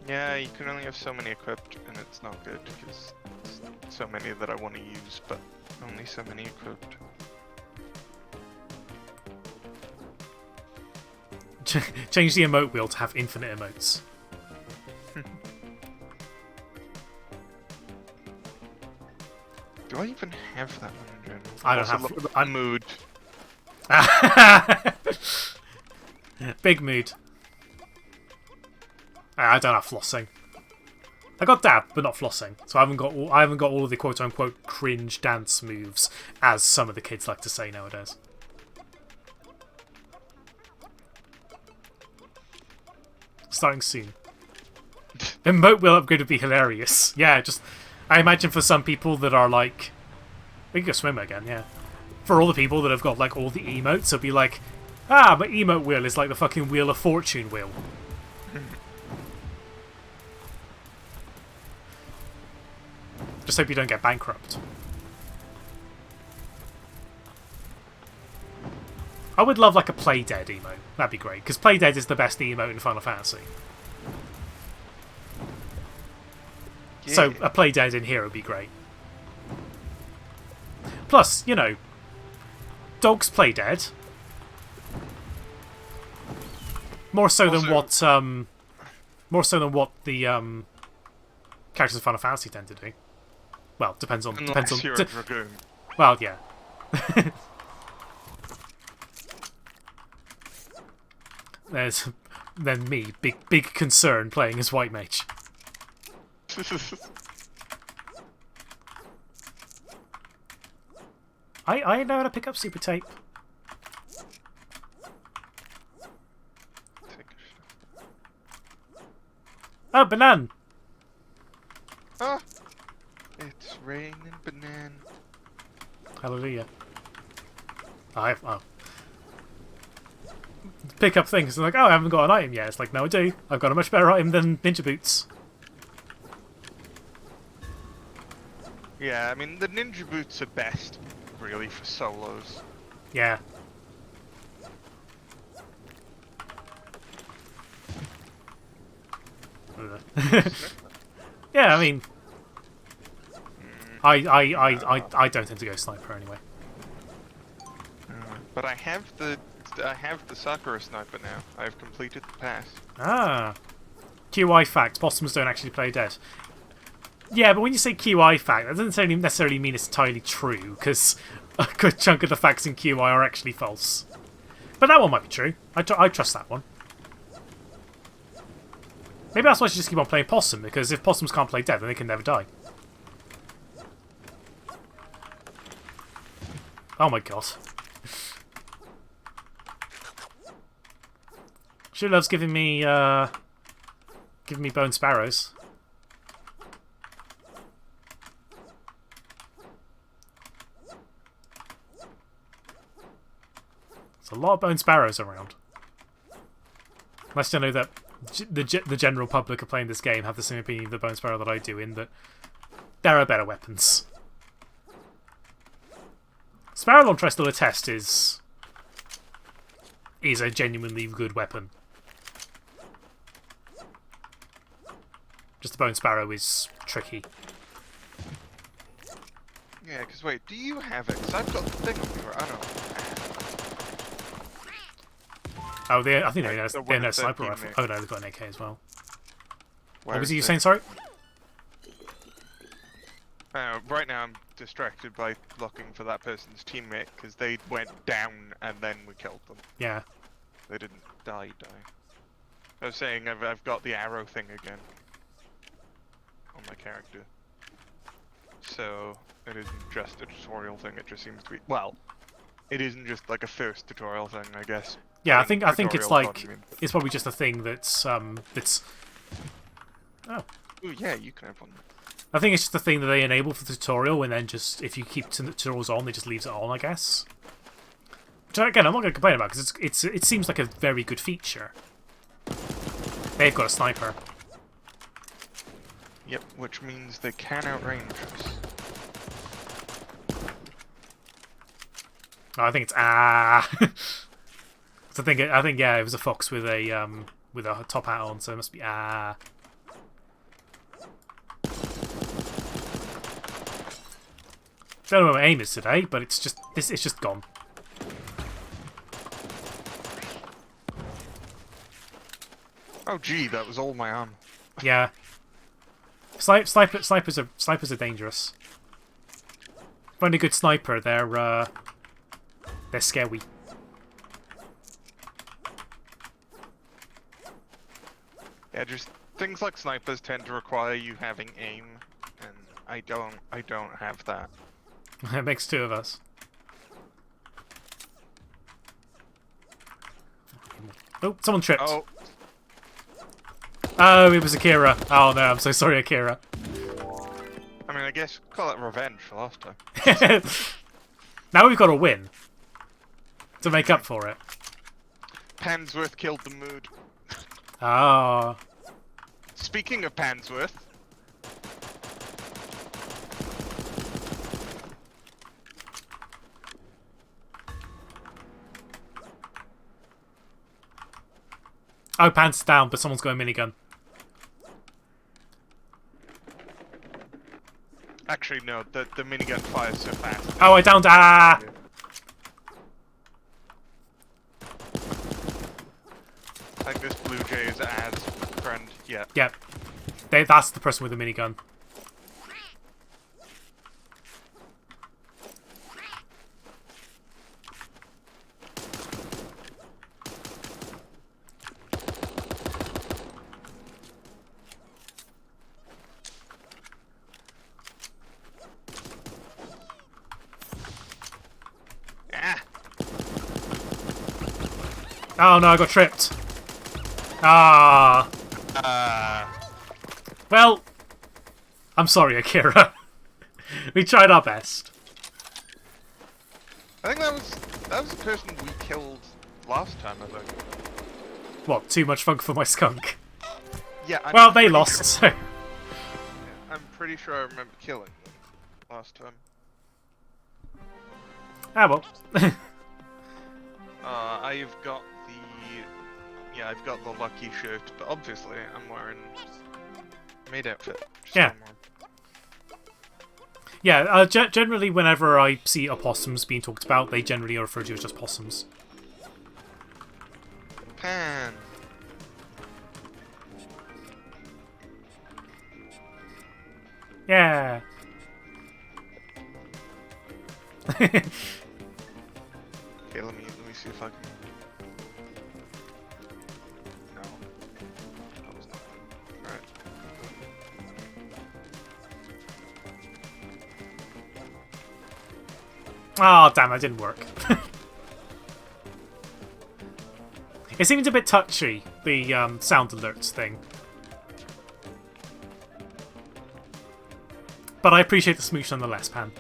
Yeah, you can only have so many equipped, and it's not good because there's so many that I want to use, but only so many equipped. Change the emote wheel to have infinite emotes. Do I even have that one in general? I don't Also, have. look at the mood. Big mood. I don't have flossing. I got dab, but not flossing. So I haven't got all of the quote unquote cringe dance moves, as some of the kids like to say nowadays. Starting soon. Emote will upgrade would be hilarious. Yeah, just... I imagine for some people that are like... We can go swim again, yeah. For all the people that have got like all the emotes, it'll be like, ah, my emote wheel is like the fucking Wheel of Fortune wheel. Just hope you don't get bankrupt. I would love like a Play Dead emote. That'd be great, because Play Dead is the best emote in Final Fantasy. Yeah. So a Play Dead in here would be great. Plus, you know, dogs play dead. More so than what the characters of Final Fantasy tend to do. Well, depends on you're a dragoon. Well, yeah. There's then me, big concern playing as White Mage. I know how to pick up super tape. Oh, banan! Ah! It's raining banan. Hallelujah. Pick up things and like, oh, I haven't got an item yet. It's like, no, I do. I've got a much better item than Ninja Boots. Yeah, I mean, the Ninja Boots are best, really, for solos. Yeah. Yeah, I mean, I don't tend to go sniper anyway. But I have the Sakura sniper now. I've completed the pass. Ah. QI fact: possums don't actually play dead. Yeah, but when you say QI fact, that doesn't necessarily mean it's entirely true, because a good chunk of the facts in QI are actually false. But that one might be true. I trust that one. Maybe that's why I should just keep on playing possum, because if possums can't play dead, then they can never die. Oh my god. She loves giving me bone sparrows. There's a lot of bone sparrows around. Unless you know that the general public are playing this game have the same opinion of the bone sparrow that I do, in that there are better weapons. Sparrow Launcher, I still attest, is a genuinely good weapon. Just the bone sparrow is tricky. Yeah, because wait, do you have it? Because I've got the thing on me where I don't. Oh, I think they know sniper rifle. Oh no, they've got an AK as well. What was you saying, sorry? Right now I'm distracted by looking for that person's teammate, because they went down and then we killed them. Yeah. They didn't die. I was saying I've got the arrow thing again on my character. So it isn't just a tutorial thing, it just seems to be... Well, it isn't just like a first tutorial thing, I guess. Yeah, I think it's like... It's probably just a thing that's... Oh. Ooh, yeah, you can have one. I think it's just a thing that they enable for the tutorial, and then just, if you keep tutorials on, it just leaves it on, I guess. Which, again, I'm not going to complain about, because it seems like a very good feature. They've got a sniper. Yep, which means they can outrange us. Oh, I think it's So I think yeah, it was a fox with a top hat on, so it must be Don't know where my aim is today, but it's just gone. Oh gee, that was all my arm. Yeah. Snipers are dangerous. Find a good sniper, they're scary. Yeah, just things like snipers tend to require you having aim, and I don't have that. It makes two of us. Oh, someone tripped. Oh. Oh, it was Akira. Oh no, I'm so sorry, Akira. I mean, I guess call it revenge for last time. Now we've got to win to make up for it. Pansworth killed the mood. Ah. Speaking of Pansworth, Oh, pants down, but someone's got a minigun. actually no, the minigun fires so fast. Oh, I downed. Ah. I think this Blue Jay is as friend. Yeah. Yep. That's the person with the minigun. Oh no, I got tripped. Ah. Well, I'm sorry, Akira. We tried our best. I think that was the person we killed last time, I think. What, too much funk for my skunk? Yeah. Well, they lost, so... Yeah, I'm pretty sure I remember killing them last time. Ah, well. I've got I've got the lucky shirt, but obviously I'm wearing maid outfit. Yeah. Yeah, generally whenever I see opossums being talked about, they generally are referred to as just possums. Pan. Yeah. Okay, let me see if I can. No, that was not. All right. Oh, damn, that didn't work. It seems a bit touchy, the sound alerts thing. But I appreciate the smooch nonetheless, Pan.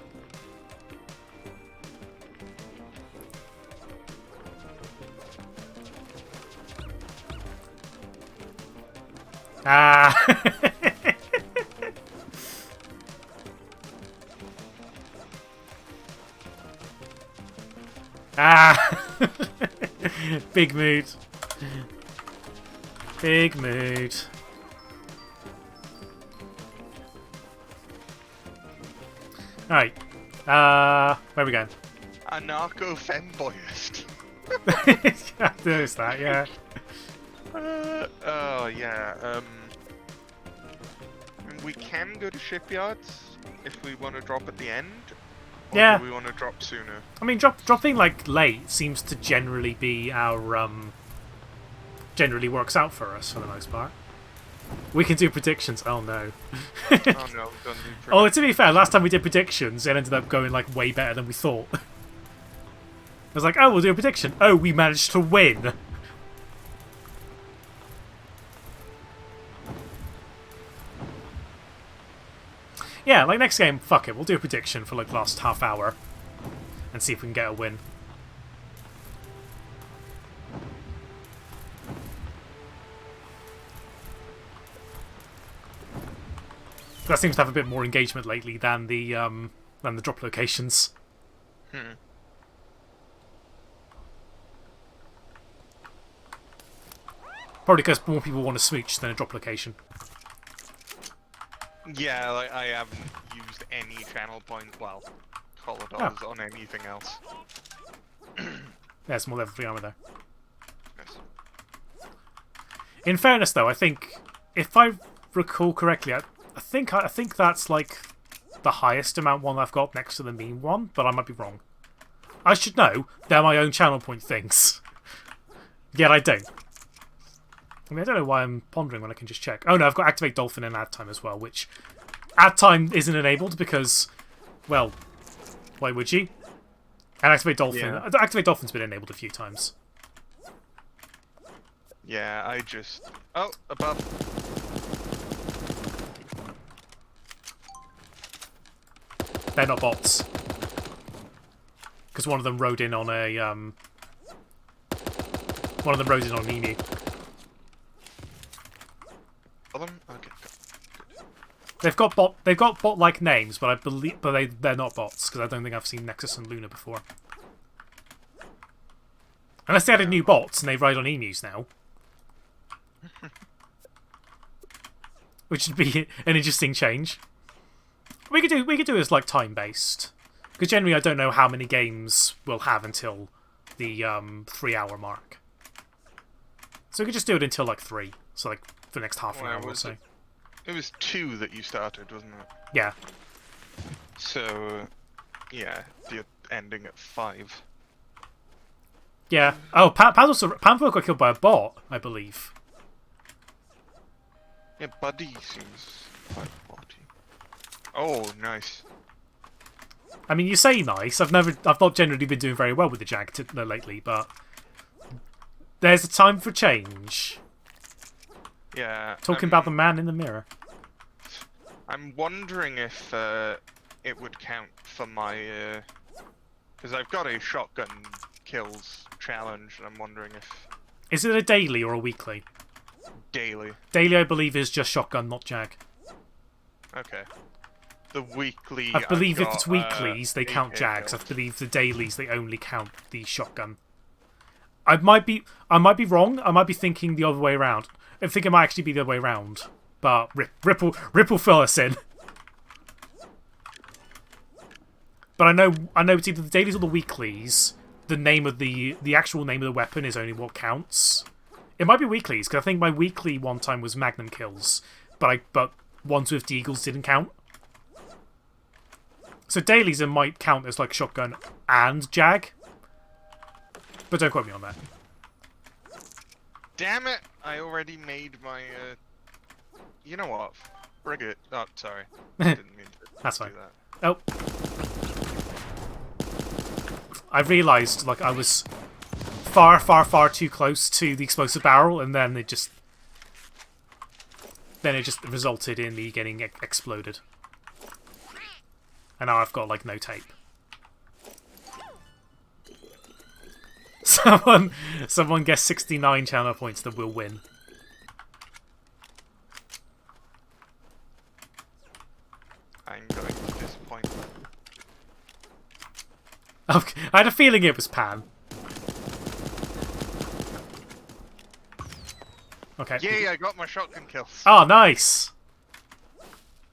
Ah. Ah. Big mood. Big mood. Alright. Where are we going? Anarcho femboyist. There's that, yeah. Oh yeah. We can go to shipyards if we want to drop at the end. Or Yeah. do we want to drop sooner? I mean, dropping like late seems to generally be our generally works out for us for the most part. We can do predictions. Oh no. Oh no, don't do Oh, to be fair, last time we did predictions, it ended up going like way better than we thought. I was like, oh, we'll do a prediction. Oh, we managed to win. Yeah, like next game, fuck it, we'll do a prediction for like the last half hour and see if we can get a win. That seems to have a bit more engagement lately than the drop locations. Probably because more people want to smooch than a drop location. Yeah, like I haven't used any channel point. Well, CollaredDolphin on anything else. There's more level 3 armor there. Yes. In fairness, though, I think if I recall correctly, I think that's like the highest amount one I've got next to the mean one, but I might be wrong. I should know. They're my own channel point things. Yet I don't. I mean, I don't know why I'm pondering when I can just check. Oh no, I've got Activate Dolphin and Add Time as well, which Add Time isn't enabled because, well, why would you? And Activate Dolphin. Yeah. Activate Dolphin's been enabled a few times. Yeah, I just... Oh, above. They're not bots. Because one of them rode in on a one of them rode in on an emu. Okay. They've got bot-like names, but I believe they're not bots because I don't think I've seen Nexus and Luna before. Unless they added new bots and they ride on emus now, which would be an interesting change. We could do it as like time-based, because generally I don't know how many games we'll have until the 3-hour mark. So we could just do it until like 3, so like for the next half an hour or so. It was 2 that you started, wasn't it? Yeah. So, yeah, you're ending at 5. Yeah. Oh, Pam got killed by a bot, I believe. Yeah, Buddy seems quite botty. Oh, nice. I mean, you say nice. I've not generally been doing very well with the Jag lately, but there's a time for change. Yeah. Talking about the man in the mirror. I'm wondering if it would count for my... Because I've got a shotgun kills challenge, and I'm wondering if... Is it a daily or a weekly? Daily. Daily, I believe, is just shotgun, not Jag. Okay. The weekly... I believe I've if it's got, weeklies, they count AK Jags. I kills. believe the dailies, they only count the shotgun. I might be wrong. I might be thinking the other way around. I think it might actually be the other way around. But Ripple fill us in. But I know it's either the dailies or the weeklies. The name of the actual name of the weapon is only what counts. It might be weeklies, because I think my weekly one time was Magnum kills, but ones with Deagles didn't count. So dailies it might count as like shotgun and Jag. But don't quote me on that. Damn it! I already made my... You know what? Brig it. Oh, sorry. Didn't mean to That's do fine. that. Oh. I realised, like, I was far, far, far too close to the explosive barrel, and then it just resulted in me getting exploded. And now I've got, like, no tape. Someone gets 69 channel points that will win. I'm going to disappoint. Okay. I had a feeling it was Pan. Okay. Yay, I got my shotgun kills. Oh, nice!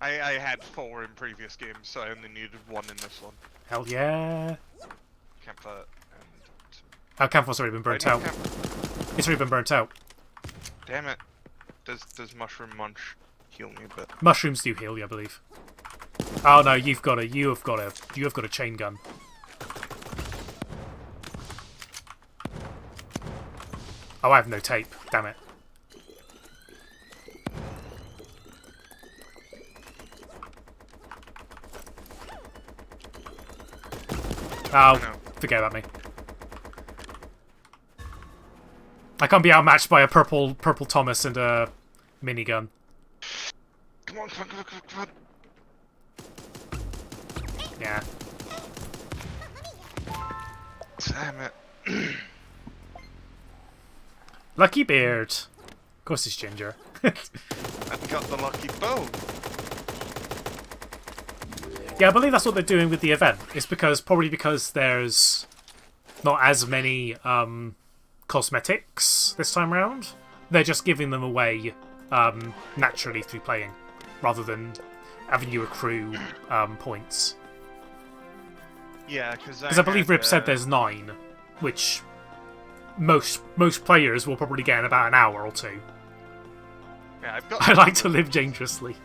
I had 4 in previous games, so I only needed 1 in this one. Hell yeah! Campfire and... Our campfire's already been burnt out. It's already been burnt out. Damn it. Does Mushroom Munch heal me a bit? Mushrooms do heal you, I believe. Oh no, you have got a chain gun. Oh, I have no tape. Damn it. Oh, forget about me. I can't be outmatched by a purple Thomas and a minigun. Come on, come on. Yeah. Damn it. Lucky Beard. Of course it's Ginger. I've got the lucky bow. Yeah, I believe that's what they're doing with the event. It's probably because there's not as many cosmetics this time around. They're just giving them away naturally through playing, rather than having you accrue points. Yeah, because I believe Rip said there's 9, which most players will probably get in about an hour or 2. Yeah, I've got. I like to live dangerously.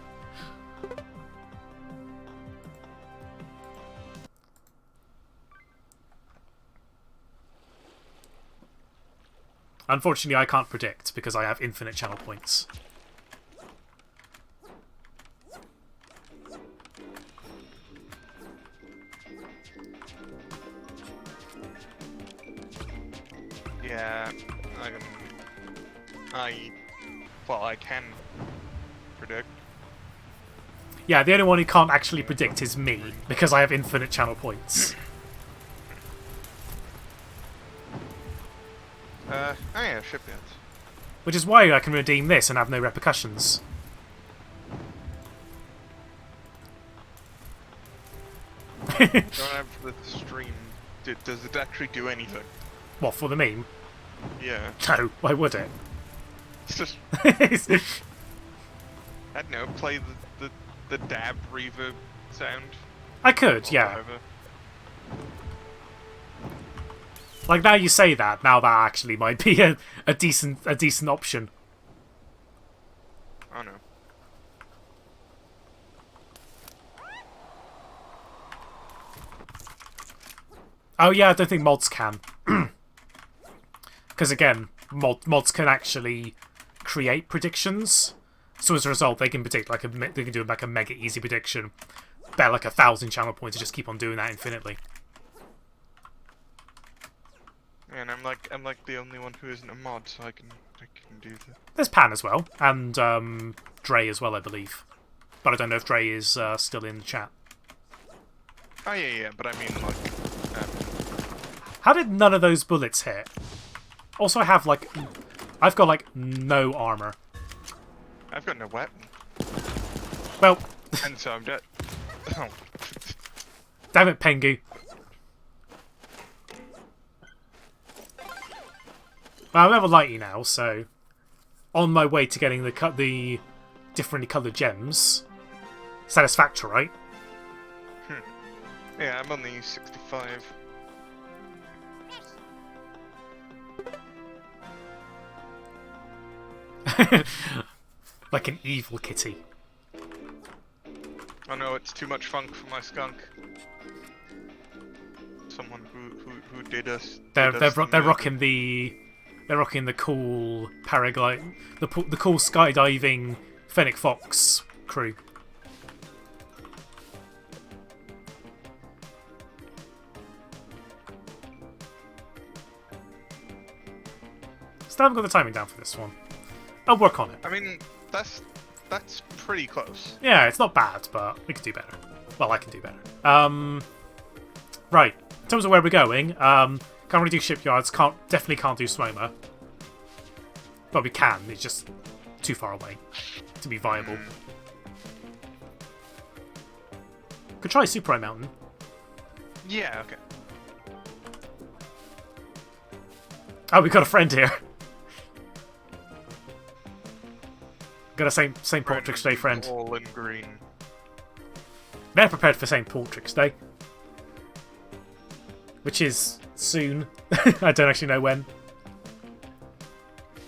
Unfortunately, I can't predict because I have infinite channel points. Yeah, I can predict. Yeah, the only one who can't actually predict is me, because I have infinite channel points. Oh yeah, shipyards. Which is why I can redeem this and have no repercussions. Don't have the stream. Does it actually do anything? What, for the meme? Yeah. No, why would it? It's just, I don't know, play the dab reverb sound. I could, Or yeah. whatever. Like, now you say that, now that actually might be a decent option. Oh no. Oh yeah, I don't think mods can. Because again, mods can actually create predictions. So as a result, they can predict like they can do like a mega easy prediction, bet like 1,000 channel points, and just keep on doing that infinitely. And I'm like the only one who isn't a mod, so I can do that. There's Pan as well, and Dre as well, I believe. But I don't know if Dre is still in the chat. Oh yeah, but I mean like, How did none of those bullets hit? Also, I've got like no armor. I've got no weapon, Well, and so I'm dead. Oh. damn it, Pengu. Well, I'm level 90 now, so on my way to getting the differently coloured gems. Satisfactory, right? Yeah, I'm on the 65. Like an evil kitty. Oh no, it's too much funk for my skunk. Someone who did us. They're rocking the cool paraglide, the cool skydiving Fennec Fox crew. Still haven't got the timing down for this one. I'll work on it. I mean, that's pretty close. Yeah, it's not bad, but we could do better. Well, I can do better. Right. In terms of where we're going, can't really do shipyards. Definitely can't do Smoma. But we can. It's just too far away to be viable. Could try Super Eye Mountain. Yeah. Okay. Oh, we got a friend here. Got a St. Patrick's Day friend. All in green. They're prepared for St. Patrick's Day. Which is soon. I don't actually know when.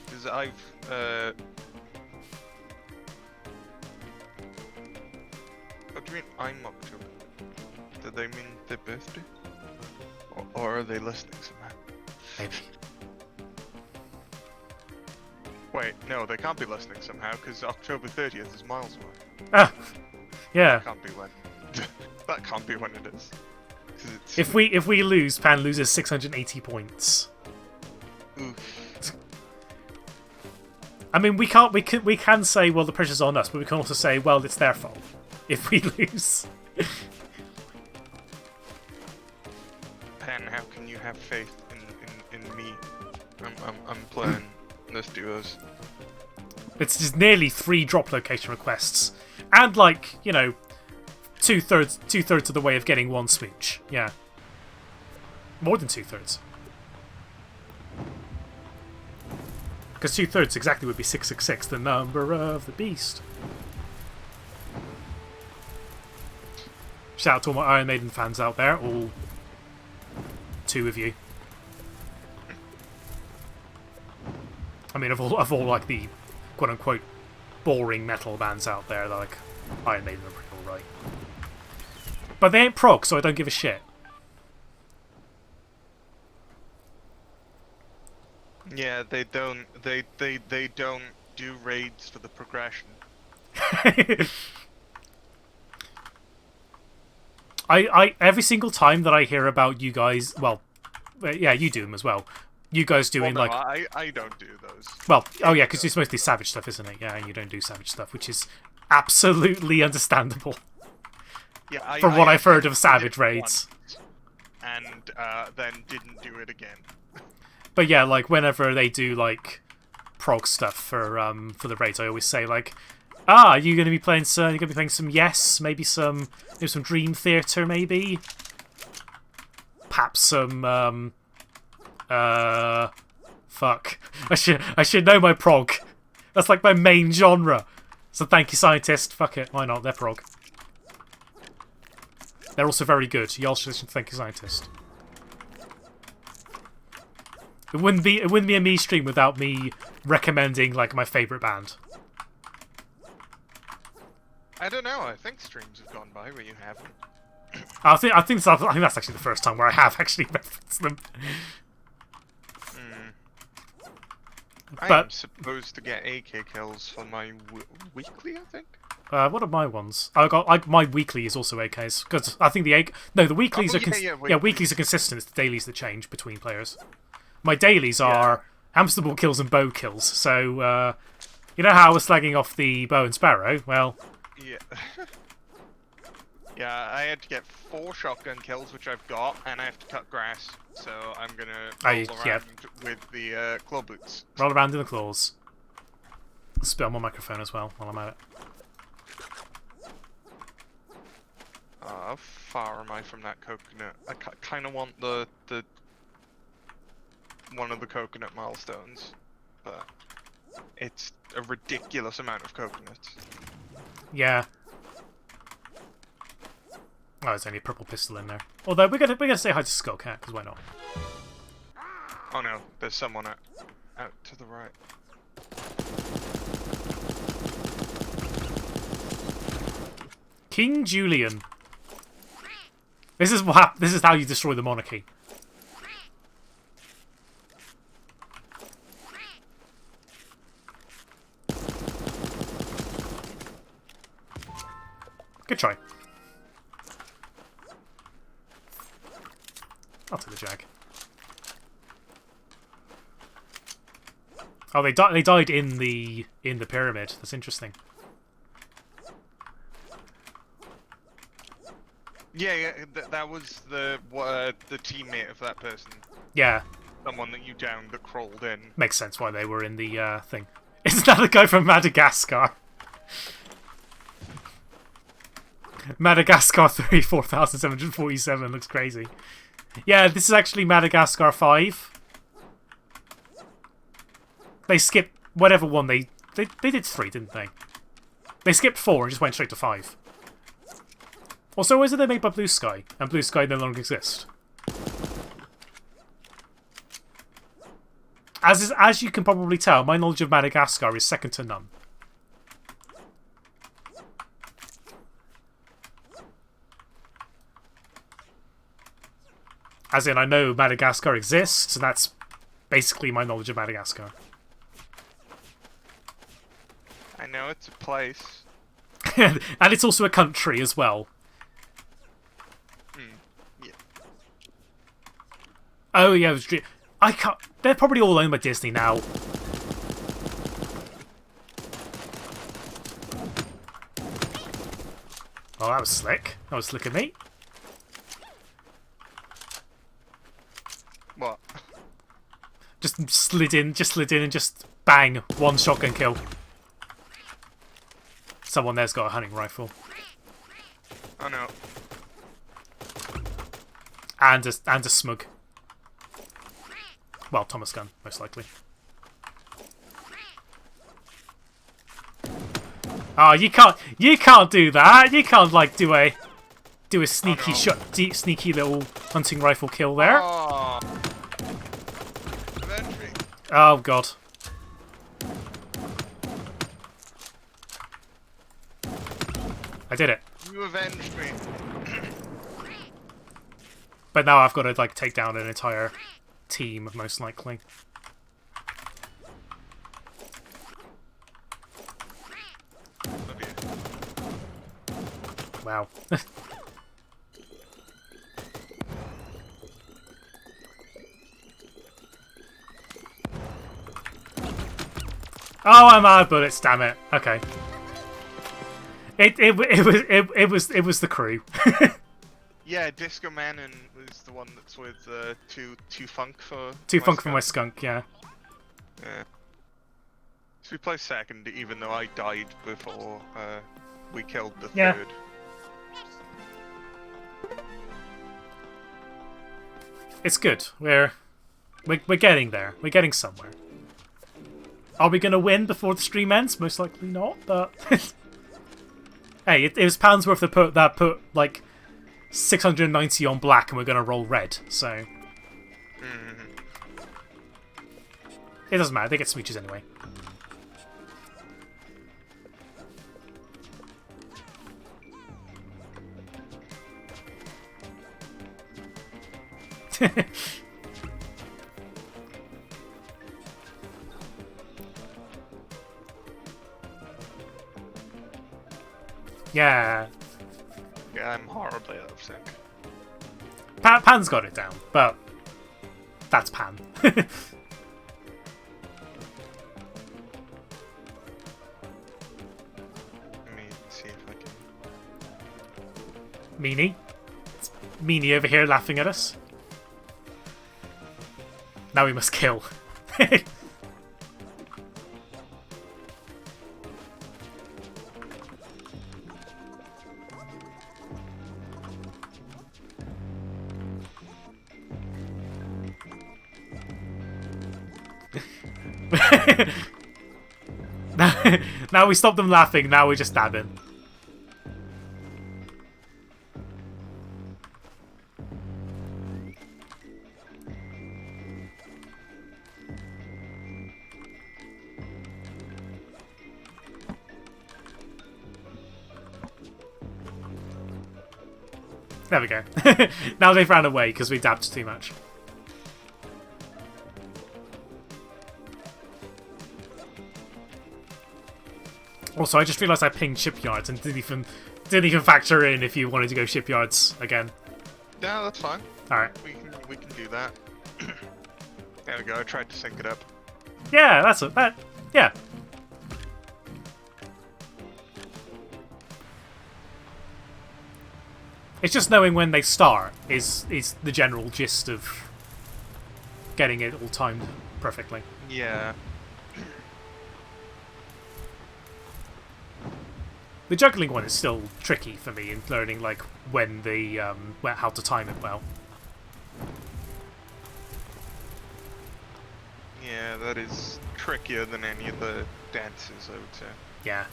Because I've what do you mean I'm October? Do they mean their birthday? Or are they listening somehow? Maybe. Wait, no, they can't be listening somehow, because October 30th is miles away. Ah, yeah. That can't be when. That can't be when it is. 'Cause it's... If we lose, Pan loses 680 points. Oof. I mean, we can say, well, the pressure's on us, but we can also say, well, it's their fault if we lose. Pen, how can you have faith in me? I'm playing this duos. It's just nearly 3 drop location requests, and like, you know, two-thirds of the way of getting 1 smooch. Yeah, more than 2/3. Because 2/3 exactly would be 666, the number of the beast. Shout out to all my Iron Maiden fans out there, all 2 of you. I mean, of all like the quote-unquote boring metal bands out there, like Iron Maiden are pretty alright. But they ain't prog, so I don't give a shit. Yeah, they don't. They don't do raids for the progression. I every single time that I hear about you guys, well, yeah, you do them as well. You guys doing Well, no, like I don't do those. well, oh yeah, because it's mostly Savage stuff, isn't it? Yeah, and you don't do Savage stuff, which is absolutely understandable. Yeah, From what I've heard of did Savage it raids. once, and then didn't do it again. But yeah, like whenever they do like prog stuff for the raids, I always say like, are you going to be playing some? You're going to be playing some Yes, maybe some Dream Theater, maybe. Perhaps some fuck. I should know my prog. That's like my main genre. So thank you, scientist. Fuck it, why not? They're prog. They're also very good. Y'all should listen to Thank You, Scientist. It wouldn't be a me stream without me recommending like my favourite band. I don't know. I think streams have gone by where you haven't. I think that's actually the first time where I have actually referenced them. I'm But supposed to get AK kills for my weekly, I think. what are my ones? My weekly is also AKs because I think the weeklies are weeklies are consistent. It's the dailies that change between players. My dailies are hamster ball kills and bow kills. So you know how I was slagging off the bow and sparrow? Well, yeah. Yeah, I had to get 4 shotgun kills, which I've got, and I have to cut grass, so I'm gonna roll around with the claw boots. Roll around in the claws. Spit on my microphone as well while I'm at it. How far am I from that coconut? I kind of want the one of the coconut milestones, but it's a ridiculous amount of coconuts. Yeah. Oh, there's only a purple pistol in there. Although we're gonna say hi to Skullcat, because why not? Oh no, there's someone out to the right. King Julian. This is what this is how you destroy the monarchy. Good try. I'll take the jag. Oh, they died in the pyramid. That's interesting. Yeah, that was the teammate of that person. Yeah. Someone that you downed that crawled in. Makes sense why they were in the thing. Isn't that the guy from Madagascar? Madagascar 34,747 looks crazy. Yeah, this is actually Madagascar 5. They skipped whatever one they did 3, didn't they? They skipped 4 and just went straight to 5. Also, is it they made by Blue Sky? And Blue Sky no longer exists. As you can probably tell, my knowledge of Madagascar is second to none. As in, I know Madagascar exists, and that's basically my knowledge of Madagascar. I know it's a place. And it's also a country as well. Yeah. Oh yeah, I can't. They're probably all owned by Disney now. Oh, that was slick. That was slick of me. What? Just slid in and just bang, one shotgun kill. Someone there's got a hunting rifle. Oh no. And a smug. Well, Thomas gun, most likely. Oh, you can't do that. You can't like do a sneaky shot, sneaky little hunting rifle kill there. Oh. Avenge me. Oh god. I did it. You avenged me. But now I've got to like take down an entire team, most likely. Wow. Oh, I'm out of bullets, damn it. Okay. It was the crew. Yeah, Disco Man is the one that's with two funk for My skunk, yeah. Yeah. So we play second, even though I died before we killed the third. It's good. We're getting there. We're getting somewhere. Are we gonna win before the stream ends? Most likely not, but hey, it was pounds worth to put like 690 on black, and we're gonna roll red. So it doesn't matter. They get smooches anyway. Yeah. Yeah, I'm horribly out of sync. Pan's got it down, but that's Pan. Let me see if I can... Meanie? It's Meanie over here laughing at us. Now we must kill. Now we stop them laughing, now we're just stabbing. There we go. Now they've ran away because we dabbed too much. Also, I just realised I pinged shipyards and didn't even factor in if you wanted to go shipyards again. Yeah, that's fine. All right. We can do that. There we go. I tried to sync it up. Yeah, yeah. It's just knowing when they start is the general gist of getting it all timed perfectly. Yeah. The juggling one is still tricky for me in learning like when the how to time it well. Yeah, that is trickier than any of the dances, I would say. Yeah.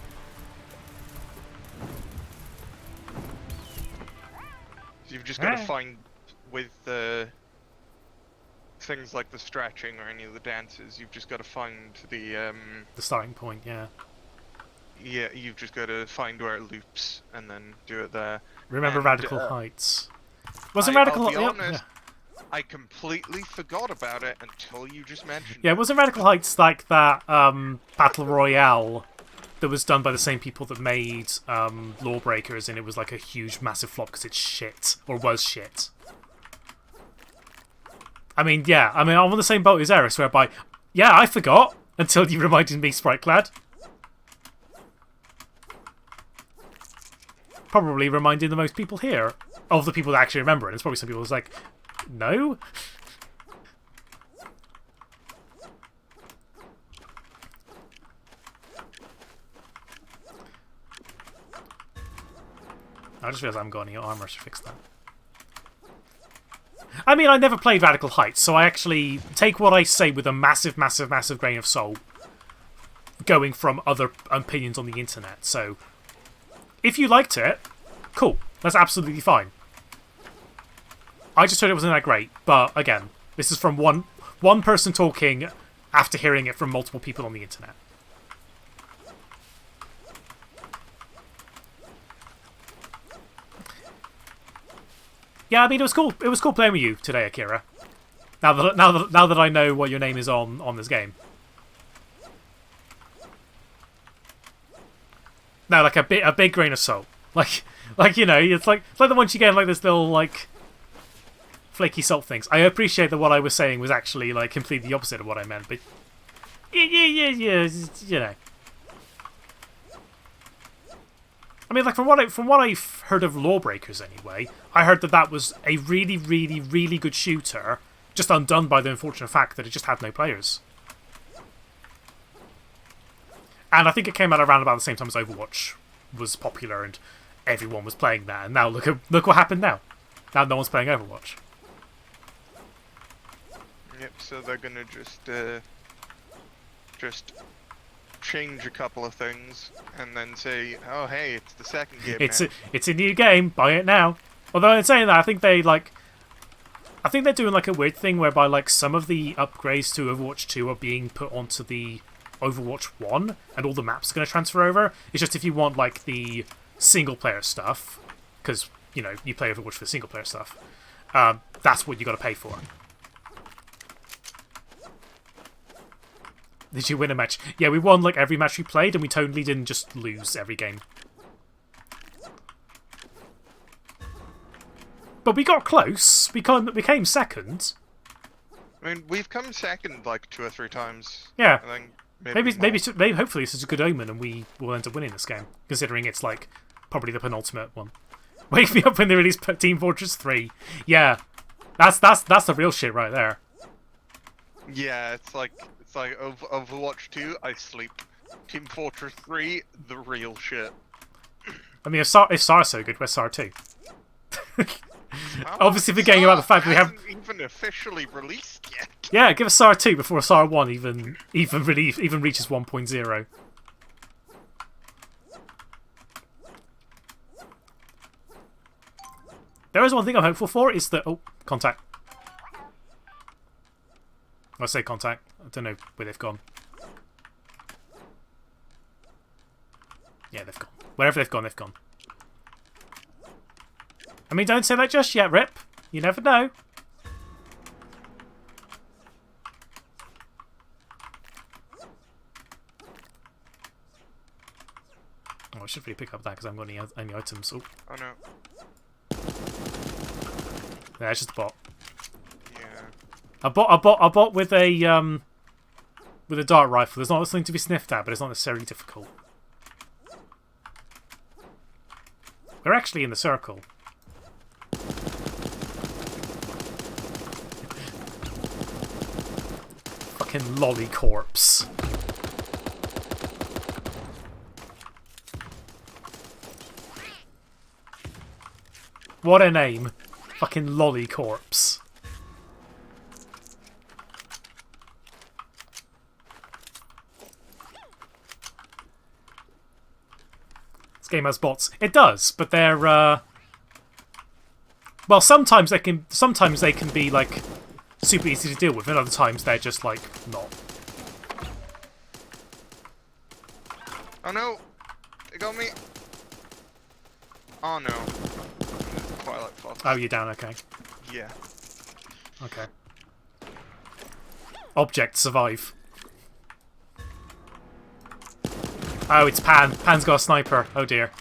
So you've just got to find with things like the stretching or any of the dances. You've just got to find the starting point. Yeah. Yeah, you've just got to find where it loops and then do it there. Remember and, Radical Heights. Wasn't Radical Heights? I'll be Heights? honest, I completely forgot about it until you just mentioned it. Yeah, wasn't Radical Heights like that Battle Royale that was done by the same people that made Lawbreakers, and it was like a huge, massive flop because it's shit, or was shit. I mean, yeah, I'm on the same boat as Eris, whereby, yeah, I forgot until you reminded me, Spritelad. Probably reminding the most people here of the people that actually remember it. There's probably some people who's like, no? I just realised I haven't got any armour to fix that. I mean, I never played Radical Heights, so I actually take what I say with a massive, massive, massive grain of salt, going from other opinions on the internet. So, if you liked it, cool. That's absolutely fine. I just heard it wasn't that great, but again, this is from one person talking after hearing it from multiple people on the internet. Yeah, I mean, it was cool. It was cool playing with you today, Akira. Now that I know what your name is on this game. No, like a big grain of salt. Like you know, it's like the ones you get in, like this little like flaky salt things. I appreciate that what I was saying was actually like completely the opposite of what I meant, but yeah, you know. I mean, like from what I've heard of Lawbreakers anyway, I heard that was a really, really, really good shooter, just undone by the unfortunate fact that it just had no players. And I think it came out around about the same time as Overwatch was popular, and everyone was playing that. And now look what happened now. Now no one's playing Overwatch. Yep. So they're gonna just change a couple of things and then say, "Oh, hey, it's the second game." It's a new game. Buy it now. Although in saying that, I think they're doing like a weird thing whereby like some of the upgrades to Overwatch 2 are being put onto the Overwatch 1, and all the maps are going to transfer over. It's just if you want like the single player stuff, because you know you play Overwatch for the single player stuff, that's what you got to pay for. Did you win a match? Yeah, we won like every match we played, and we totally didn't just lose every game. But we got close. We became second. I mean, we've come second like 2 or 3 times. Yeah. I think Maybe hopefully this is a good omen, and we will end up winning this game, considering it's like probably the penultimate one. Wake me up when they release Team Fortress 3. Yeah, that's the real shit right there. Yeah, it's like Overwatch 2, I sleep. Team Fortress 3, the real shit. I mean, if SAR's so good, where's SAR 2? Obviously, forgetting about the fact we haven't even officially released yet. Yeah, give us SAR 2 before SAR 1 even reaches 1.0. There is one thing I'm hopeful for, is that... Oh, contact. I say contact. I don't know where they've gone. Yeah, they've gone. Wherever they've gone, they've gone. I mean, don't say that just yet, Rip. You never know. Oh, I should really pick up that because I haven't got any items. Oh no. Yeah, it's just a bot. Yeah. A bot with a dart rifle. There's not something to be sniffed at, but it's not necessarily difficult. We're actually in the circle. Fucking lolly corpse. What a name. Fucking lolly corpse. This game has bots. It does, but they're well, sometimes they can be like super easy to deal with, and other times they're just like not. Oh no! They got me! Oh no. Twilight Fox. Oh, you're down, okay. Yeah. Okay. Object, survive. Oh, it's Pan. Pan's got a sniper. Oh dear.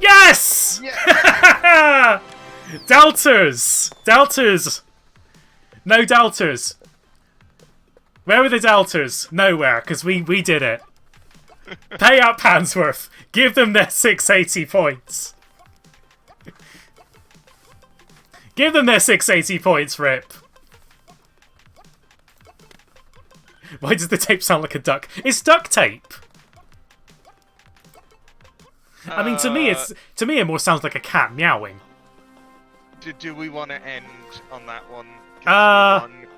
Yes! Yeah. Delters! Delters! No Delters. Where were the Delters? Nowhere, because we did it. Pay out Pansworth. Give them their 680 points. Give them their 680 points, Rip. Why does the tape sound like a duck? It's duct tape. I mean, to me, it more sounds like a cat meowing. Do we want to end on that one?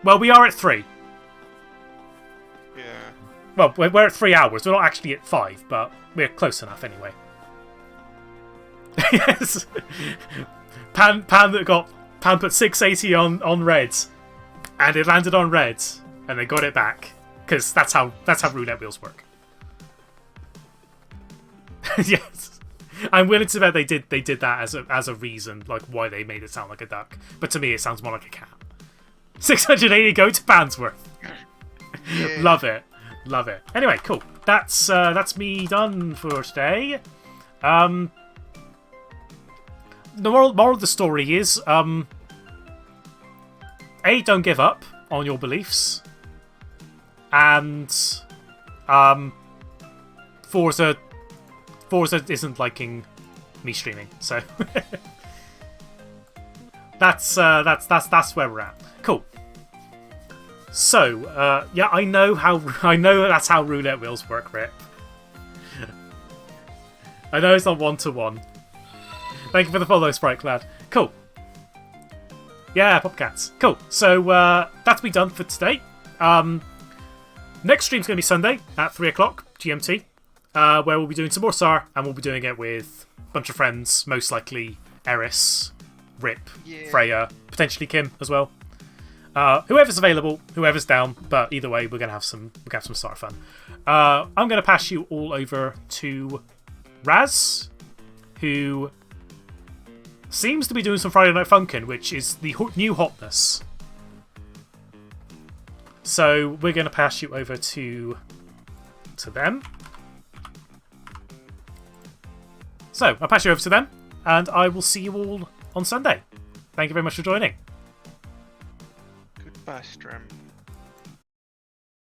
Well, we are at 3. Yeah. Well, we're at 3 hours. We're not actually at 5, but we're close enough anyway. Yes. Pan put 680 on red, and it landed on red, and they got it back because that's how roulette wheels work. Yes, I'm willing to bet they did that as a reason, like why they made it sound like a duck. But to me, it sounds more like a cat. 680 go to Pansworth. Yeah. Love it. Love it. Anyway, cool. That's me done for today. The moral of the story is, A, don't give up on your beliefs, and Forza isn't liking me streaming, so that's where we're at. Cool. So, yeah, I know that's how roulette wheels work, Rip. I know it's not one-to-one. Thank you for the follow, Sprite Clad. Cool. Yeah, Popcats. Cool. So, that's me done for today. Next stream's going to be Sunday at 3 o'clock GMT, where we'll be doing some more SAR, and we'll be doing it with a bunch of friends, most likely Eris, Rip, Freya, potentially Kim as well. Whoever's available, whoever's down, but either way, we're gonna have some SAR fun. I'm gonna pass you all over to Raz, who seems to be doing some Friday Night Funkin', which is the new hotness. So we're gonna pass you over to them. So I'll pass you over to them, and I will see you all on Sunday. Thank you very much for joining. Goodbye, Strim.